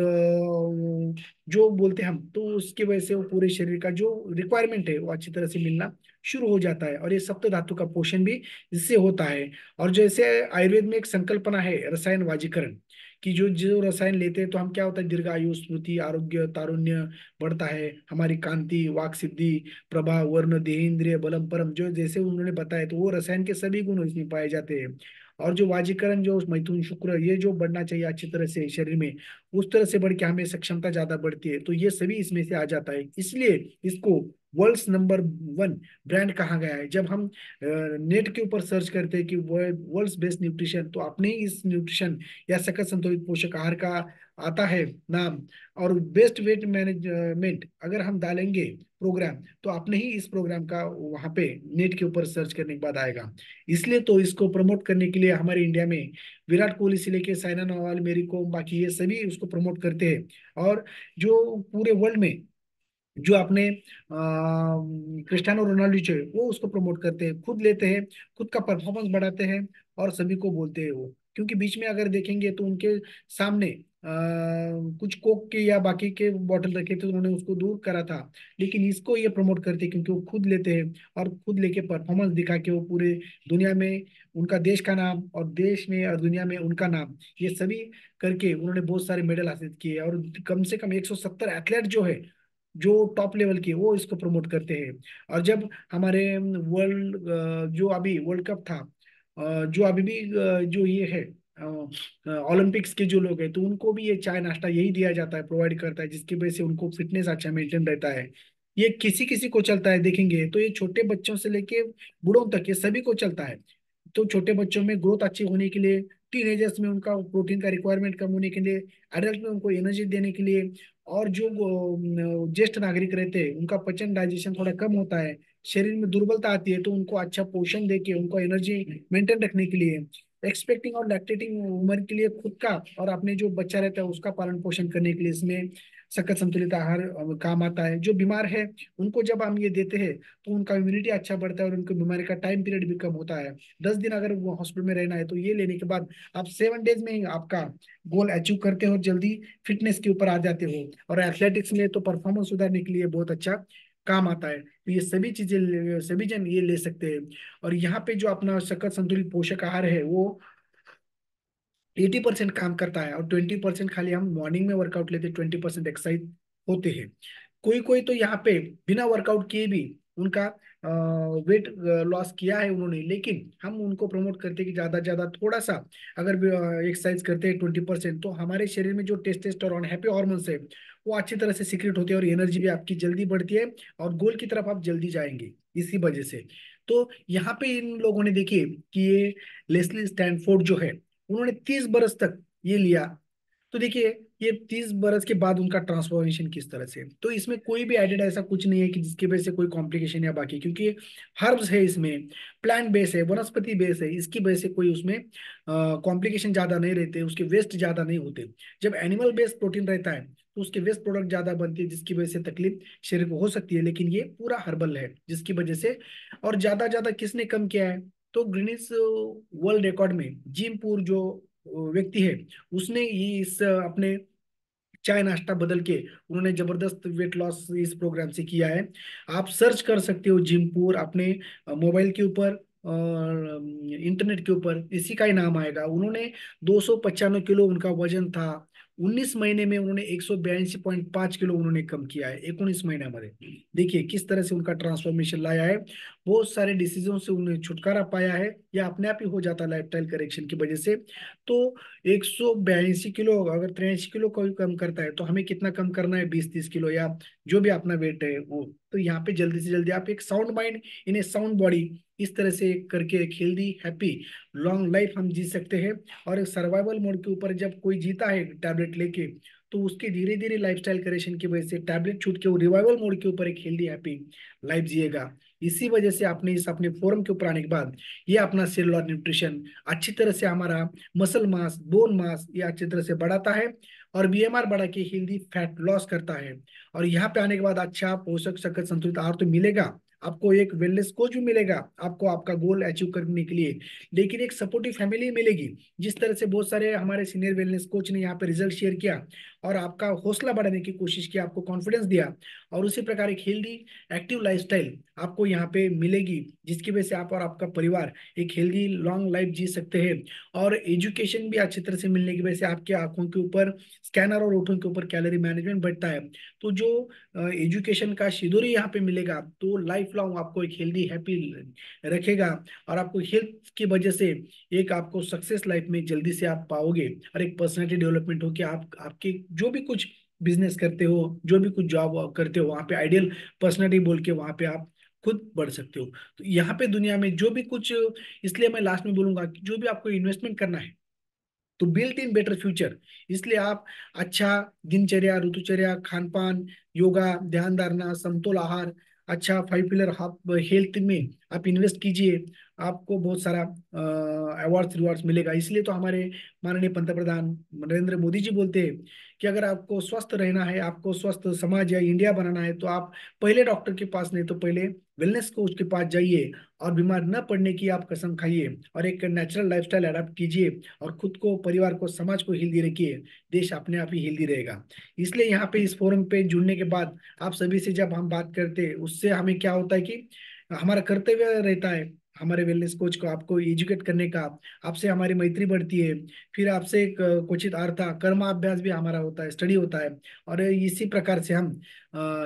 Speaker 1: जो बोलते हैं हम, तो उसकी वजह से वो पूरे शरीर का जो रिक्वायरमेंट है वो अच्छी तरह से मिलना शुरू हो जाता है, और ये सप्त धातु का पोषण भी इससे होता है। और जैसे आयुर्वेद में एक संकल्पना है रसायन वाजीकरण, कि जो जो रसायन लेते हैं तो हम क्या होता है, दीर्घायु, स्मृति, आरोग्य, तारुण्य बढ़ता है, हमारी कांति, वाक सिद्धि, प्रभा, वर्ण, देहेंद्रिय, बलम परम, जो जैसे उन्होंने बताया, तो वो रसायन के सभी गुण इसमें पाए जाते हैं। और जो वाजीकरण जो मैथुन शुक्र ये जो बढ़ना चाहिए अच्छी तरह से शरीर में, उस तरह से बढ़ के हमें सक्षमता ज्यादा बढ़ती है, तो ये सभी इसमें से आ जाता है। इसलिए इसको वर्ल्ड्स नंबर 1 ब्रांड कहा गया है। जब हम नेट के ऊपर सर्च करते हैं कि वर्ल्ड्स बेस्ट न्यूट्रिशन, तो अपने ही इस न्यूट्रिशन या सकल संतुलित पोषक आहार का आता है नाम। और बेस्ट वेट मैनेजमेंट अगर हम डालेंगे प्रोग्राम, तो अपने ही इस प्रोग्राम का वहां पे नेट के ऊपर सर्च करने के बाद आएगा। इसलिए तो इसको प्रमोट करने के लिए हमारे इंडिया में विराट कोहली से लेके साइना नेहवाल, मेरी कोम, बाकी ये सभी उसको प्रमोट करते हैं। और जो पूरे वर्ल्ड में जो अपने क्रिस्टियानो रोनाल्डो जो है वो उसको प्रमोट करते हैं, खुद लेते हैं, खुद का परफॉर्मेंस बढ़ाते हैं, और सभी को बोलते हैं वो क्योंकि बीच में अगर देखेंगे तो उनके सामने कुछ कोक के या बाकी के बॉटल रखे थे, तो उन्होंने उसको दूर करा था। लेकिन इसको ये प्रमोट करते हैं क्योंकि वो खुद लेते हैं और खुद लेके परफॉर्मेंस दिखा के वो पूरे दुनिया में उनका देश का नाम और देश में और दुनिया में उनका नाम, ये सभी करके उन्होंने बहुत सारे मेडल हासिल किए। और कम से कम 170 एथलेट जो है, जो टॉप लेवल के, वो इसको प्रमोट करते हैं। और जब हमारे वर्ल्ड जो अभी वर्ल्ड कप था, जो अभी भी जो ये है ओलंपिक्स के जो लोग हैं, तो उनको भी ये चाय नाश्ता यही दिया जाता है, प्रोवाइड करता है, जिसकी वजह से उनको फिटनेस अच्छा मेंटेन रहता है। ये किसी किसी को चलता है देखेंगे तो, ये छोटे बच्चों से लेके बूढ़ों तक ये सभी को चलता है। तो छोटे बच्चों में ग्रोथ अच्छी होने के लिए, टीनेजर्स में उनका प्रोटीन का रिक्वायरमेंट कम होने के लिए, एडल्ट में उनको एनर्जी देने के लिए, और जो ज्येष्ठ नागरिक रहते हैं उनका पचन डाइजेशन थोड़ा कम होता है, शरीर में दुर्बलता आती है, तो उनको अच्छा पोषण देके उनको एनर्जी मेंटेन रखने के लिए, एक्सपेक्टिंग और लैक्टेटिंग उम्र के लिए खुद का और अपने जो बच्चा रहता है उसका पालन पोषण करने के लिए इसमें सखत संतुलित आहार काम आता है। जो बीमार है उनको जब हम ये देते हैं तो उनका इम्यूनिटी अच्छा बढ़ता है और उनकी बीमारी का टाइम पीरियड भी कम होता है। 10 दिन अगर वो हॉस्पिटल में रहना है तो ये लेने के बाद आप 7 डेज में ही आपका गोल अचीव करते हो, जल्दी फिटनेस के ऊपर आ जाते हो। और एथलेटिक्स में तो परफॉर्मेंस सुधारने के लिए बहुत अच्छा काम आता है। तो ये सभी चीजें सभी जन ये ले सकते हैं। और यहाँ पे जो अपना सखत संतुलित पोषक आहार है वो 80% काम करता है, और 20% खाली हम मॉर्निंग में वर्कआउट लेते, 20% एक्सरसाइज होते हैं। कोई कोई तो यहाँ पे बिना वर्कआउट किए भी उनका वेट लॉस किया है उन्होंने, लेकिन हम उनको प्रमोट करते हैं कि ज्यादा ज्यादा थोड़ा सा अगर एक्सरसाइज करते हैं 20%, तो हमारे शरीर में जो टेस्टोस्टेरोन हैप्पी हॉर्मोन्स है वो अच्छी तरह से सीक्रेट होते हैं और एनर्जी भी आपकी जल्दी बढ़ती है और गोल की तरफ आप जल्दी जाएंगे इसी वजह से। तो यहाँ पे इन लोगों ने देखिए कि ये लेस्ली स्टैनफोर्ड जो है, उन्होंने 30 बरस तक ये लिया। तो देखिए ये 30 बरस के बाद उनका ट्रांसफॉर्मेशन किस तरह से, तो इसमें कोई भी एडेड ऐसा कुछ नहीं है कि जिसकी वजह से कोई कॉम्प्लिकेशन या बाकी, क्योंकि हर्ब्स है इसमें, प्लांट बेस है, वनस्पति बेस है, इसकी वजह से कोई उसमें कॉम्प्लिकेशन ज्यादा नहीं रहते, उसके वेस्ट ज्यादा नहीं होते। जब एनिमल बेस्ड प्रोटीन रहता है तो उसके वेस्ट प्रोडक्ट ज्यादा बनती है, जिसकी वजह से तकलीफ शरीर को हो सकती है। लेकिन ये पूरा हर्बल है जिसकी वजह से, और ज्यादा ज्यादा किसने कम किया है, तो ग्रीनिस वर्ल्ड रिकॉर्ड में जिमपुर जो व्यक्ति है, उसने ये इस अपने चाय नाश्ता बदल के उन्होंने जबरदस्त वेट लॉस इस प्रोग्राम से किया है। आप सर्च कर सकते हो जिमपुर अपने मोबाइल के ऊपर और इंटरनेट के ऊपर, इसी का ही नाम आएगा। उन्होंने 295 किलो उनका वजन था, 19 महीने में उन्होंने 182.5 किलो उन्होंने कम किया है 19 महीने में। देखिए किस तरह से उनका ट्रांसफॉर्मेशन लाया है, बहुत सारे डिसीजन से उन्हें छुटकारा पाया है, या अपने आप ही हो जाता है लाइफस्टाइल करेक्शन की वजह से। तो 182 किलो अगर 83 किलो कोई कम करता है तो हमें कितना कम करना है, 20-30 किलो या जो भी अपना वेट है वो। तो यहाँ पे जल्दी से जल्दी आप एक sound mind in A sound body, इस तरह से करके एक हेल्दी हैप्पी लॉन्ग लाइफ हम जी सकते हैं। और एक सर्वाइवल मोड के ऊपर जब कोई जीता है टैबलेट लेके, तो उसके धीरे धीरे लाइफस्टाइल करेक्शन की वजह से टैबलेट छूट के वो रिवाइवल मोड के ऊपर एक हेल्दी हैप्पी लाइफ जिएगा। इसी वजह से आपने इस अपने फोरम के ऊपर आने के बाद ये अपना सेल और न्यूट्रिशन अच्छी तरह से हमारा मसल मास, बोन मास ये अच्छी तरह से बढ़ाता है, और बीएमआर बढ़ा के हेल्दी फैट लॉस करता है। और यहाँ पे आने के बाद अच्छा पोषक सकत संतुलित आहार तो मिलेगा आपको, एक वेलनेस कोच भी मिलेगा आपको आपका गोल अचीव करने के लिए, लेकिन एक सपोर्टिव फैमिली मिलेगी। जिस तरह से बहुत सारे हमारे सीनियर वेलनेस कोच ने यहाँ पे रिजल्ट शेयर किया और आपका हौसला बढ़ाने की कोशिश की, आपको कॉन्फिडेंस दिया, और उसी प्रकार एक हेल्दी एक्टिव लाइफस्टाइल आपको यहाँ पे मिलेगी, जिसकी वजह से आप और आपका परिवार एक हेल्दी लॉन्ग लाइफ जी सकते हैं। और एजुकेशन भी अच्छी तरह से मिलने की वजह से आपके आंखों के ऊपर स्कैनर और ओठों के ऊपर कैलोरी मैनेजमेंट बढ़ता है। तो जो एजुकेशन का सिधोरी यहाँ पे मिलेगा तो लाइफ लॉन्ग आपको एक हेल्दी हैप्पी रखेगा, और आपको हेल्थ की वजह से एक आपको सक्सेस लाइफ में जल्दी से आप पाओगे, और एक पर्सनालिटी डेवलपमेंट हो कि आप आपके जो भी कुछ बिजनेस करते हो, जो भी कुछ जॉब करते हो, वहाँ पे आइडियल पर्सनालिटी बोल के वहाँ पे आप खुद बढ़ सकते हो। तो यहाँ पे दुनिया में जो भी कुछ, इसलिए मैं लास्ट में बोलूंगा कि जो भी आपको इन्वेस्टमेंट करना है तो बिल्ट इन बेटर फ्यूचर, इसलिए आप अच्छा दिनचर्या, ऋतुचर्या, खान पान, योगा, ध्यान धारणा, समतोल आहार, अच्छा 5 पिलर हेल्थ में आप इन्वेस्ट कीजिए, आपको बहुत सारा अवार्ड्स रिवॉर्ड्स मिलेगा। इसलिए तो हमारे माननीय पंतप्रधान नरेंद्र मोदी जी बोलते हैं कि अगर आपको स्वस्थ रहना है, आपको स्वस्थ समाज या इंडिया बनाना है, तो आप पहले डॉक्टर के पास नहीं तो पहले वेलनेस कोच के पास जाइए और बीमार न पड़ने की आप कसम खाइए और एक नेचुरल लाइफस्टाइल अडॉप्ट कीजिए और खुद को, परिवार को, समाज को हेल्दी रखिए। देश अपने आप ही हेल्दी रहेगा। इसलिए यहाँ पे इस फोरम पे जुड़ने के बाद आप सभी से जब हम बात करते हैं, उससे हमें क्या होता है कि हमारा कर्तव्य रहता है हमारे वेलनेस कोच को आपको एजुकेट करने का। आपसे हमारी मैत्री बढ़ती है, फिर आपसे एक क्वचित अर्था कर्माभ्यास भी हमारा होता है, स्टडी होता है, और इसी प्रकार से हम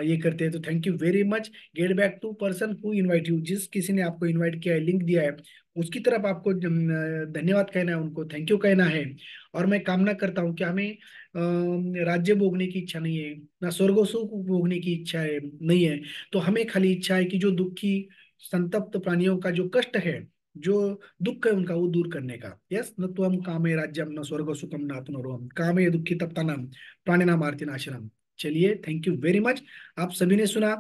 Speaker 1: ये करते हैं। तो thank you very much. Get back to person who invite you, जिस किसी ने आपको इनवाइट किया है, लिंक दिया है, उसकी तरफ आपको धन्यवाद कहना है, उनको थैंक यू कहना है। और मैं कामना करता हूँ कि हमें राज्य भोगने की इच्छा नहीं है, ना स्वर्ग सुख भोगने की इच्छा है, नहीं है। तो हमें खाली इच्छा है कि जो दुखी संतप्त प्राणियों का जो कष्ट है, जो दुख है उनका, वो दूर करने का। यस, न तो हम कामे राज्यम न स्वर्ग सुखम नातनोरम कामे दुखी तप्तानाम प्राणिनाम आर्ति नाशनम। चलिए, थैंक यू वेरी मच। आप सभी ने सुना,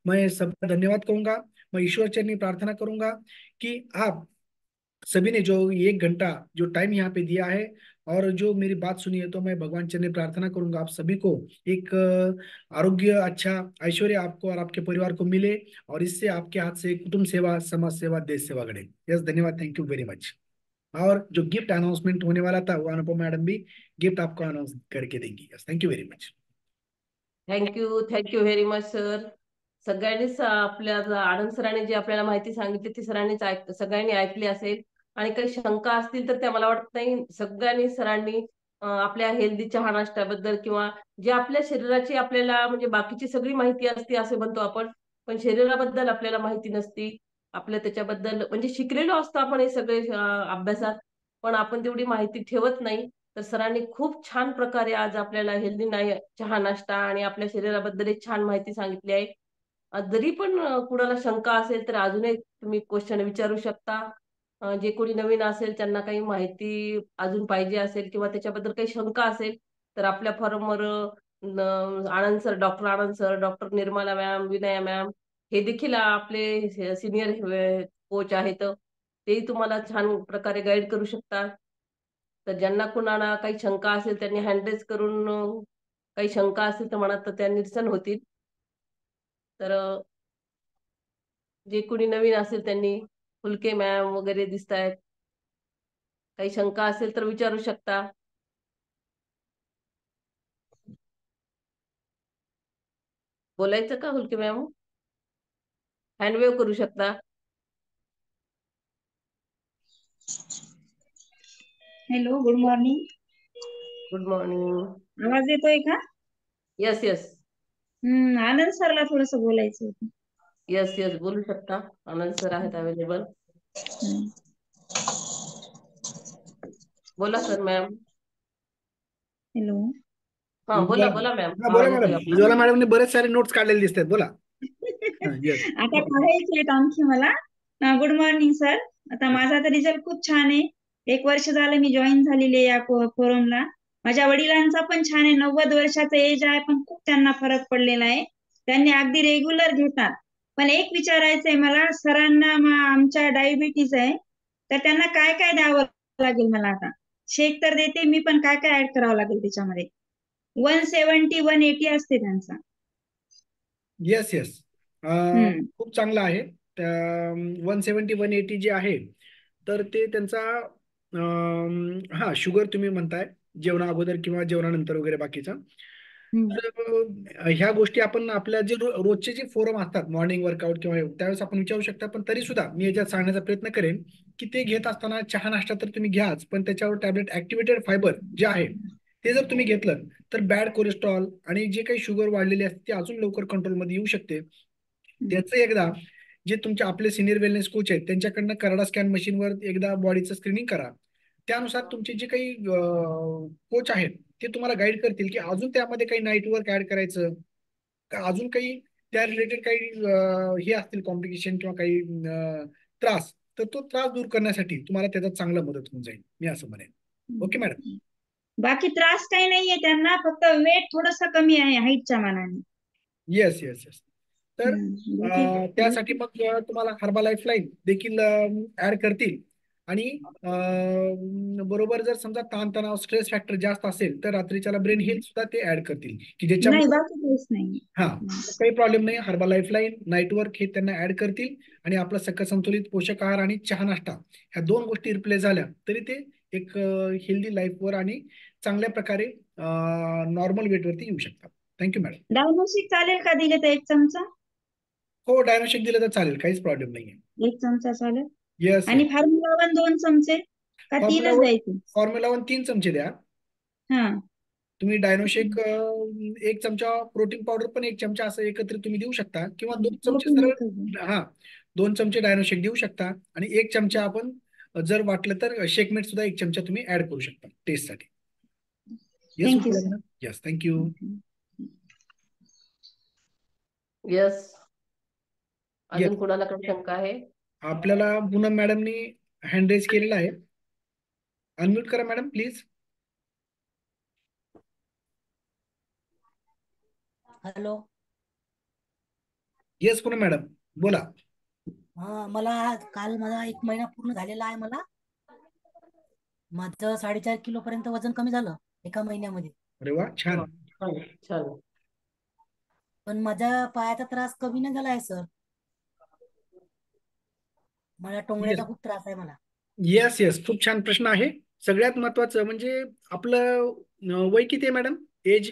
Speaker 1: मैं सबका धन्यवाद कहूंगा। मैं ईश्वर चरणी प्रार्थना करूंगा कि आप सभी ने जो 1 घंटा जो टाइम यहाँ पे दिया है और जो मेरी बात सुनी है, तो मैं भगवान चरणी प्रार्थना करूंगा आप सभी को एक आरोग्य, अच्छा ऐश्वर्य आपको और आपके परिवार को मिले, और इससे आपके हाथ से कुटुंब सेवा, समाज सेवा, देश सेवा घड़े। यस, धन्यवाद, थैंक यू वेरी मच। और जो गिफ्ट अनाउंसमेंट होने वाला था, वो अनुपम मैडम भी गिफ्ट आपको अनाउंस करके देंगी। Yes, thank you very much.
Speaker 3: Thank you very much sir. सगळ्यांनीच आपल्या आनंद सरांनी जी आपल्याला माहिती सांगितली ती सगळ्यांनी ऐकली असेल. आणि काही शंका असतील तर त्या मला वाटत नाही सगळ्यांनी सरांनी आपल्या हेल्दी चहा नाश्त्याबद्दल किंवा जे आपल्या शरीराची आपल्याला म्हणजे बाकीची सगळी माहिती असते असे म्हणतो आपण, पण शरीराबद्दल आपल्याला माहिती नसती. आपल्या त्याच्याबद्दल म्हणजे शिकलेलो असतो आपण हे सगळे अभ्यासात, पण आपण तेवढी माहिती ठेवत नाही. तर सरांनी खूप छान प्रकारे आज आपल्याला हेल्दी नाही चहा नाश्ता आणि आपल्या शरीराबद्दल एक छान माहिती सांगितली आहे. जरी पण कुणाला शंका असेल तर अजूनही तुम्ही क्वेश्चन विचारू शकता. जे कोणी नवीन असेल त्यांना काही माहिती अजून पाहिजे असेल किंवा त्याच्याबद्दल काही शंका असेल तर आपल्या फॉरमवर Anand sir, doctor Anand sir, doctor Nirmala ma'am, Vinaya ma'am हे देखील आपले सिनियर कोच आहेत. तेही तुम्हाला छान प्रकारे गाईड करू शकतात. तर ज्यांना कुणाला काही शंका असेल त्यांनी हँड रेज करून काही शंका असतील तर मनात तर त्या निरसन होतील. तर जे कोणी नवीन असेल त्यांनी फुलके मॅम वगैरे दिसत आहेत, काही शंका असेल तर विचारू शकता. बोलायचं का फुलके मॅम? हँड वेव्ह करू शकता.
Speaker 7: Hello, good morning.
Speaker 3: Good morning.
Speaker 7: आवाज येतोय का?
Speaker 3: यस यस
Speaker 7: आनंद सरला थोडस बोलायचं होतं.
Speaker 3: यस यस बोलू शकता. आनंद सर आहेत अवेलेबल.
Speaker 7: हम्म.
Speaker 3: बोला सर मॅम.
Speaker 7: हॅलो.
Speaker 3: हा बोला बोला मॅम,
Speaker 1: हा, बोला
Speaker 3: आवाज येतोय
Speaker 1: मॅडम.
Speaker 3: आपला.
Speaker 1: उज्ज्वला मॅडमने बरेच सारे नोट्स काढलेले दिसतात, बोला. येस.
Speaker 7: आता काढायचे आहेत आणखी मला. Good morning sir. आता माझा तर रिझल्ट खूप छान आहे. 1 वर्ष झालं मी जॉईन झालेली आहे या फोरमला. माझ्या वडिलांचा पण छान आहे, 90 वर्षाचं एज आहे, पण खूप त्यांना फरक पडलेला आहे. त्यांनी अगदी रेग्युलर घेतात. पण एक विचारायचंय मला सरांना, आमच्या डायबिटीज आहे, तर त्यांना काय काय द्यावं लागेल मला आता? शेक तर देते मी, पण काय काय ऍड करावं लागेल त्याच्यामध्ये? 170 180 असते त्यांचा.
Speaker 1: येस येस,
Speaker 7: हम्म.
Speaker 1: खूप चांगलं आहे. 170 180 जे आहे, तर ते त्यांचा हा शुगर तुम्ही म्हणताय जेवणा अगोदर किंवा जेवणानंतर वगैरे बाकीचा.
Speaker 7: हम्म.
Speaker 1: तर ह्या गोष्टी आपण आपल्या जे रोजचे जे फोरम असतात, मॉर्निंग वर्कआउट किंवा त्यावेळेस आपण विचारू शकता. पण तरी सुद्धा मी याच्यात सांगण्याचा प्रयत्न करेन की ते घेत असताना चहा नाश्ता तर तुम्ही घ्याच, पण त्याच्यावर टॅबलेट ऍक्टिव्हेटेड फायबर जे आहे ते जर तुम्ही घेतलं तर बॅड कोलेस्ट्रॉल आणि जे काही शुगर वाढलेली असते ते अजून लवकर कंट्रोलमध्ये येऊ शकते. त्याचं एकदा जे तुमचे आपले सिनियर वेलनेस कोच आहेत त्यांच्याकडनं कराडा स्कॅन मशीनवर एकदा बॉडीचं स्क्रीनिंग करा. त्यानुसार तुमचे जे काही कोच आहेत ते तुम्हाला गाईड करतील की अजून त्यामध्ये काही नाईट वर्क ऍड करायचं का, अजून काही त्या रिलेटेड काही हे असतील कॉम्प्लिकेशन किंवा काही त्रास, तर तो त्रास दूर करण्यासाठी तुम्हाला त्याचा चांगला मदत होऊन जाईल, मी असं म्हणेन. Okay madam.
Speaker 7: बाकी त्रास काही नाहीये त्यांना, फक्त वेट थोडस कमी आहे हाईटच्या मानाने.
Speaker 1: Yes yes yes. तर त्यासाठी मग तुम्हाला हर्बालाईफ लाईन देखील ऍड करतील. आणि बरोबर जर समजा ताणतणाव स्ट्रेस फॅक्टर जास्त असेल तर रात्रीच्याला ब्रेन हेल्थ सुद्धा ते ऍड करतील की
Speaker 7: नाही,
Speaker 1: ज्याच्यामुळे
Speaker 7: बाकी काहीच नाही.
Speaker 1: हा काही प्रॉब्लेम नाही. हर्बल लाईफलाईन नाईटवर्क हे त्यांना ऍड करतील आणि आपला सकस संतुलित पोषक आहार आणि चहा नाश्ता ह्या 2 गोष्टी रिप्लेस झाल्या तरी ते एक हेल्दी लाईफवर आणि चांगल्या प्रकारे नॉर्मल वेटवरती येऊ शकतात. Thank you madam.
Speaker 7: डायनोसिक चालेल का दिले तर 1 चमचा?
Speaker 1: हो, डायनोशिक दिलं तर चालेल, काहीच प्रॉब्लेम नाहीये.
Speaker 7: 1 चमचा चालेल.
Speaker 1: येस
Speaker 7: आणि
Speaker 1: येस.
Speaker 7: फॉर्म्युला 1 2 चमचे का 3च द्यायचे?
Speaker 1: फॉर्म्युला 1 3 चमचे द्या.
Speaker 7: हा,
Speaker 1: तुम्ही डायनोशेक 1 चमचा, प्रोटीन पावडर पण 1 चमचा असं एकत्रित तुम्ही देऊ शकता किंवा 2 चमचे
Speaker 7: प्रोटीन
Speaker 1: सरळ.
Speaker 7: एकच द्या.
Speaker 1: हा, 2 चमचे डायनोशेक देऊ शकता आणि 1 चमचा आपण जर वाटलं तर शेकमेट सुद्धा 1 चमचा तुम्ही ऍड करू शकता टेस्टसाठी. Yes
Speaker 7: thank you sir.
Speaker 1: Yes, thank you.
Speaker 3: Yes. अजून
Speaker 1: येस,
Speaker 3: कुणाला काही शंका आहे?
Speaker 1: आपल्याला पूनम मॅडमनी हँड रेज केलेला आहे. अनम्यूट करा madam please.
Speaker 8: Hello.
Speaker 1: Yes Poonam madam बोला.
Speaker 8: हा, मला काल माझा 1 महिना पूर्ण झालेला आहे. माझं 4.5 किलो पर्यंत वजन कमी झालं 1 महिन्यामध्ये.
Speaker 1: अरे वा, छान.
Speaker 3: छान छान.
Speaker 8: पण माझ्या पायाचा त्रास कमी नाही झाला आहे सर. मला टोंगळ्याचा खूप त्रास आहे मला.
Speaker 1: येस येस, खूप छान प्रश्न आहे. सगळ्यात महत्वाचं म्हणजे आपलं वय किती आहे मॅडम? एज?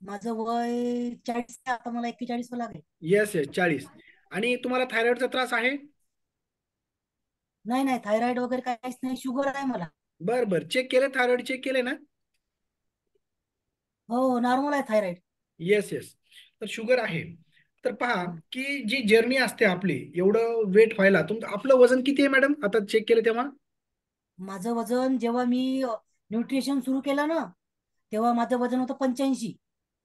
Speaker 8: माझं वय 40 आहे. आता मला 41 लागेल.
Speaker 1: Yes yes, 40. आणि तुम्हाला थायरॉइडचा त्रास आहे?
Speaker 8: नाही, थायरॉइड वगैरे काहीच नाही. शुगर आहे मला.
Speaker 1: बर बर, चेक केलं? थायरॉइड चेक केले ना?
Speaker 8: हो, नॉर्मल आहे थायरॉइड.
Speaker 1: येस येस, तर शुगर आहे. तर पहा की जी जर्नी असते आपली एवढं वेट व्हायला, आपलं वजन किती आहे मॅडम आता चेक केलं तेव्हा?
Speaker 8: माझं वजन जेव्हा मी न्यूट्रिशन सुरू केलं ना तेव्हा माझं वजन होतं 85.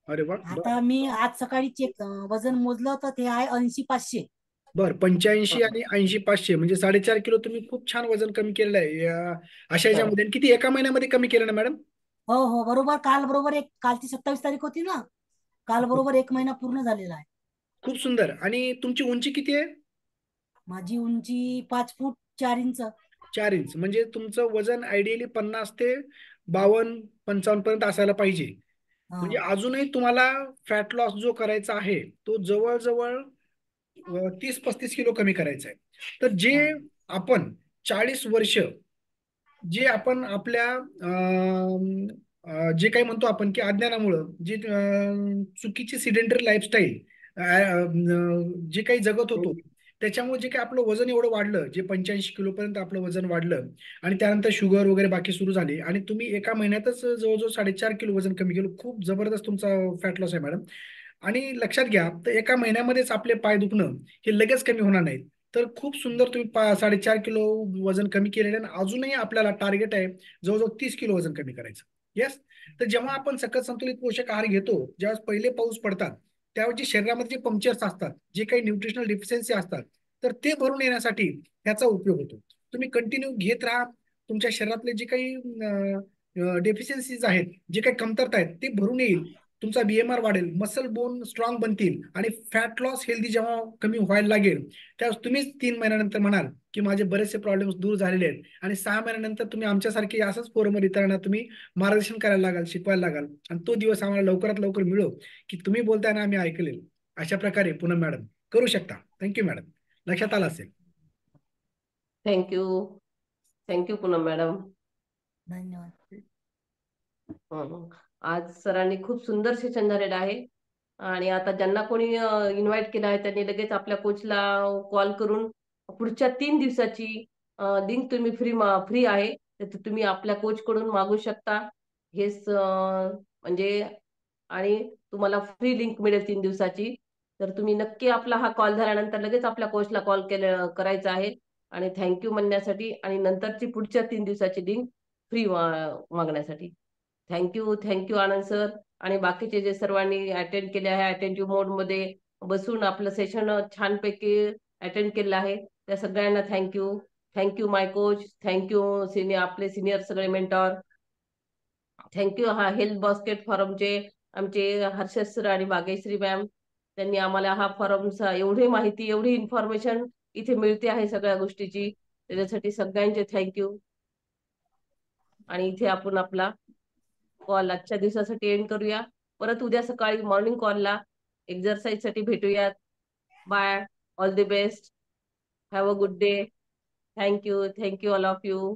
Speaker 1: अरे वा,
Speaker 8: आता मी आज सकाळी वजन मोजलं तर ते आहे 80-500.
Speaker 1: बर. 85 आणि 80-500 म्हणजे 4.5 किलो तुम्ही खूप छान वजन कमी केलेलं आहे. अशा ह्याच्यामध्ये किती एका महिन्यामध्ये कमी केलं ना मॅडम?
Speaker 8: हो, बरोबर. कालची 27 तारीख होती ना, काल बरोबर 1 महिना पूर्ण झालेला आहे.
Speaker 1: खूप सुंदर. आणि तुमची उंची किती आहे?
Speaker 8: माझी उंची 5 फूट 4 इंच.
Speaker 1: 4 इंच. म्हणजे तुमचं वजन आयडियली 50 ते 52-55 पर्यंत असायला पाहिजे. म्हणजे अजूनही तुम्हाला फॅट लॉस जो करायचा आहे तो जवळजवळ 30-35 किलो कमी करायचा आहे. तर जे आपण 40 वर्ष जे आपण आपल्या जे काही म्हणतो आपण की अज्ञानामुळं जी चुकीची सिडेंटरी लाईफस्टाईल जे काही जगत होतो त्याच्यामुळे जे काही आपलं वजन एवढं वाढलं, जे 85 किलो पर्यंत आपलं वजन वाढलं आणि त्यानंतर शुगर वगैरे बाकी सुरू झाली आणि तुम्ही एका महिन्यातच जवळजवळ 4.5 किलो वजन कमी केलं. खूप जबरदस्त तुमचा फॅट लॉस आहे मॅडम. आणि लक्षात घ्या, तर एका महिन्यामध्येच आपले पाय दुखणं हे लगेच कमी होणार नाहीत. तर खूप सुंदर तुम्ही 4.5 किलो वजन कमी केलेलं आहे. अजूनही आपल्याला टार्गेट आहे जवळजवळ 30 किलो वजन कमी करायचं. येस. तर जेव्हा आपण सकस संतुलित पोषक आहार घेतो, ज्यावेळेस पहिले पाऊस पडतात त्यावेळी जे शरीरामध्ये जे पंक्चर्स असतात, जे काही न्यूट्रिशनल डिफिशियन्सी असतात, तर ते भरून येण्यासाठी ह्याचा उपयोग होतो. तुम्ही कंटिन्यू घेत राहा. तुमच्या शरीरातले जे काही डेफिशियन्सीज आहेत, जे काही कमतरता आहेत ते भरून येईल. तुमचा बीएमआर वाढेल, मसल बोन स्ट्रॉंग बनतील आणि फॅट लॉस हेल्दी जेव्हा कमी व्हायला लागेल त्यावेळेस तुम्हीच 3 महिन्यानंतर म्हणाल की माझे बरेचसे प्रॉब्लेम्स दूर झालेले आहेत. आणि 6 महिन्यानंतर तुम्ही आमच्यासारखे असंच फोरमवर इतरांना तुम्ही मार्गदर्शन करायला लागाल, शिकवायला लागाल. आणि तो दिवस आम्हाला लवकरात लवकर मिळो की तुम्ही बोलताय ना आम्ही ऐकलेल. अशा प्रकारे पूनम मॅडम करू शकता. Thank you madam. लक्षात आलं असेल.
Speaker 3: थँक्यू. Thank you Poonam madam.
Speaker 8: धन्यवाद.
Speaker 3: आज सरांनी खूप सुंदर सेशन झालेलं आहे. आणि आता ज्यांना कोणी इन्व्हाइट केलं आहे त्यांनी लगेच आपल्या कोचला कॉल करून पुढच्या 3 दिवसाची लिंक तुम्ही फ्री आहे तर तुम्ही आपल्या कोच कडून मागू शकता. हेच म्हणजे आणि तुम्हाला फ्री लिंक मिळेल 3 दिवसाची. तर तुम्ही नक्की आपला हा कॉल झाल्यानंतर लगेच आपल्या कोचला कॉल करायचा आहे आणि थँक्यू म्हणण्यासाठी आणि नंतरची पुढच्या 3 दिवसाची लिंक फ्री मागण्यासाठी. थँक्यू आनंद सर. आणि बाकीचे जे सर्वांनी अटेंड केले आहे, अटेंटिव्ह मोड मध्ये बसून आपलं सेशन छानपैकी अटेंड केलं आहे त्या सगळ्यांना थँक्यू माय कोच. थँक्यू आपले सिनियर सगळे मेंटॉर. थँक्यू हेल्थ बास्केट फॉरमचे आमचे हर्षद सर आणि भाग्यश्री मॅम. त्यांनी आम्हाला हा फॉरमचा एवढी माहिती, एवढी इन्फॉर्मेशन इथे मिळते आहे सगळ्या गोष्टीची, त्याच्यासाठी सगळ्यांचे थँक्यू. आणि इथे आपण आपला कॉल आजच्या दिवसासाठी एंड करूया. परत उद्या सकाळी मॉर्निंग कॉलला एक्सरसाइज साठी भेटूयात. Bye. All the best. Have a good day. Thank you all of you.